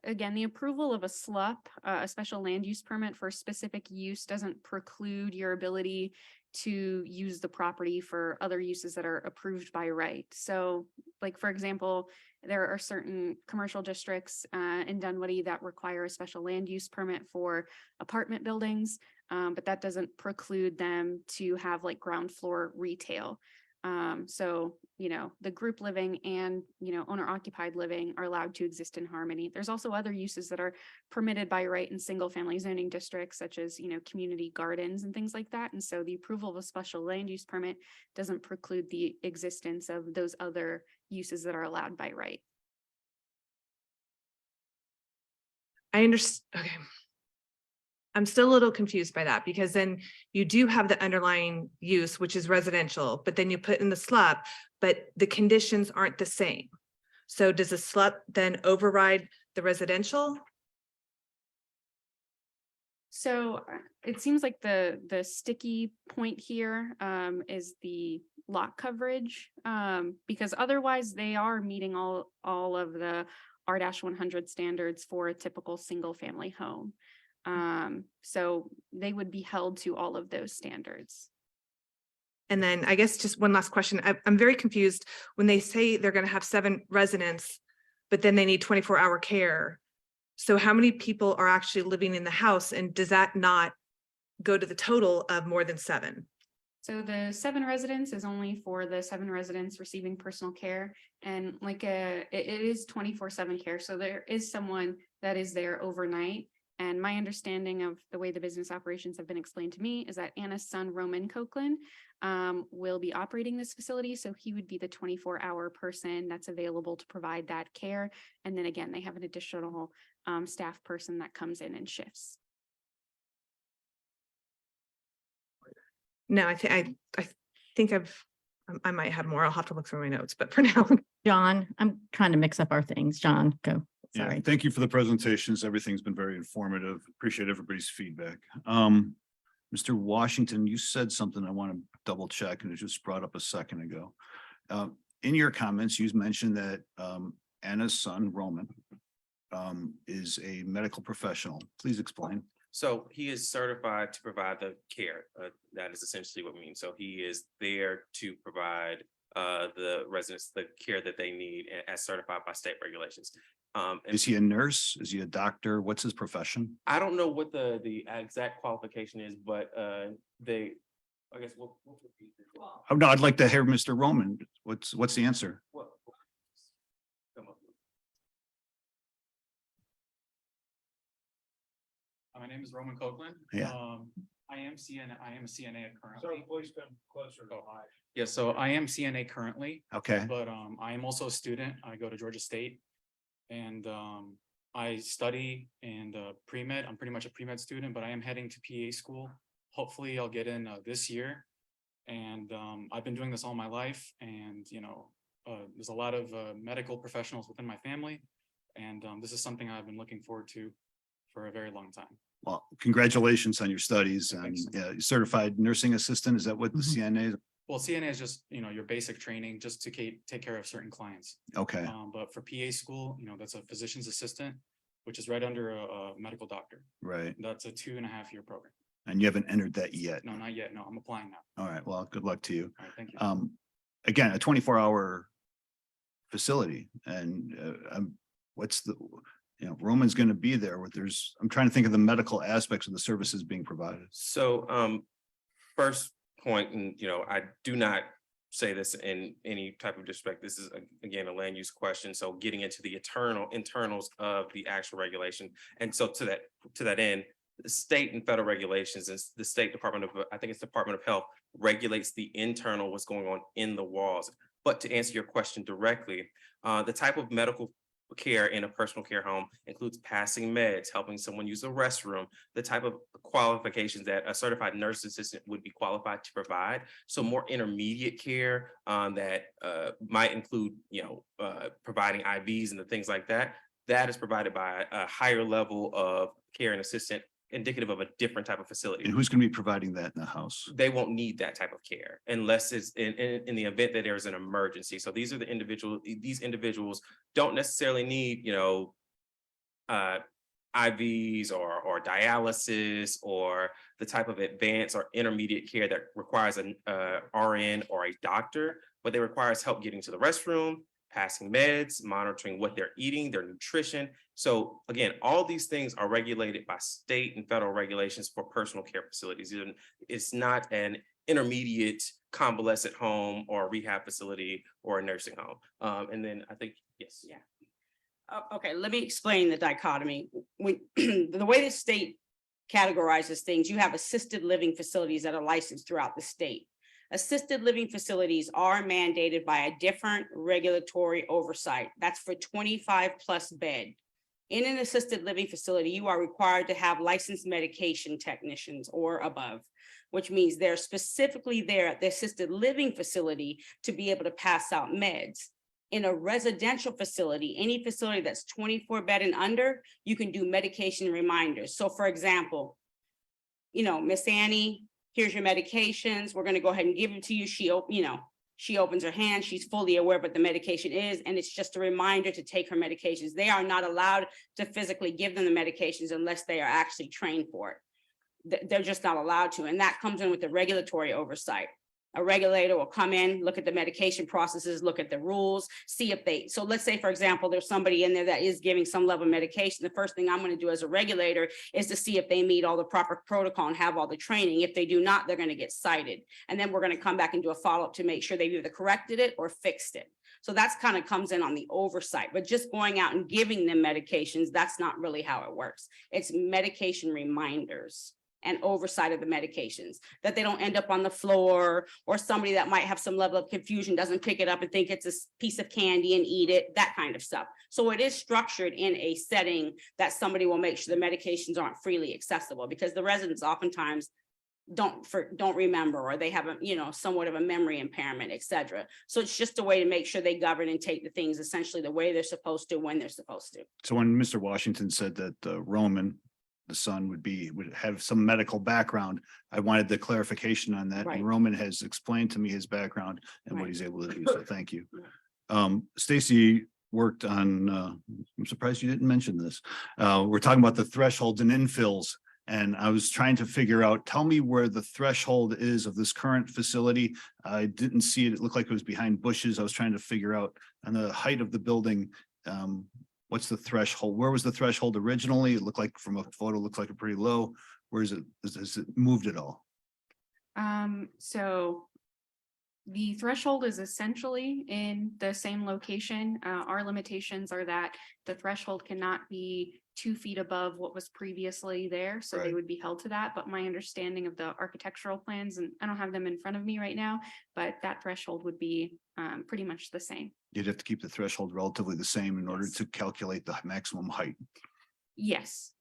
again, the approval of a SLUP, a special land use permit for a specific use, doesn't preclude your ability to use the property for other uses that are approved by right. So like, for example, there are certain commercial districts in Dunwoody that require a special land use permit for apartment buildings, but that doesn't preclude them to have like ground floor retail. So, the group living and, owner occupied living are allowed to exist in harmony. There's also other uses that are permitted by right in single family zoning districts, such as, community gardens and things like that. And so the approval of a special land use permit doesn't preclude the existence of those other uses that are allowed by right. I understand. Okay. I'm still a little confused by that because then you do have the underlying use, which is residential, but then you put in the SLUP, but the conditions aren't the same. So does the SLUP then override the residential? So it seems like the sticky point here is the lot coverage, because otherwise they are meeting all of the R-100 standards for a typical single family home. So they would be held to all of those standards. And then I guess just one last question. I'm very confused when they say they're going to have 7 residents, but then they need 24-hour care. So how many people are actually living in the house, and does that not go to the total of more than 7? So the 7 residents is only for the 7 residents receiving personal care, and like it is 24/7 care. So there is someone that is there overnight. And my understanding of the way the business operations have been explained to me is that Anna's son, Roman Copeland, will be operating this facility. So he would be the 24-hour person that's available to provide that care. And then again, they have an additional staff person that comes in and shifts. No, I think I might have more. I'll have to look through my notes, but for now. John, I'm trying to mix up our things. John, go. Yeah, Sorry. thank you for the presentations. Everything's been very informative. Appreciate everybody's feedback. Mr. Washington, you said something I want to double check, and it just brought up a second ago. In your comments, you mentioned that Anna's son, Roman, is a medical professional. Please explain. So he is certified to provide the care. That is essentially what we mean. So he is there to provide the residents the care that they need as certified by state regulations. And Is he a nurse? Is he a doctor? What's his profession? I don't know what the exact qualification is, but I guess what would be Oh, no, I'd like to hear Mr. Roman. What's the answer? come up with? My name is Roman Copeland. Yeah. I am a CNA currently. Please come closer to Yeah, so I am CNA currently, Okay. but I am also a student. I go to Georgia State. And I study in pre-med. I'm pretty much a pre-med student, but I am heading to PA school. Hopefully I'll get in this year. And I've been doing this all my life. And, there's a lot of medical professionals within my family. And this is something I've been looking forward to for a very long time. Well, congratulations on your studies and Thanks. certified nursing assistant. Is that what the CNA is? Well, CNA is just, your basic training just to take care of certain clients. Okay. But for PA school, that's a physician's assistant, which is right under a medical doctor. Right. That's a 2.5-year program. And you haven't entered that yet. No, not yet. No, I'm applying now. All right. Well, good luck to you. All right, thank you. Again, a 24-hour facility, and what's the, Roman's going to be there with I'm trying to think of the medical aspects of the services being provided. So first point, and I do not say this in any type of disrespect. This is again a land use question. So getting into the internals of the actual regulation. And so to that end, the state and federal regulations and the state Department of, I think it's Department of Health, regulates the internal, what's going on in the walls. But to answer your question directly, the type of medical care in a personal care home includes passing meds, helping someone use a restroom, the type of qualifications that a certified nurse assistant would be qualified to provide. So more intermediate care that might include, providing IVs and the things like that, that is provided by a higher level of care and assistant indicative of a different type of facility. And who's going to be providing that in the house? They won't need that type of care unless it's in the event that there's an emergency. So these individuals don't necessarily need, IVs or dialysis or the type of advanced or intermediate care that requires an RN or a doctor, but they requires help getting to the restroom, passing meds, monitoring what they're eating, their nutrition. So again, all these things are regulated by state and federal regulations for personal care facilities. It's not an intermediate convalescent home or a rehab facility or a nursing home. And then I think, yes. Yeah. Okay, let me explain the dichotomy. When the way the state categorizes things, you have assisted living facilities that are licensed throughout the state. Assisted living facilities are mandated by a different regulatory oversight. That's for 25+ bed. In an assisted living facility, you are required to have licensed medication technicians or above, which means they're specifically there at the assisted living facility to be able to pass out meds. In a residential facility, any facility that's 24 bed and under, you can do medication reminders. So for example, Miss Annie, here's your medications. We're gonna go ahead and give them to you. She opens her hand. She's fully aware what the medication is, and it's just a reminder to take her medications. They are not allowed to physically give them the medications unless they are actually trained for it. They're just not allowed to, and that comes in with the regulatory oversight. A regulator will come in, look at the medication processes, look at the rules, see if so let's say, for example, there's somebody in there that is giving some level of medication. The first thing I'm going to do as a regulator is to see if they meet all the proper protocol and have all the training. If they do not, they're going to get cited. And then we're going to come back and do a follow-up to make sure they've either corrected it or fixed it. So that's kind of comes in on the oversight, but just going out and giving them medications, that's not really how it works. It's medication reminders and oversight of the medications, that they don't end up on the floor, or somebody that might have some level of confusion doesn't pick it up and think it's a piece of candy and eat it, that kind of stuff. So it is structured in a setting that somebody will make sure the medications aren't freely accessible, because the residents oftentimes don't remember, or they have somewhat of a memory impairment, et cetera. So it's just a way to make sure they govern and take the things essentially the way they're supposed to, when they're supposed to. So when Mr. Washington said that Roman, the son, would have some medical background, I wanted the clarification on that. Right. And Roman has explained to me his background and what Right. he's able to do. So thank you. Stacy worked on, I'm surprised you didn't mention this. We're talking about the thresholds and infills. And I was trying to figure out, tell me where the threshold is of this current facility. I didn't see it. It looked like it was behind bushes. I was trying to figure out on the height of the building. What's the threshold? Where was the threshold originally? It looked like from a photo, looks like a pretty low. Where is it? Has it moved at all? So the threshold is essentially in the same location. Our limitations are that the threshold cannot be 2 feet above what was previously there, so they Right. would be held to that. But my understanding of the architectural plans, and I don't have them in front of me right now, but that threshold would be pretty much the same. You'd have to keep the threshold relatively the same in order Yes. to calculate the maximum height. Yes.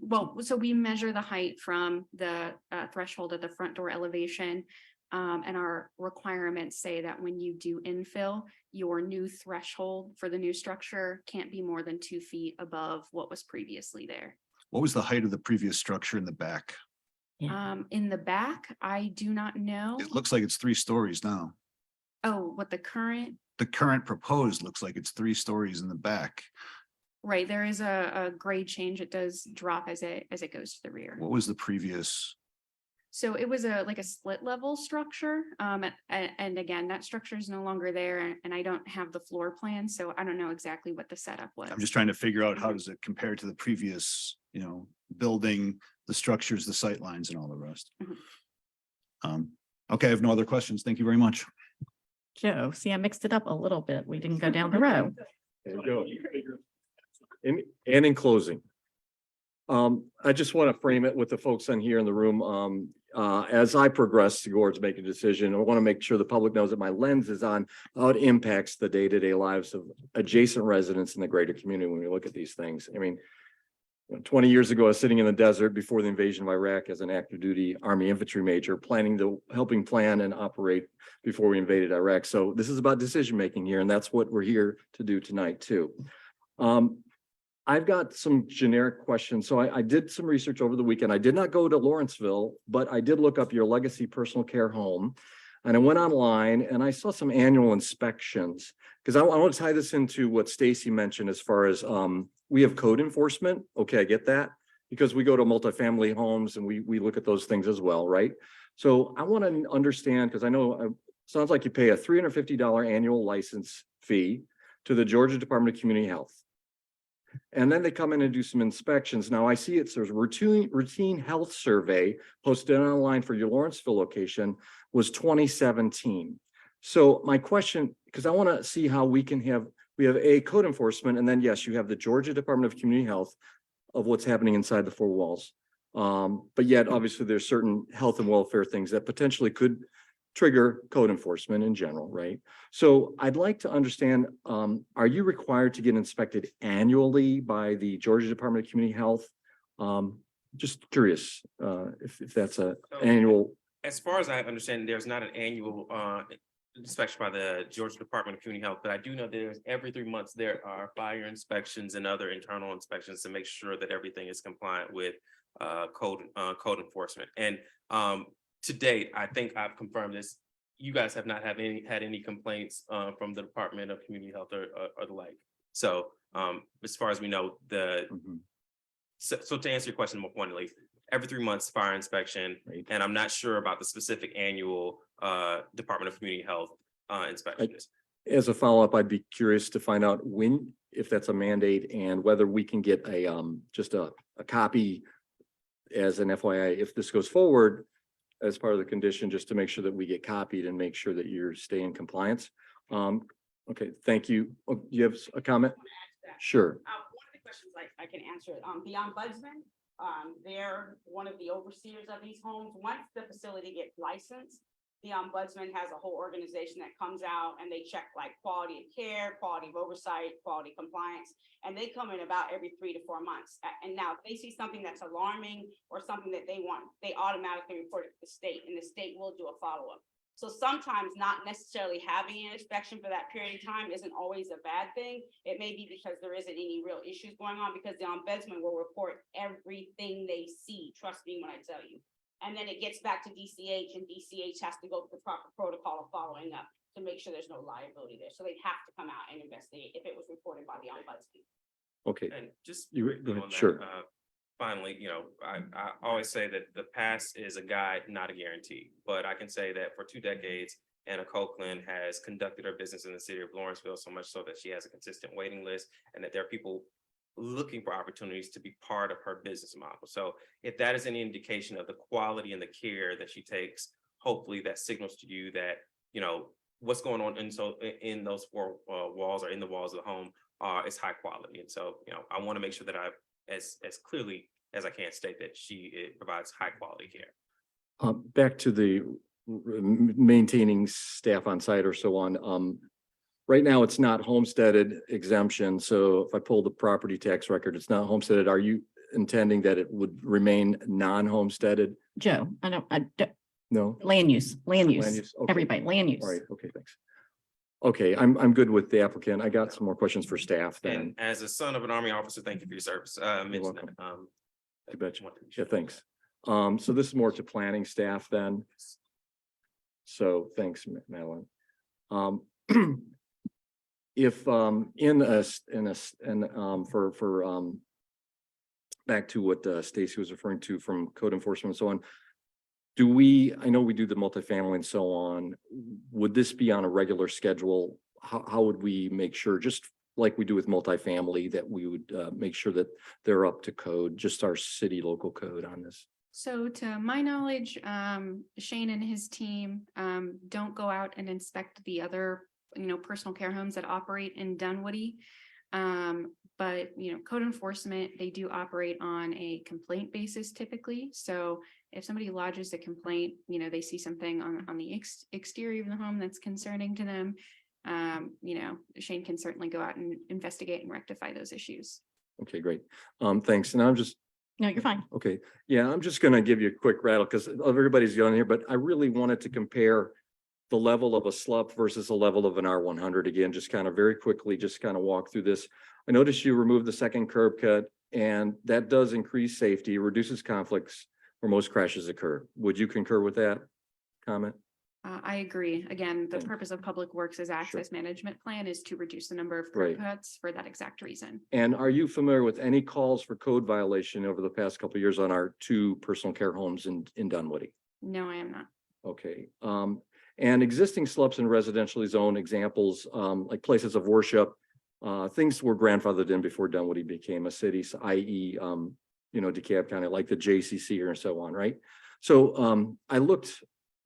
Well, so we measure the height from the threshold of the front door elevation. And our requirements say that when you do infill, your new threshold for the new structure can't be more than 2 feet above what was previously there. What was the height of the previous structure in the back? In the back, I do not know. It looks like it's 3 stories now. Oh, what the current, The current proposed looks like it's 3 stories in the back. right, there is a grade change. It does drop as it goes to the rear. What was the previous? So it was like a split level structure. And again, that structure is no longer there, and I don't have the floor plan, so I don't know exactly what the setup was. I'm just trying to figure out how does it compare to the previous, building, the structures, the sight lines and all the rest. Okay, I have no other questions. Thank you very much. Joe, see, I mixed it up a little bit. We didn't go down the road. There you go. In closing, I just want to frame it with the folks on here in the room. As I progress towards making a decision, I want to make sure the public knows that my lens is on how it impacts the day-to-day lives of adjacent residents in the greater community when we look at these things. I mean, 20 years ago, I was sitting in the desert before the invasion of Iraq as an active duty Army infantry major, helping plan and operate before we invaded Iraq. So this is about decision making here, and that's what we're here to do tonight too. I've got some generic questions. So I did some research over the weekend. I did not go to Lawrenceville, but I did look up your legacy personal care home. And I went online and I saw some annual inspections. Because I want to tie this into what Stacy mentioned as far as we have code enforcement. Okay, I get that. Because we go to multifamily homes and we look at those things as well, right? So I want to understand, because I know sounds like you pay a $350 annual license fee to the Georgia Department of Community Health. And then they come in and do some inspections. Now I see it says routine health survey posted online for your Lawrenceville location was 2017. So my question, because I want to see how we have a code enforcement, and then yes, you have the Georgia Department of Community Health of what's happening inside the four walls. But yet obviously there's certain health and welfare things that potentially could trigger code enforcement in general, right? So I'd like to understand, are you required to get inspected annually by the Georgia Department of Community Health? Just curious, if that's a annual. As far as I understand, there's not an annual inspection by the Georgia Department of Community Health, but I do know there's every 3 months there are fire inspections and other internal inspections to make sure that everything is compliant with code enforcement. And to date, I think I've confirmed this. You guys have not had any complaints from the Department of Community Health or the like. So as far as we know, so to answer your question more pointedly, every 3 months fire inspection, and I'm not sure about the specific annual Department of Community Health inspections. As a follow-up, I'd be curious to find out when, if that's a mandate, and whether we can get just a copy as an FYI, if this goes forward as part of the condition, just to make sure that we get copied and make sure that you're staying in compliance. Okay, thank you. Oh, you have a comment? Sure. One of the questions I can answer, the ombudsman, they're one of the overseers of these homes. Once the facility gets licensed, the ombudsman has a whole organization that comes out and they check like quality of care, quality of oversight, quality compliance, and they come in about every 3 to 4 months. And now if they see something that's alarming or something that they want, they automatically report it to the state, and the state will do a follow-up. So sometimes not necessarily having an inspection for that period of time isn't always a bad thing. It may be because there isn't any real issues going on, because the ombudsman will report everything they see. Trust me when I tell you. And then it gets back to DCH, and DCH has to go through the proper protocol of following up to make sure there's no liability there. So they have to come out and investigate if it was reported by the ombudsman. Okay. And just You briefly on that, sure. Finally, I always say that the past is a guide, not a guarantee. But I can say that for 2 decades, Anna Copeland has conducted her business in the city of Lawrenceville, so much so that she has a consistent waiting list, and that there are people looking for opportunities to be part of her business model. So if that is any indication of the quality and the care that she takes, hopefully that signals to you that, what's going on in those 4 walls, or in the walls of the home is high quality. And so, I want to make sure that I, as clearly as I can, state that it provides high quality care. Back to the maintaining staff on site or so on. Right now, it's not homesteaded exemption. So if I pull the property tax record, it's not homesteaded. Are you intending that it would remain non-homesteaded? Joe, I don't, No? land use, Okay. everybody, land use. All right, okay, thanks. Okay, I'm good with the applicant. I got some more questions for staff then. And as a son of an Army officer, thank you for your service. You're welcome. I bet you. Yeah, thanks. So this is more to planning staff then. So thanks, Madeline. If back to what Stacy was referring to from code enforcement and so on, I know we do the multifamily and so on, would this be on a regular schedule? How would we make sure, just like we do with multifamily, that we would make sure that they're up to code, just our city local code on this? So to my knowledge, Shane and his team don't go out and inspect the other, personal care homes that operate in Dunwoody. But, code enforcement, they do operate on a complaint basis typically. So if somebody lodges a complaint, they see something on the exterior of the home that's concerning to them, Shane can certainly go out and investigate and rectify those issues. Okay, great. Thanks. And I'm just, No, you're fine. okay. Yeah, I'm just going to give you a quick rattle because everybody's on here, but I really wanted to compare the level of a SLUP versus the level of an R100. Again, just kind of very quickly, just kind of walk through this. I noticed you removed the second curb cut, and that does increase safety, reduces conflicts where most crashes occur. Would you concur with that comment? I agree. Again, the Thanks. purpose of Public Works' access management plan is to reduce the number of Right. curb cuts for that exact reason. And are you familiar with any calls for code violation over the past couple of years on our 2 personal care homes in Dunwoody? No, I am not. Okay, and existing SLUPs in residentially zoned examples, like places of worship, things were grandfathered in before Dunwoody became a city, so i.e., DeKalb County, like the JCC here and so on, right? So, I looked,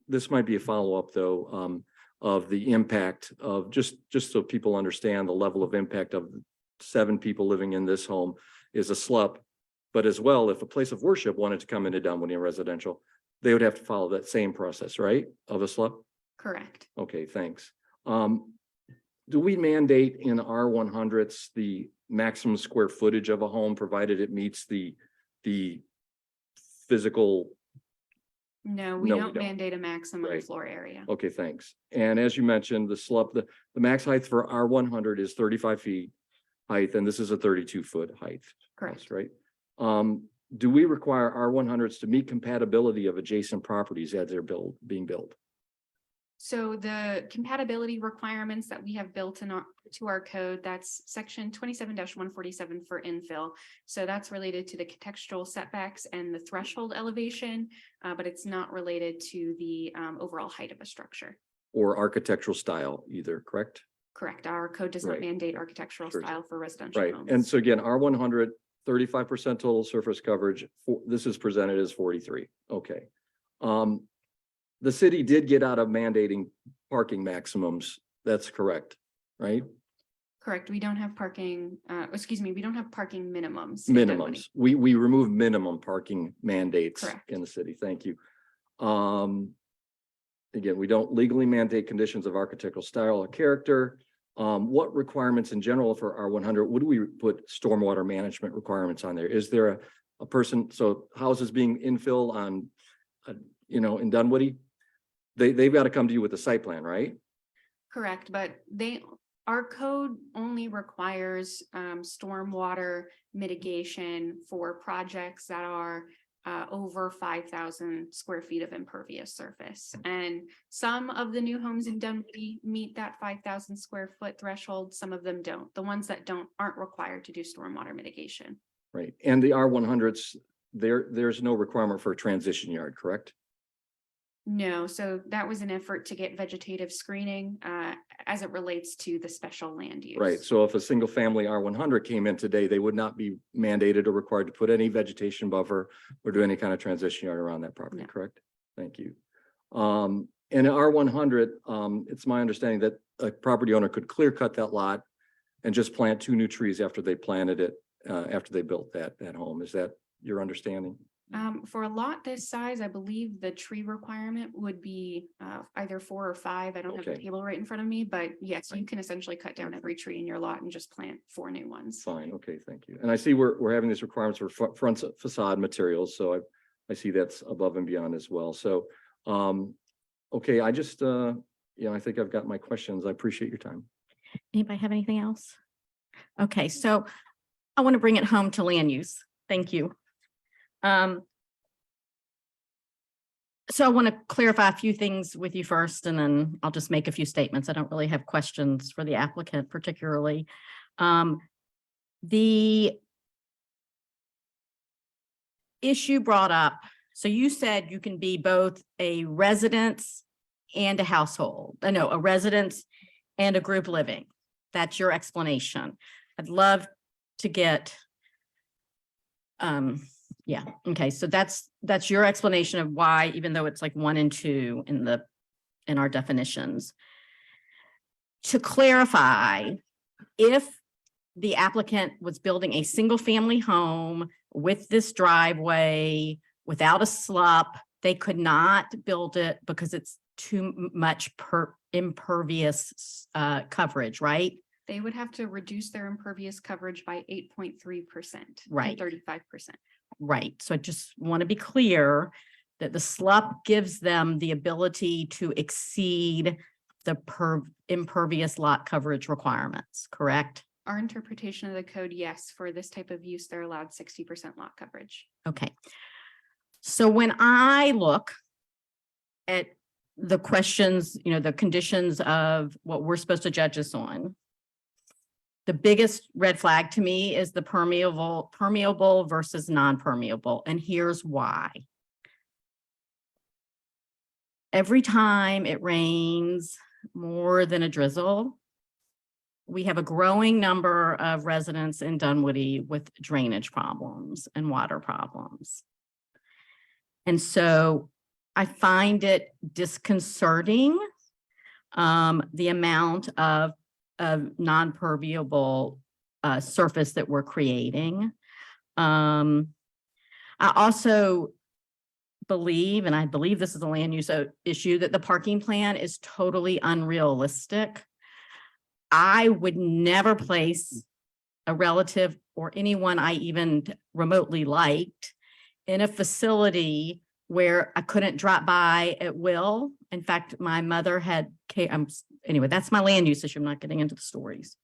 this might be a follow-up though, of the impact of just so people understand the level of impact of 7 people living in this home is a SLUP. But as well, if a place of worship wanted to come into Dunwoody and residential, they would have to follow that same process, right? Of a SLUP? Correct. Okay, thanks. Do we mandate in R100s the maximum square footage of a home, provided it meets the physical? No, we No, we don't don't. mandate a maximum Right. floor area. Okay, thanks. And as you mentioned, the SLUP, the max height for R100 is 35 feet height, and this is a 32-foot height. Correct. Right? Do we require R100s to meet compatibility of adjacent properties as they're being built? So the compatibility requirements that we have built to our code, that's section 27-147 for infill. So that's related to the contextual setbacks and the threshold elevation, but it's not related to the overall height of a structure. Or architectural style either, correct? Correct. Our code does not Right. mandate architectural Sure. style for residential Right, homes. and so again, R100, 35% total surface coverage, this is presented as 43, okay. The city did get out of mandating parking maximums, that's correct, right? Correct. We don't have parking, we don't have parking minimums. in Dunwoody. Minimums, we removed minimum parking mandates Correct. in the city, thank you. Again, we don't legally mandate conditions of architectural style or character. What requirements in general for R100, would we put stormwater management requirements on there? Is there a person, so houses being infill on, in Dunwoody? They've got to come to you with a site plan, right? Correct, but our code only requires stormwater mitigation for projects that are over 5,000 square feet of impervious surface. And some of the new homes in Dunwoody meet that 5,000 square foot threshold, some of them don't. The ones that don't aren't required to do stormwater mitigation. Right, and the R100s, there's no requirement for a transition yard, correct? No, so that was an effort to get vegetative screening as it relates to the special land use. Right, so if a single family R100 came in today, they would not be mandated or required to put any vegetation buffer or do any kind of transition yard around that property, No. correct? Thank you. In an R100, it's my understanding that a property owner could clear cut that lot and just plant 2 new trees after they planted it, after they built that home. Is that your understanding? For a lot this size, I believe the tree requirement would be either 4 or 5. I don't have the Okay. table right in front of me, but yes, you can essentially cut down every tree in your lot and just plant 4 new ones. Fine, okay, thank you. And I see we're having these requirements for front facade materials, so I see that's above and beyond as well. So, okay, I just, I think I've got my questions. I appreciate your time. Anybody have anything else? Okay, so I want to bring it home to land use. Thank you. So I want to clarify a few things with you first, and then I'll just make a few statements. I don't really have questions for the applicant particularly. The issue brought up, so you said you can be both a residence and a household. No, a residence and a group living. That's your explanation. I'd love to get, yeah, okay, so that's your explanation of why, even though it's like 1 and 2 in our definitions. To clarify, if the applicant was building a single family home with this driveway without a SLUP, they could not build it because it's too much impervious coverage, right? They would have to reduce their impervious coverage by 8.3%. Right. 35%. Right, so I just want to be clear that the SLUP gives them the ability to exceed the impervious lot coverage requirements, correct? Our interpretation of the code, yes, for this type of use, they're allowed 60% lot coverage. Okay. So when I look at the questions, the conditions of what we're supposed to judge this on. The biggest red flag to me is the permeable versus non-permeable, and here's why. Every time it rains more than a drizzle, we have a growing number of residents in Dunwoody with drainage problems and water problems. And so I find it disconcerting, the amount of non-permeable surface that we're creating. I also believe, and I believe this is a land use issue, that the parking plan is totally unrealistic. I would never place a relative or anyone I even remotely liked in a facility where I couldn't drop by at will. In fact, my mother had, anyway, that's my land use issue. I'm not getting into the stories.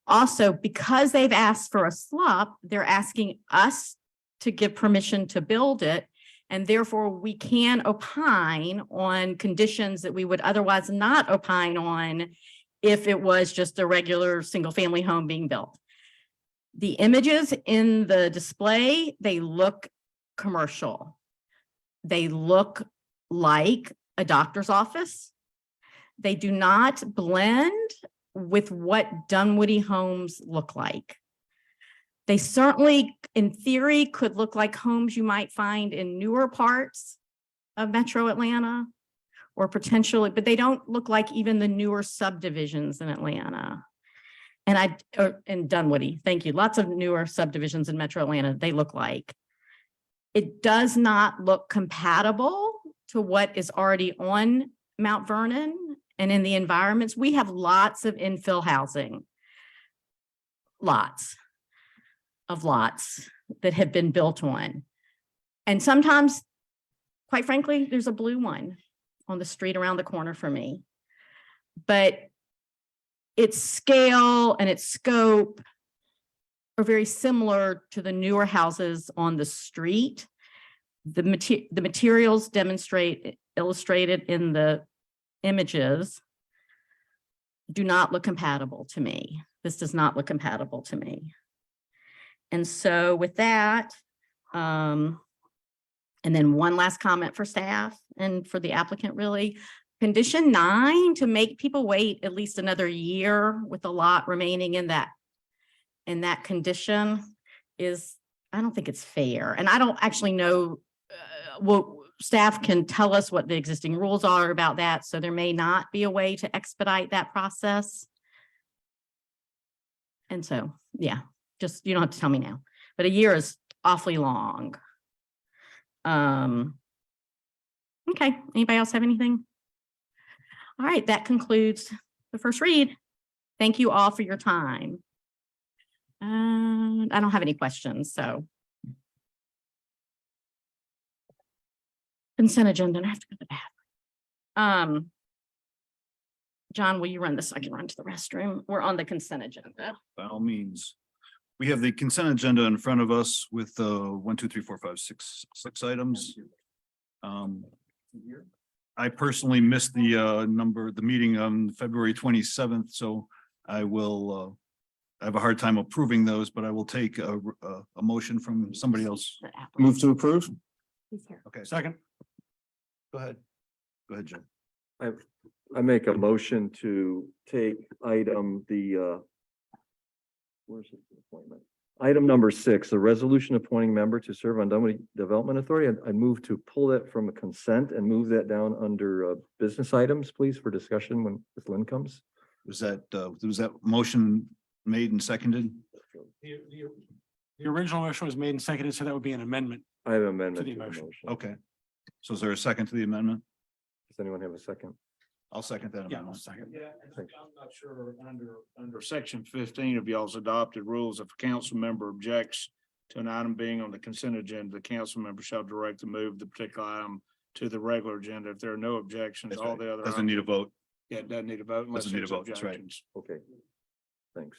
Also, because they've asked for a slop, they're asking us to give permission to build it. And therefore we can opine on conditions that we would otherwise not opine on if it was just a regular single family home being built. The images in the display, they look commercial. They look like a doctor's office. They do not blend with what Dunwoody homes look like. They certainly, in theory, could look like homes you might find in newer parts of Metro Atlanta, or potentially, but they don't look like even the newer subdivisions in Atlanta. And in Dunwoody, thank you. Lots of newer subdivisions in Metro Atlanta, they look like. It does not look compatible to what is already on Mount Vernon and in the environments. We have lots of infill housing. Lots that have been built on. And sometimes, quite frankly, there's a blue one on the street around the corner for me. But its scale and its scope are very similar to the newer houses on the street. The materials illustrated in the images do not look compatible to me. This does not look compatible to me. And so with that, and then one last comment for staff and for the applicant, really. Condition 9, to make people wait at least another year with a lot remaining in that condition is, I don't think it's fair. And I don't actually know, staff can tell us what the existing rules are about that. So there may not be a way to expedite that process. And so, yeah, just, you don't have to tell me now, but a year is awfully long. Okay, anybody else have anything? All right, that concludes the first read. Thank you all for your time. I don't have any questions, so. Consent agenda, and I have to go to the bathroom. John, will you run this so I can run to the restroom? We're on the consent agenda. By all means. We have the consent agenda in front of us with 1, 2, 3, 4, 5, 6 items. I personally missed the meeting on February 27th, so I will have a hard time approving those, but I will take a motion from somebody else. Move to approve? Okay, second. Go ahead, Jim. I make a motion to take item where's the appointment? Item number 6, a resolution appointing member to serve on Dunwoody Development Authority. I move to pull that from a consent and move that down under business items, please, for discussion when Ms. Lynn comes. Was that motion made and seconded? The original motion was made and seconded, so that would be an amendment. I have an amendment To the to the motion. motion. Okay. So is there a second to the amendment? Does anyone have a second? I'll second that Yeah, I'll amendment. second. Yeah, I'm not sure under section 15 of y'all's adopted rules, if a council member objects to an item being on the consent agenda, the council member shall direct to move the particular item to the regular agenda. If there are no objections, That's all right. the other. Doesn't need a vote. Yeah, it doesn't need a vote unless Doesn't need a there's vote, that's right. objections. Okay. Thanks.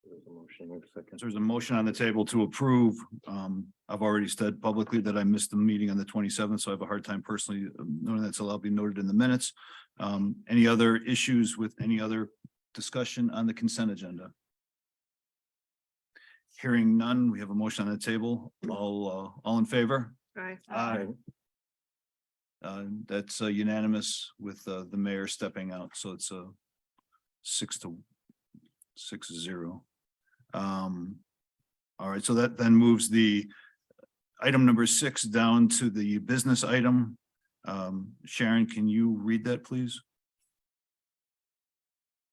There's a motion. motion. Wait a second. So there's a motion on the table to approve. I've already said publicly that I missed the meeting on the 27th, so I have a hard time personally knowing that, so I'll be noted in the minutes. Any other issues with any other discussion on the consent agenda? Hearing none, we have a motion on the table. All in favor? Aye. Aye. That's unanimous with the mayor stepping out, so it's a 6-0. All right, so that then moves the item number 6 down to the business item. Sharon, can you read that, please?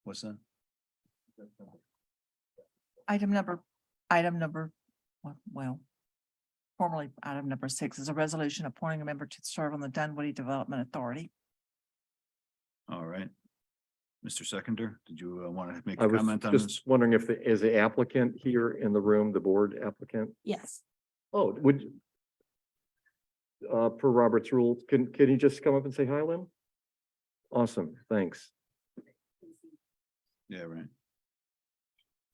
What's that? Item number, well, formerly item number 6 is a resolution appointing a member to serve on the Dunwoody Development Authority. All right. Mr. Seconder, did you want to make I a was comment on this? just wondering if is the applicant here in the room, the board applicant? Yes. Oh, would per Robert's rules, can you just come up and say hi, Lynn? Awesome, thanks. Yeah, right.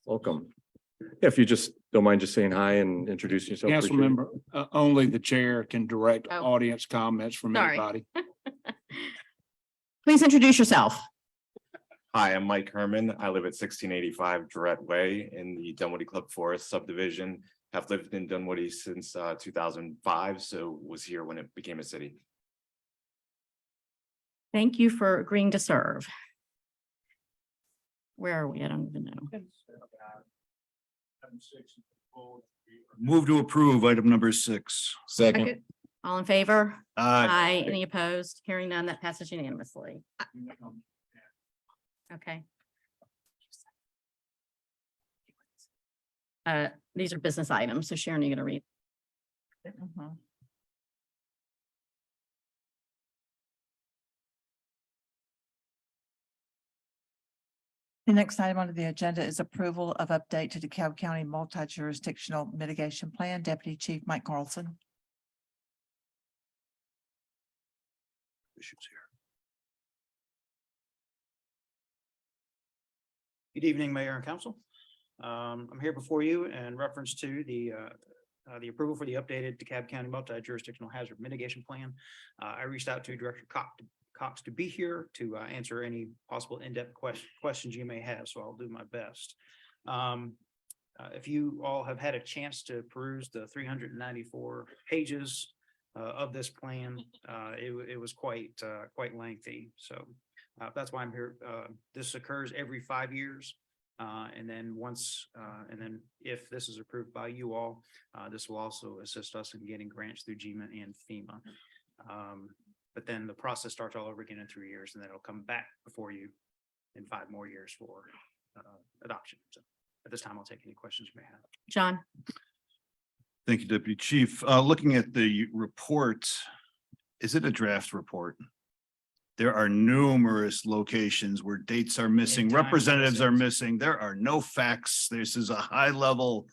Welcome. If you just don't mind just saying hi and introducing yourself. Council appreciate it. member, only the chair can direct Oh. audience comments from Sorry. anybody. Please introduce yourself. Hi, I'm Mike Herman. I live at 1685 Durrett Way in the Dunwoody Club Forest subdivision. Have lived in Dunwoody since 2005, so was here when it became a city. Thank you for agreeing to serve. Where are we? I don't even know. Move to approve item number 6. Second. All in favor? Aye. Any opposed? Hearing none, that passes unanimously. Okay. These are business items, so Sharon, you're gonna read. The next item on the agenda is approval of update to DeKalb County Multi-Jurisdictional Mitigation Plan. Deputy Chief Mike Carlson. Good evening, Mayor and Council. I'm here before you in reference to the approval for the updated DeKalb County Multi-Jurisdictional Hazard Mitigation Plan. I reached out to Director Cox to be here to answer any possible in-depth questions you may have, so I'll do my best. If you all have had a chance to peruse the 394 pages of this plan, it was quite lengthy. So that's why I'm here. This occurs every 5 years. And then if this is approved by you all, this will also assist us in getting grants through GMA and FEMA. But then the process starts all over again in 3 years, and then it'll come back before you in 5 more years for adoption. So at this time, I'll take any questions you may have. John? Thank you, Deputy Chief. Looking at the report, is it a draft report? There are numerous locations where dates are missing, time representatives are missing. missing. There are no facts. This is a high level.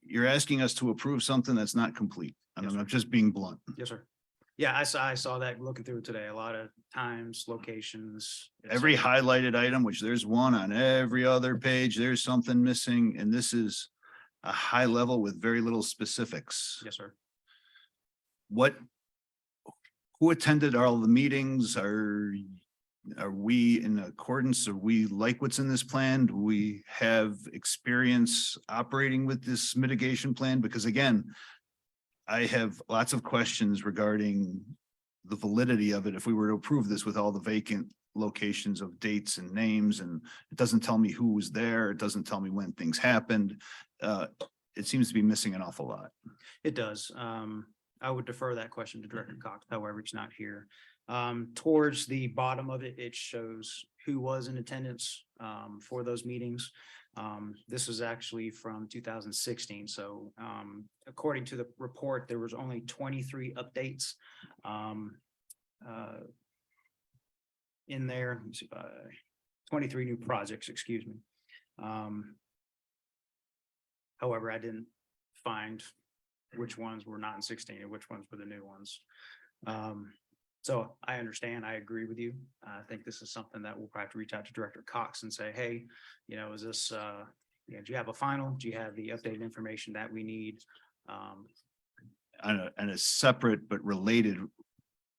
You're asking us to approve something that's not complete. And I'm just being blunt. Yes, sir. Yeah, I saw that looking through it today. A lot of times, locations. Every highlighted item, which there's one on every other page, there's something missing, and this is a high level with very little specifics. Yes, sir. Who attended all the meetings? Are we in accordance? Are we like what's in this plan? Do we have experience operating with this mitigation plan? Because again, I have lots of questions regarding the validity of it. If we were to approve this with all the vacant locations of dates and names, and it doesn't tell me who was there, it doesn't tell me when things happened. It seems to be missing an awful lot. It does. I would defer that question to Director Cox, however, it's not here. Towards the bottom of it, it shows who was in attendance for those meetings. This is actually from 2016. So according to the report, there was only 23 updates in there. Let me see, 23 new projects, excuse me. However, I didn't find which ones were not in 16 and which ones were the new ones. So I understand, I agree with you. I think this is something that we'll probably have to reach out to Director Cox and say, hey, is this, Yeah, do you have a final? Do you have the updated information that we need? On a separate but related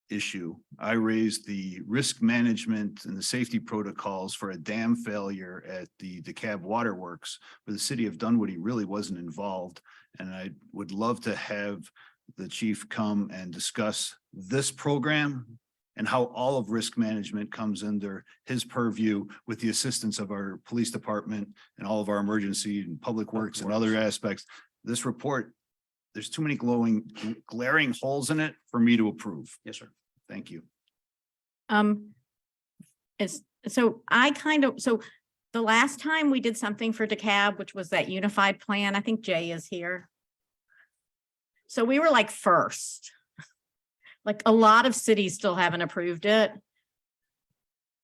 issue, I raised the risk management and the safety protocols for a dam failure at the DeKalb Waterworks, where the city of Dunwoody really wasn't involved. And I would love to have the chief come and discuss this program and how all of risk management comes under his purview with the assistance of our police department and all of our emergency and public works and other aspects. This report, there's too many glaring holes in it for me to approve. Yes, sir. Thank you. So the last time we did something for DeKalb, which was that unified plan, I think Jay is here. So we were like first. Like a lot of cities still haven't approved it.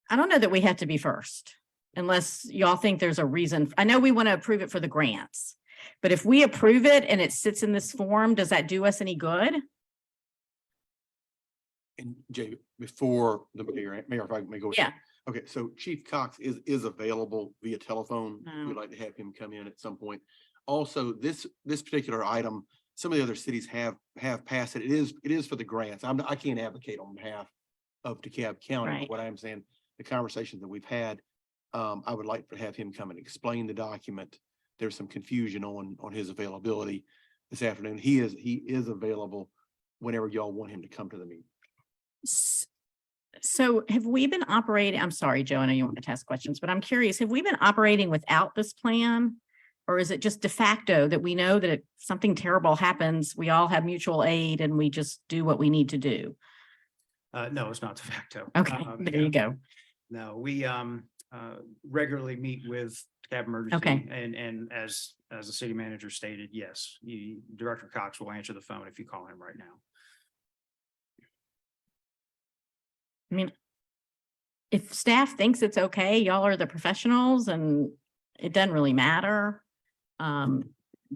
I don't know that we have to be first unless y'all think there's a reason. I know we want to approve it for the grants, but if we approve it and it sits in this form, does that do us any good? And Jay, before the mayor, if I may go. Yeah. Okay, so Chief Cox is available via telephone. Oh. We'd like to have him come in at some point. Also, this particular item, some of the other cities have passed it. It is for the grants. I can't advocate on behalf of DeKalb County. Right. But what I'm saying, the conversations that we've had, I would like to have him come and explain the document. There's some confusion on his availability this afternoon. He is available whenever y'all want him to come to the meeting. So have we been operating, I'm sorry, Joe, I know you want to ask questions, but I'm curious, have we been operating without this plan? Or is it just de facto that we know that if something terrible happens, we all have mutual aid and we just do what we need to do? No, it's not de facto. Okay, there you go. No, we regularly meet with DeKalb Emergency. Okay. And as the city manager stated, yes, Director Cox will answer the phone if you call him right now. I mean, if staff thinks it's okay, y'all are the professionals and it doesn't really matter. Go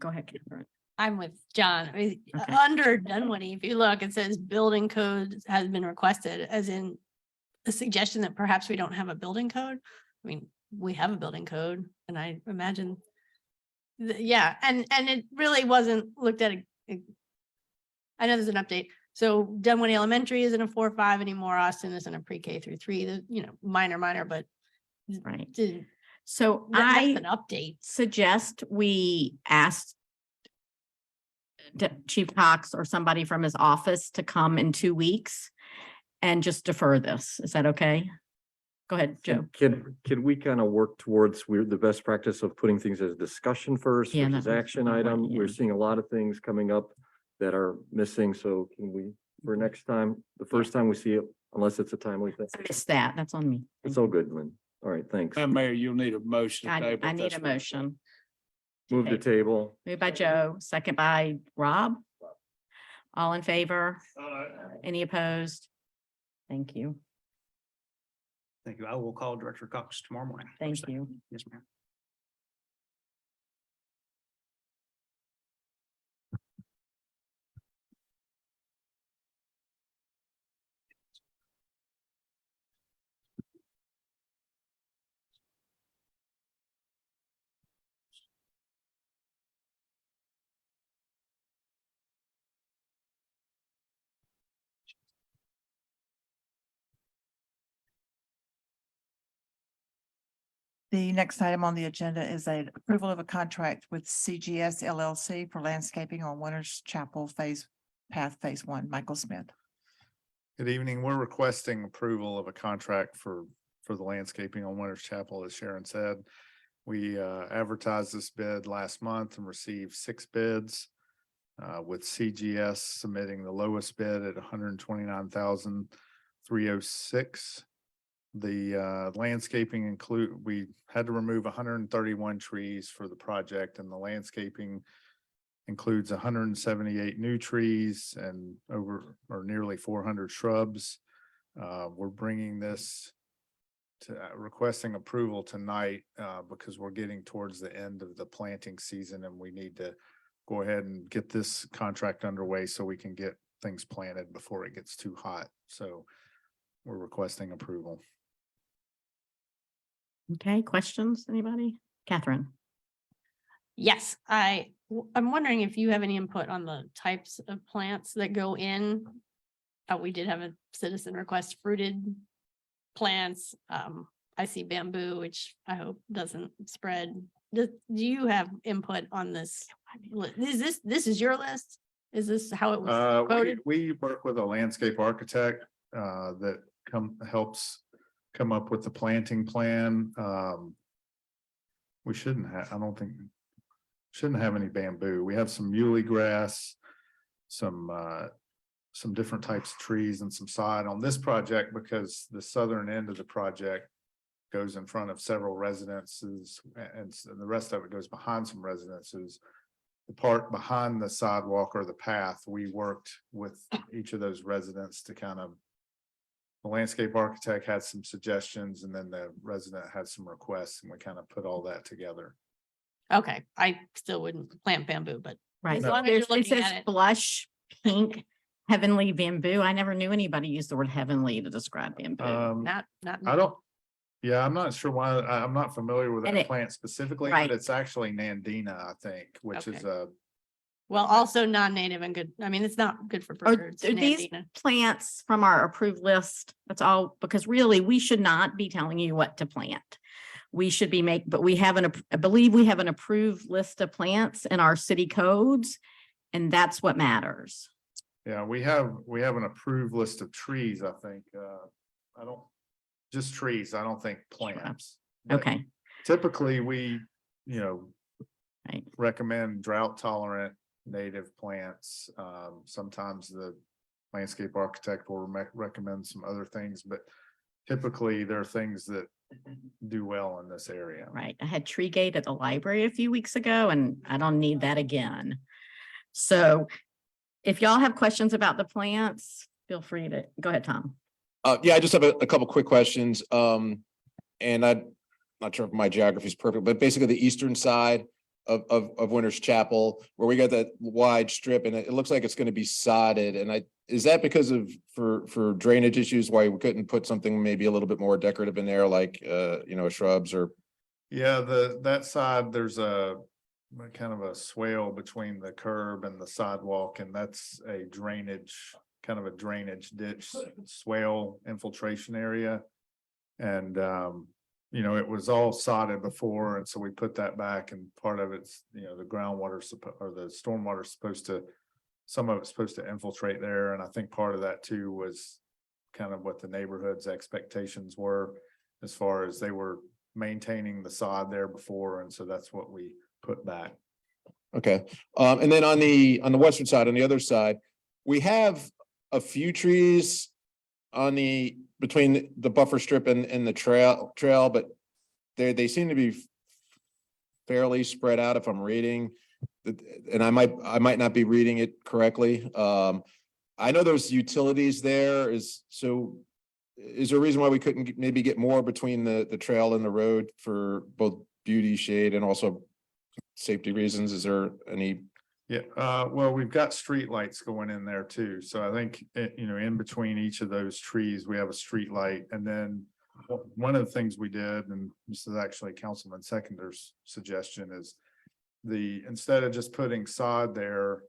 ahead, Catherine. I'm with John. I mean, Okay. under Dunwoody, if you look, it says building code has been requested, as in a suggestion that perhaps we don't have a building code. I mean, we have a building code and I imagine. Yeah, and it really wasn't looked at. I know there's an update. So Dunwoody Elementary isn't a 4-5 anymore. Austin isn't a pre-K through 3, minor, but. Right. Did- So that's I an update. suggest we ask Chief Cox or somebody from his office to come in 2 weeks and just defer this. Is that okay? Go ahead, Joe. Can we kind of work towards the best practice of putting things as discussion first Yeah, versus that- action that would- item? yeah. We're seeing a lot of things coming up that are missing. So can we, for next time, the first time we see it, unless it's a timely thing? I missed that. That's on me. It's all good, Lynn. All right, thanks. Mayor, you'll need a motion. to I table if need that's a what- motion. Move the table. Moved by Joe, second by Rob. All in favor? Any opposed? Thank you. Thank you. I will call Director Cox tomorrow morning. Thank you. Yes, ma'am. The next item on the agenda is a approval of a contract with CGS LLC for landscaping on Winters Chapel Phase 1. Michael Smith. Good evening. We're requesting approval of a contract for the landscaping on Winters Chapel, as Sharon said. We advertised this bid last month and received 6 bids, with CGS submitting the lowest bid at $129,306. The landscaping we had to remove 131 trees for the project, and the landscaping includes 178 new trees and nearly 400 shrubs. We're bringing this to requesting approval tonight because we're getting towards the end of the planting season and we need to go ahead and get this contract underway so we can get things planted before it gets too hot. So we're requesting approval. Okay, questions, anybody? Catherine? Yes, I'm wondering if you have any input on the types of plants that go in. We did have a citizen request fruited plants. I see bamboo, which I hope doesn't spread. Do you have input on this? This is your list? Is this how it was coded? We work with a landscape architect that helps come up with the planting plan. We shouldn't have, I don't think, shouldn't have any bamboo. We have some muley grass, some different types of trees and some sod on this project because the southern end of the project goes in front of several residences and the rest of it goes behind some residences. The part behind the sidewalk or the path, we worked with each of those residents to kind of, the landscape architect had some suggestions and then the resident had some requests and we kind of put all that together. Okay, I still wouldn't plant bamboo, but Right. as long as you're It looking says at it. blush pink heavenly bamboo. I never knew anybody used the word heavenly to describe bamboo. Not I me. don't, yeah, I'm not sure why, I'm not familiar with And that it- plant specifically, right. but it's actually Nandina, I think, which is Okay. a, Well, also non-native and good. I mean, it's not good for Are birds. these Nandina. plants from our approved list? That's all, because really, we should not be telling you what to plant. We should be but we have I believe we have an approved list of plants in our city codes, and that's what matters. yeah, we have an approved list of trees, I think. I don't, just trees, I don't think plants. But Okay, typically, right. recommend drought tolerant native plants. Sometimes the landscape architect will recommend some other things, but typically there are things that do well in this area. Right. I had tree gate at the library a few weeks ago and I don't need that again. So if y'all have questions about the plants, feel free to go ahead, Tom. Yeah, I just have a couple quick questions. And I'm not sure if my geography is perfect, but basically the eastern side of Winter's Chapel, where we got that wide strip and it looks like it's going to be sodded. And is that because of for drainage issues, why we couldn't put something maybe a little bit more decorative in there, like shrubs or? Yeah, that side, there's a kind of a swale between the curb and the sidewalk, and that's a drainage, kind of a drainage ditch swale infiltration area. And it was all sodded before, and so we put that back, and part of it's, the groundwater or the stormwater some of it's supposed to infiltrate there, and I think part of that too was kind of what the neighborhood's expectations were as far as they were maintaining the sod there before, and so that's what we put back. Okay, and then on the western side, on the other side, we have a few trees between the buffer strip and the trail, but they seem to be fairly spread out if I'm reading. And I might not be reading it correctly. I know there's utilities there. Is there a reason why we couldn't maybe get more between the trail and the road for both beauty, shade, and also safety reasons? Is there any? Yeah, well, we've got street lights going in there too. So I think, in between each of those trees, we have a street light. And then one of the things we did, and this is actually Councilman Seconder's suggestion, is instead of just putting sod there,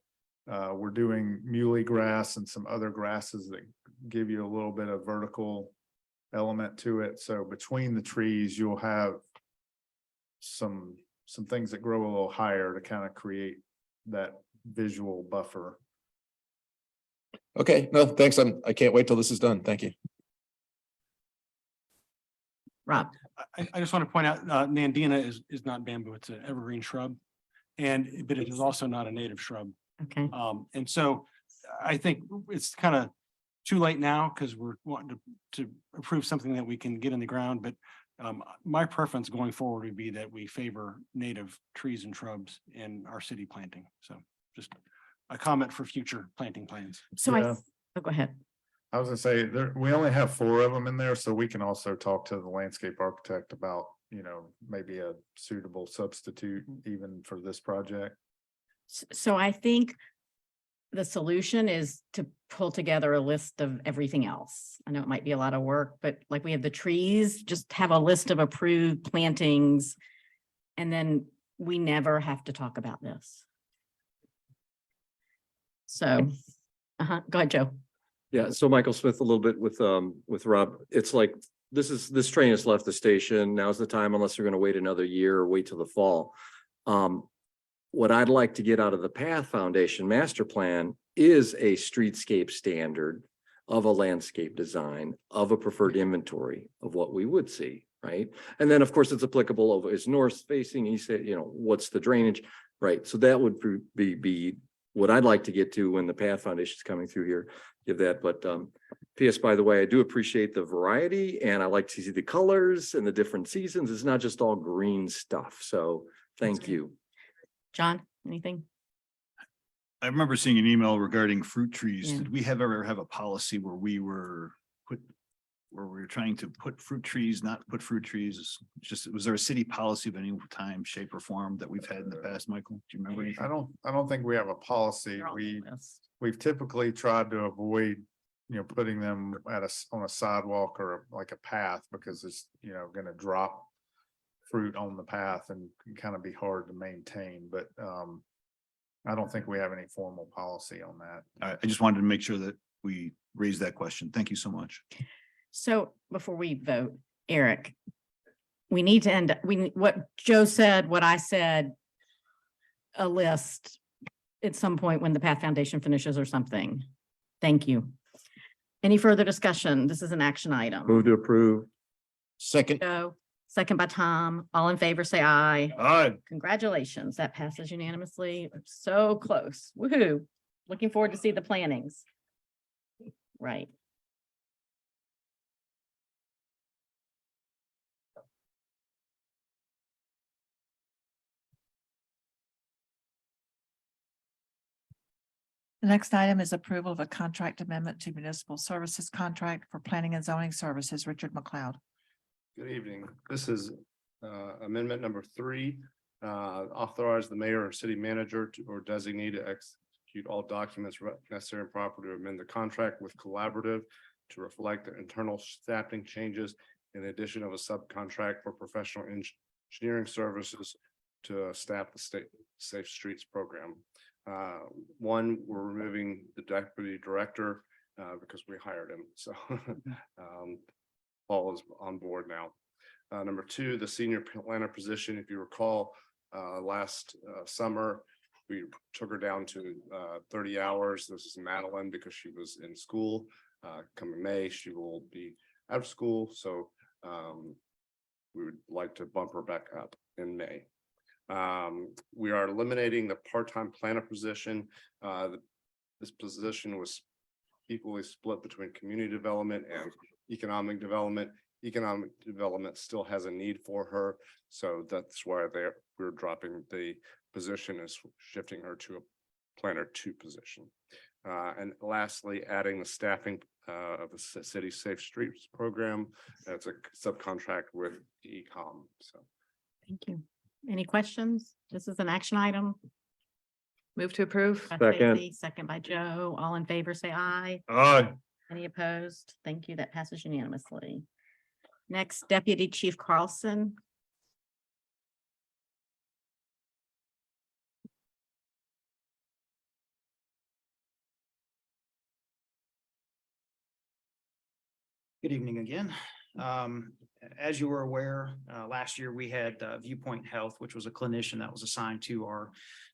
we're doing muley grass and some other grasses that give you a little bit of vertical element to it. So between the trees, you'll have some things that grow a little higher to kind of create that visual buffer. Okay, no, thanks. I can't wait till this is done. Thank you. Rob. I just want to point out, Nandina is not bamboo. It's an evergreen shrub. But it is also not a native shrub. Okay. And so I think it's kind of too late now because we're wanting to approve something that we can get in the ground. But my preference going forward would be that we favor native trees and shrubs in our city planting. So just a comment for future planting plans. So Yeah. go ahead. I was gonna say, we only have 4 of them in there, so we can also talk to the landscape architect about, maybe a suitable substitute even for this project. So I think the solution is to pull together a list of everything else. I know it might be a lot of work, but like we have the trees, just have a list of approved plantings. And then we never have to talk about this. So, go ahead, Joe. Yeah, so Michael Smith, a little bit with Rob, it's like, this train has left the station. Now's the time, unless you're gonna wait another year or wait till the fall. What I'd like to get out of the Path Foundation master plan is a streetscape standard of a landscape design of a preferred inventory of what we would see, right? And then, of course, it's applicable over, it's north facing, east, what's the drainage, right? So that would be what I'd like to get to when the Path Foundation is coming through here, give that, but P.S. by the way, I do appreciate the variety and I like to see the colors and the different seasons. It's not just all green stuff. So thank you. John, anything? I remember seeing an email regarding fruit trees. Yeah. Did we ever have a policy where we were trying to put fruit trees, not put fruit trees? Just, was there a city policy of any time, shape or form that we've had in the past, Michael? Do you remember anything? I don't think we have a policy. They're on the list. We've typically tried to avoid, putting them on a sidewalk or like a path because it's, gonna drop fruit on the path and can kind of be hard to maintain, but I don't think we have any formal policy on that. I just wanted to make sure that we raised that question. Thank you so much. So before we vote, Eric, we need to end, what Joe said, what I said, a list at some point when the Path Foundation finishes or something. Thank you. Any further discussion? This is an action item. Move to approve. Second. Joe, second by Tom. All in favor, say aye. Aye. Congratulations. That passes unanimously. So close. Woohoo. Looking forward to see the plannings. Right. The next item is approval of a contract amendment to municipal services contract for planning and zoning services. Richard McLeod. Good evening. This is amendment number 3. Authorize the mayor or city manager or designee to execute all documents necessary and proper to amend the contract with Collaborative to reflect the internal staffing changes in addition of a subcontract for professional engineering services to staff the state Safe Streets program. One, we're removing the deputy director because we hired him. So Paul is on board now. Number 2, the senior planner position. If you recall, last summer, we took her down to 30 hours. This is Madeline because she was in school. Coming May, she will be out of school. So we would like to bump her back up in May. We are eliminating the part-time planner position. This position was equally split between community development and economic development. Economic development still has a need for her, so that's why we're dropping the position and shifting her to a planner 2 position. And lastly, adding the staffing of the city Safe Streets program. That's a subcontract with Ecom. So Thank you. Any questions? This is an action item. Move to approve. By Second. Stacy, second by Joe. All in favor, say aye. Aye. Any opposed? Thank you. That passes unanimously. Next, Deputy Chief Carlson. Good evening again. As you were aware, last year we had Viewpoint Health, which was a clinician that was assigned to our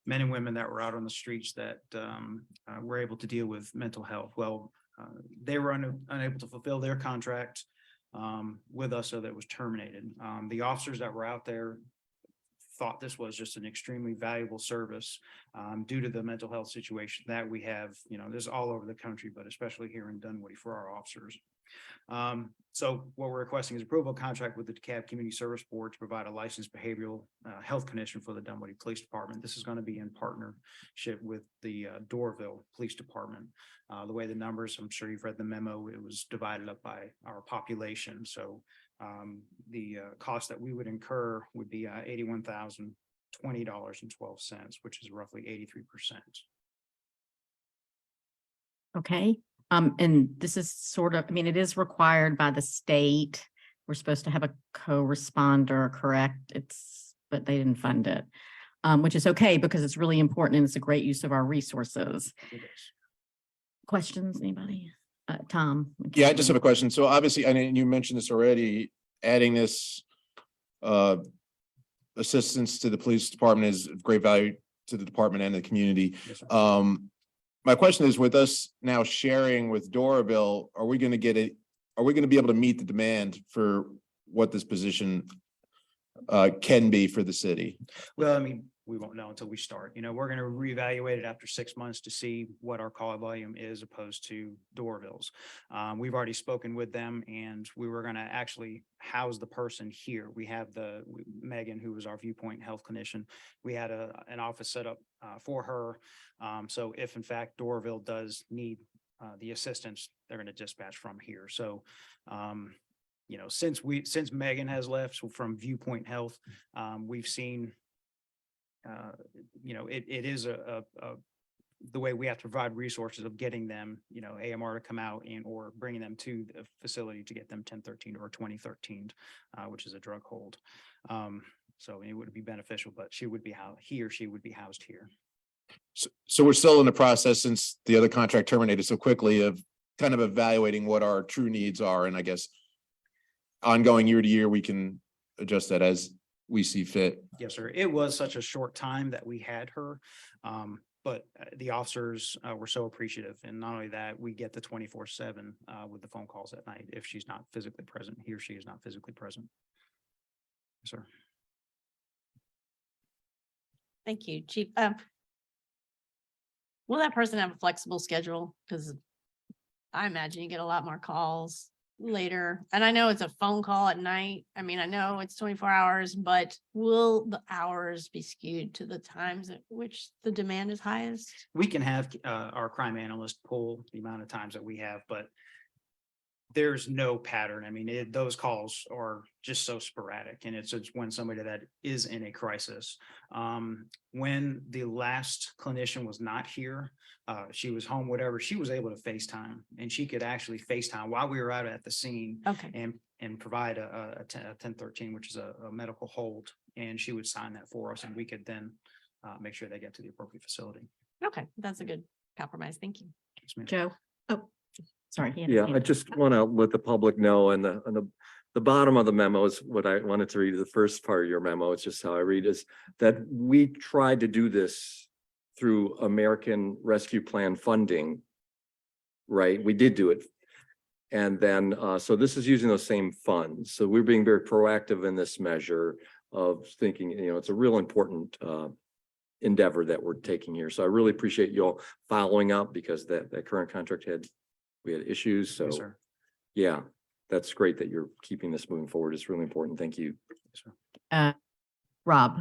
men and women that were out on the streets that were able to deal with mental health. Well, they were unable to fulfill their contract with us, so that was terminated. The officers that were out there thought this was just an extremely valuable service due to the mental health situation that we have, this all over the country, but especially here in Dunwoody for our officers. So what we're requesting is approval of contract with the DeKalb Community Service Board to provide a licensed behavioral health clinician for the Dunwoody Police Department. This is going to be in partnership with the Dorville Police Department. The way the numbers, I'm sure you've read the memo, it was divided up by our population. So the cost that we would incur would be $81,020.12, which is roughly 83%. Okay. And this is sort of, it is required by the state. We're supposed to have a co-responder, correct? But they didn't fund it. which is okay because it's really important and it's a great use of our resources. Questions, anybody? Tom? Yeah, I just have a question. So obviously, I mean, you mentioned this already, adding this assistance to the police department is of great value to the department and the community. Yes, sir. My question is, with us now sharing with Doraville, are we going to get it? Are we going to be able to meet the demand for what this position can be for the city? Well, I mean, we won't know until we start. You know, we're going to reevaluate it after 6 months to see what our call volume is opposed to Doraville's. We've already spoken with them and we were going to actually house the person here. We have Megan, who was our Viewpoint Health clinician. We had an office set up for her. So if in fact Doraville does need the assistance, they're going to dispatch from here. So, you know, since Megan has left from Viewpoint Health, we've seen, you know, it is the way we have to provide resources of getting them, you know, AMR to come out and or bringing them to the facility to get them 1013 or 2013, which is a drug hold. So it would be beneficial, but she would be he or she would be housed here. So we're still in the process, since the other contract terminated so quickly, of kind of evaluating what our true needs are. And I guess ongoing year to year, we can adjust that as we see fit. Yes, sir. It was such a short time that we had her. But the officers were so appreciative. And not only that, we get the 24/7 with the phone calls at night if she's not physically present. He or she is not physically present. Yes, sir. Thank you, Chief. Will that person have a flexible schedule? Because I imagine you get a lot more calls later. And I know it's a phone call at night. I mean, I know it's 24 hours, but will the hours be skewed to the times at which the demand is highest? We can have our crime analyst pull the amount of times that we have, but there's no pattern. I mean, those calls are just so sporadic, and it's when somebody that is in a crisis. When the last clinician was not here, she was home, whatever, she was able to FaceTime, and she could actually FaceTime while we were out at the scene. Okay. And provide a 1013, which is a medical hold, and she would sign that for us, and we could then make sure they get to the appropriate facility. Okay, that's a good compromise. Thank you. Yes, ma'am. Joe? Oh, sorry. Yeah, I just want to let the public know, and the bottom of the memo is what I wanted to read. The first part of your memo, it's just how I read, is that we tried to do this through American Rescue Plan funding. Right, we did do it. And then, so this is using those same funds. So we're being very proactive in this measure of thinking, you know, it's a real important endeavor that we're taking here. So I really appreciate you all following up, because that current contract we had issues. So Yes, sir. yeah, that's great that you're keeping this moving forward. It's really important. Thank you. Yes, sir. Rob?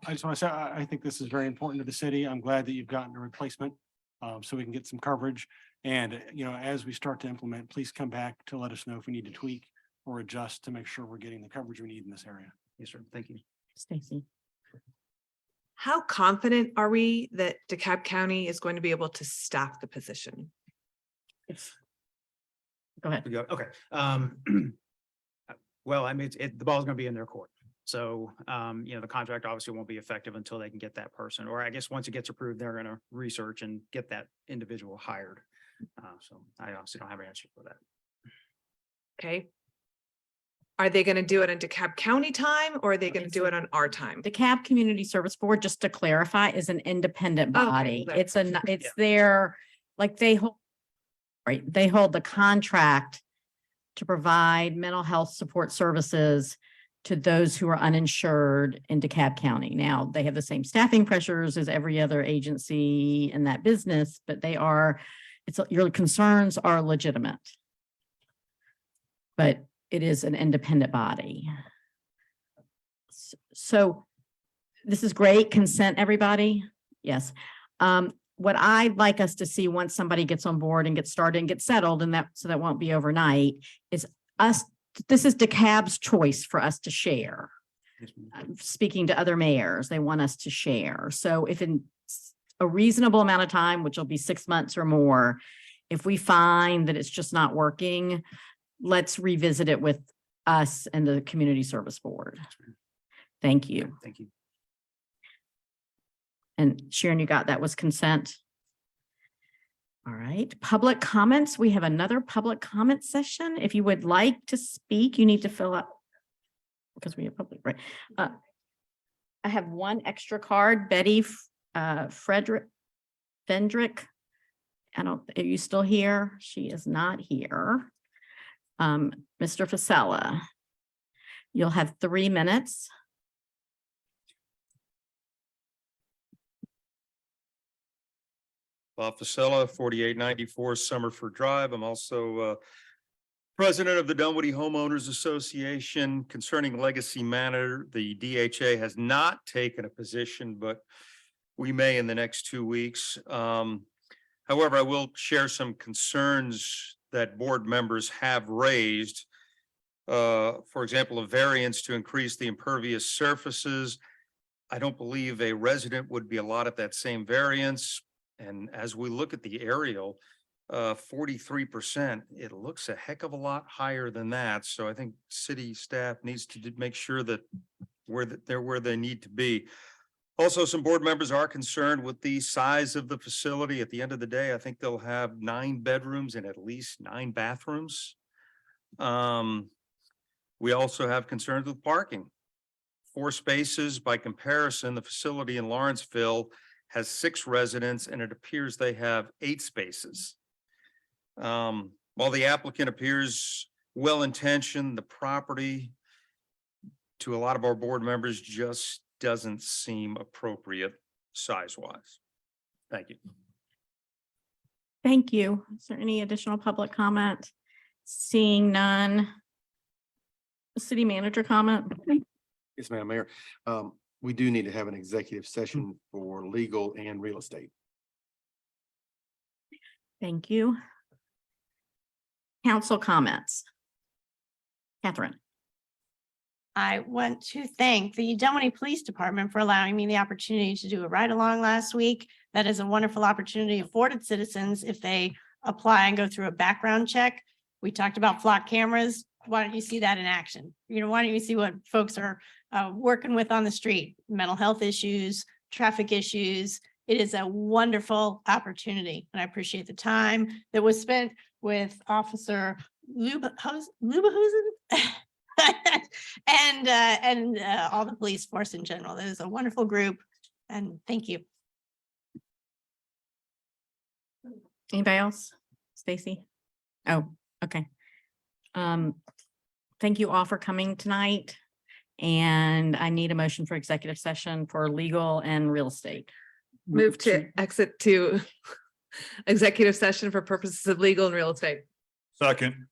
I just want to say, I think this is very important to the city. I'm glad that you've gotten a replacement, so we can get some coverage. And, you know, as we start to implement, please come back to let us know if we need to tweak or adjust to make sure we're getting the coverage we need in this area. Yes, sir. Thank you. Stacy? How confident are we that DeKalb County is going to be able to staff the position? Go ahead. Okay. Well, I mean, the ball's gonna be in their court. So, you know, the contract obviously won't be effective until they can get that person, or I guess once it gets approved, they're gonna research and get that individual hired. So I honestly don't have an answer for that. Okay. Are they going to do it in DeKalb County time, or are they going to do it on our time? The DeKalb Community Service Board, just to clarify, is an independent Okay, body. well, It's that's- it's their, like, they hold, right, they hold the contract to provide mental health support services to those who are uninsured in DeKalb County. Now, they have the same staffing pressures as every other agency in that business, but your concerns are legitimate. But it is an independent body. So this is great. Consent, everybody? Yes. What I'd like us to see once somebody gets on board and gets started and gets settled, and so that won't be overnight, is this is DeKalb's choice for us to share. Speaking to other mayors, they want us to share. So if in a reasonable amount of time, which will be 6 months or more, if we find that it's just not working, let's revisit it with us and the Community Service Board. Thank you. Thank you. And Sharon, you got that was consent? All right, public comments. We have another public comment session. If you would like to speak, you need to fill out because we have public, right? I have one extra card, Betty Frederick. Are you still here? She is not here. Mr. Fasella, you'll have 3 minutes. Bob Fasella, 4894 Summerford Drive. I'm also president of the Dunwoody Homeowners Association concerning legacy matter. The DHA has not taken a position, but we may in the next 2 weeks. However, I will share some concerns that board members have raised. For example, a variance to increase the impervious surfaces. I don't believe a resident would be allotted that same variance. And as we look at the aerial, 43%, it looks a heck of a lot higher than that. So I think city staff needs to make sure that they're where they need to be. Also, some board members are concerned with the size of the facility. At the end of the day, I think they'll have 9 bedrooms and at least 9 bathrooms. We also have concerns with parking. 4 spaces. By comparison, the facility in Lawrenceville has 6 residents and it appears they have 8 spaces. While the applicant appears well-intentioned, the property to a lot of our board members just doesn't seem appropriate size-wise. Thank you. Thank you. Is there any additional public comment? Seeing none. City manager comment? Yes, Madam Mayor. We do need to have an executive session for legal and real estate. Thank you. Council comments. Catherine. I want to thank the Dunwoody Police Department for allowing me the opportunity to do a ride-along last week. That is a wonderful opportunity afforded citizens if they apply and go through a background check. We talked about flock cameras. Why don't you see that in action? Why don't you see what folks are working with on the street? Mental health issues, traffic issues. It is a wonderful opportunity, and I appreciate the time that was spent with Officer Lubehusen and all the police force in general. It is a wonderful group, and thank you. Anybody else? Stacy? Oh, okay. Thank you all for coming tonight. And I need a motion for executive session for legal and real estate. Move to exit to executive session for purposes of legal and real estate. Second.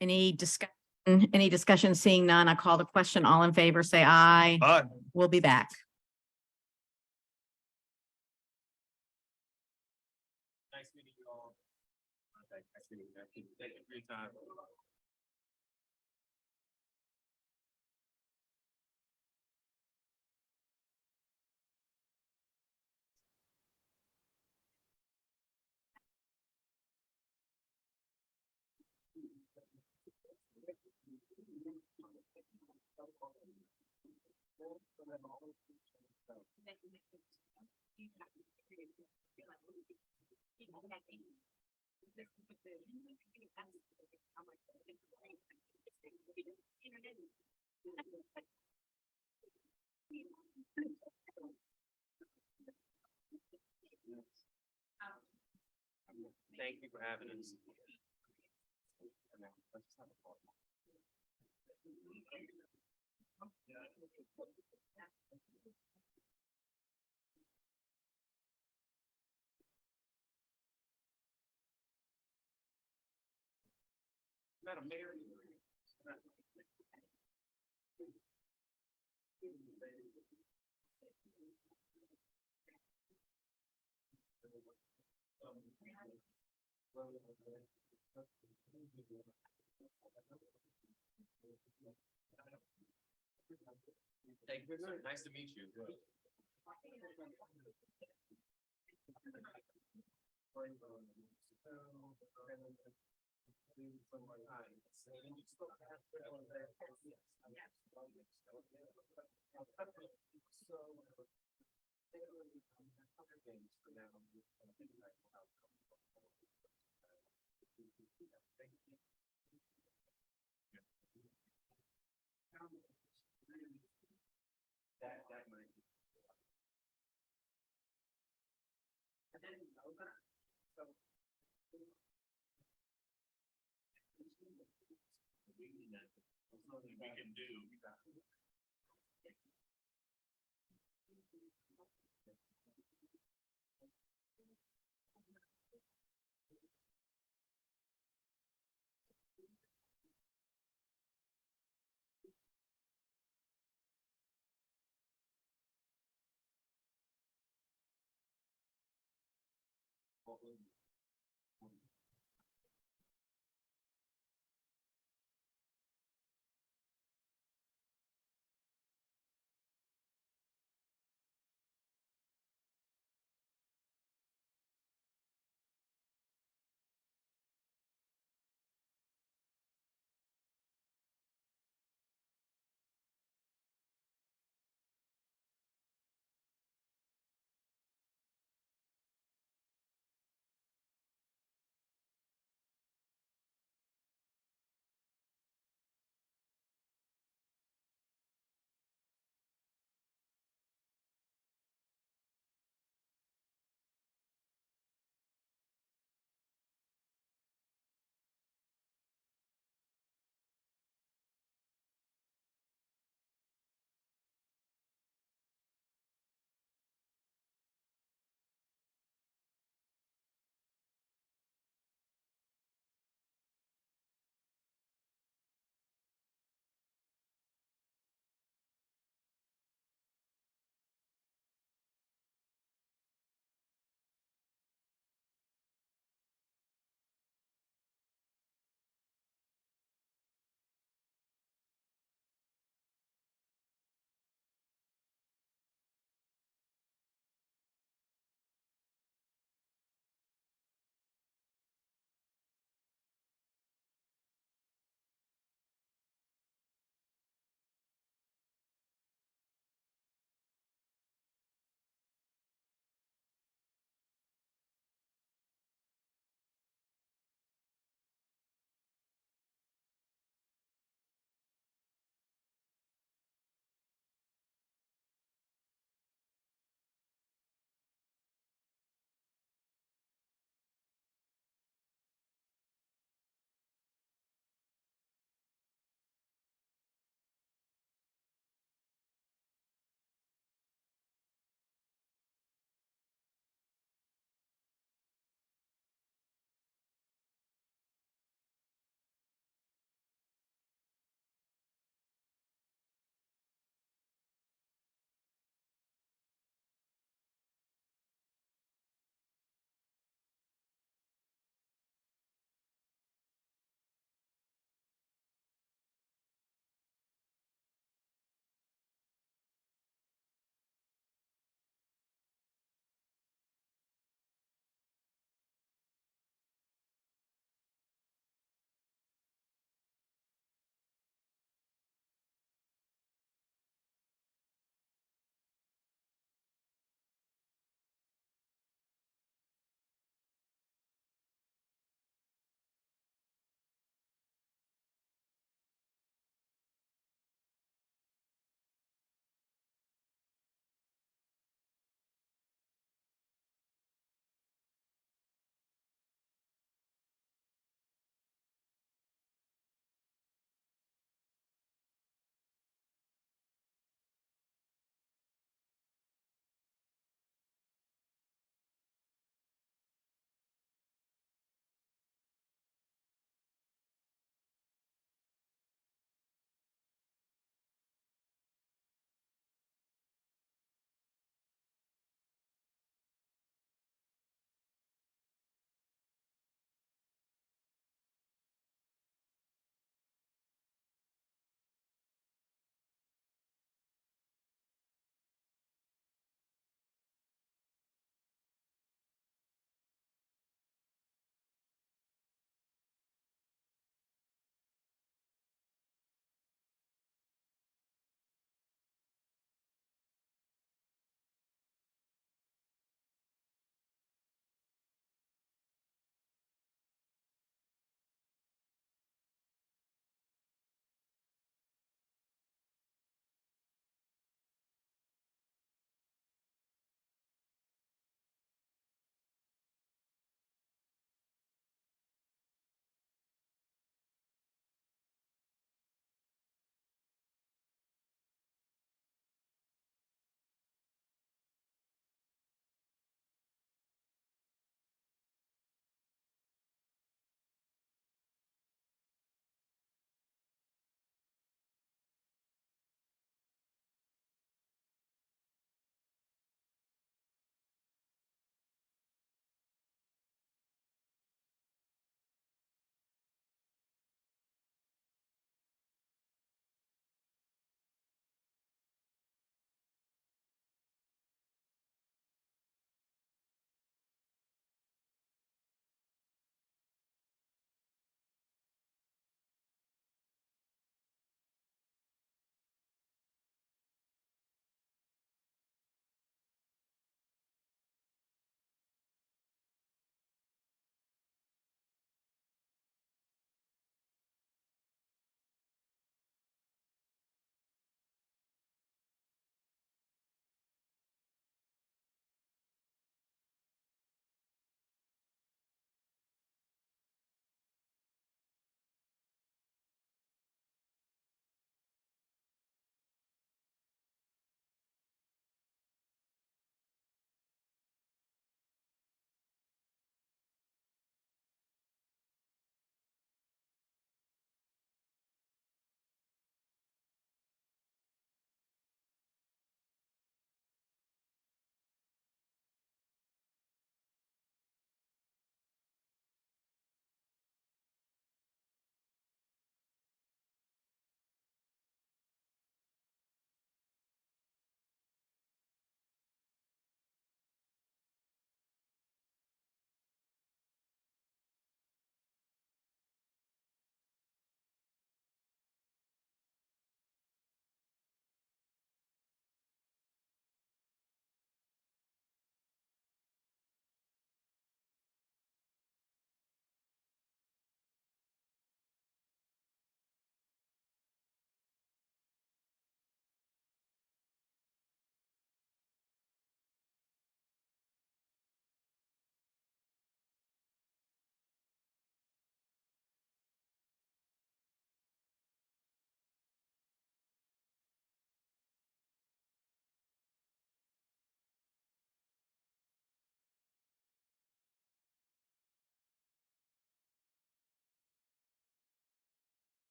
Any discussion? Seeing none, I call the question. All in favor, say aye. Aye. We'll be back. Nice meeting you all. Nice meeting you. Thank you for your time. Thank you for having us. Madam Mayor. Thank you. Nice to meet you.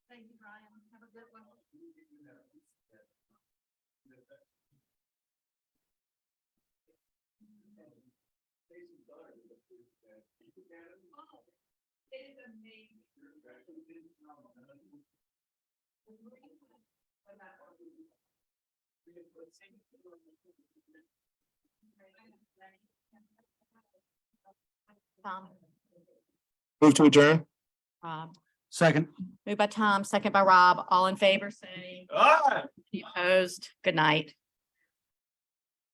Thank you, Brian. Have a good one. Tom, Move to adjourn? Rob, Second. moved by Tom, second by Rob, all in favor, say. Aye. Any opposed? Good night.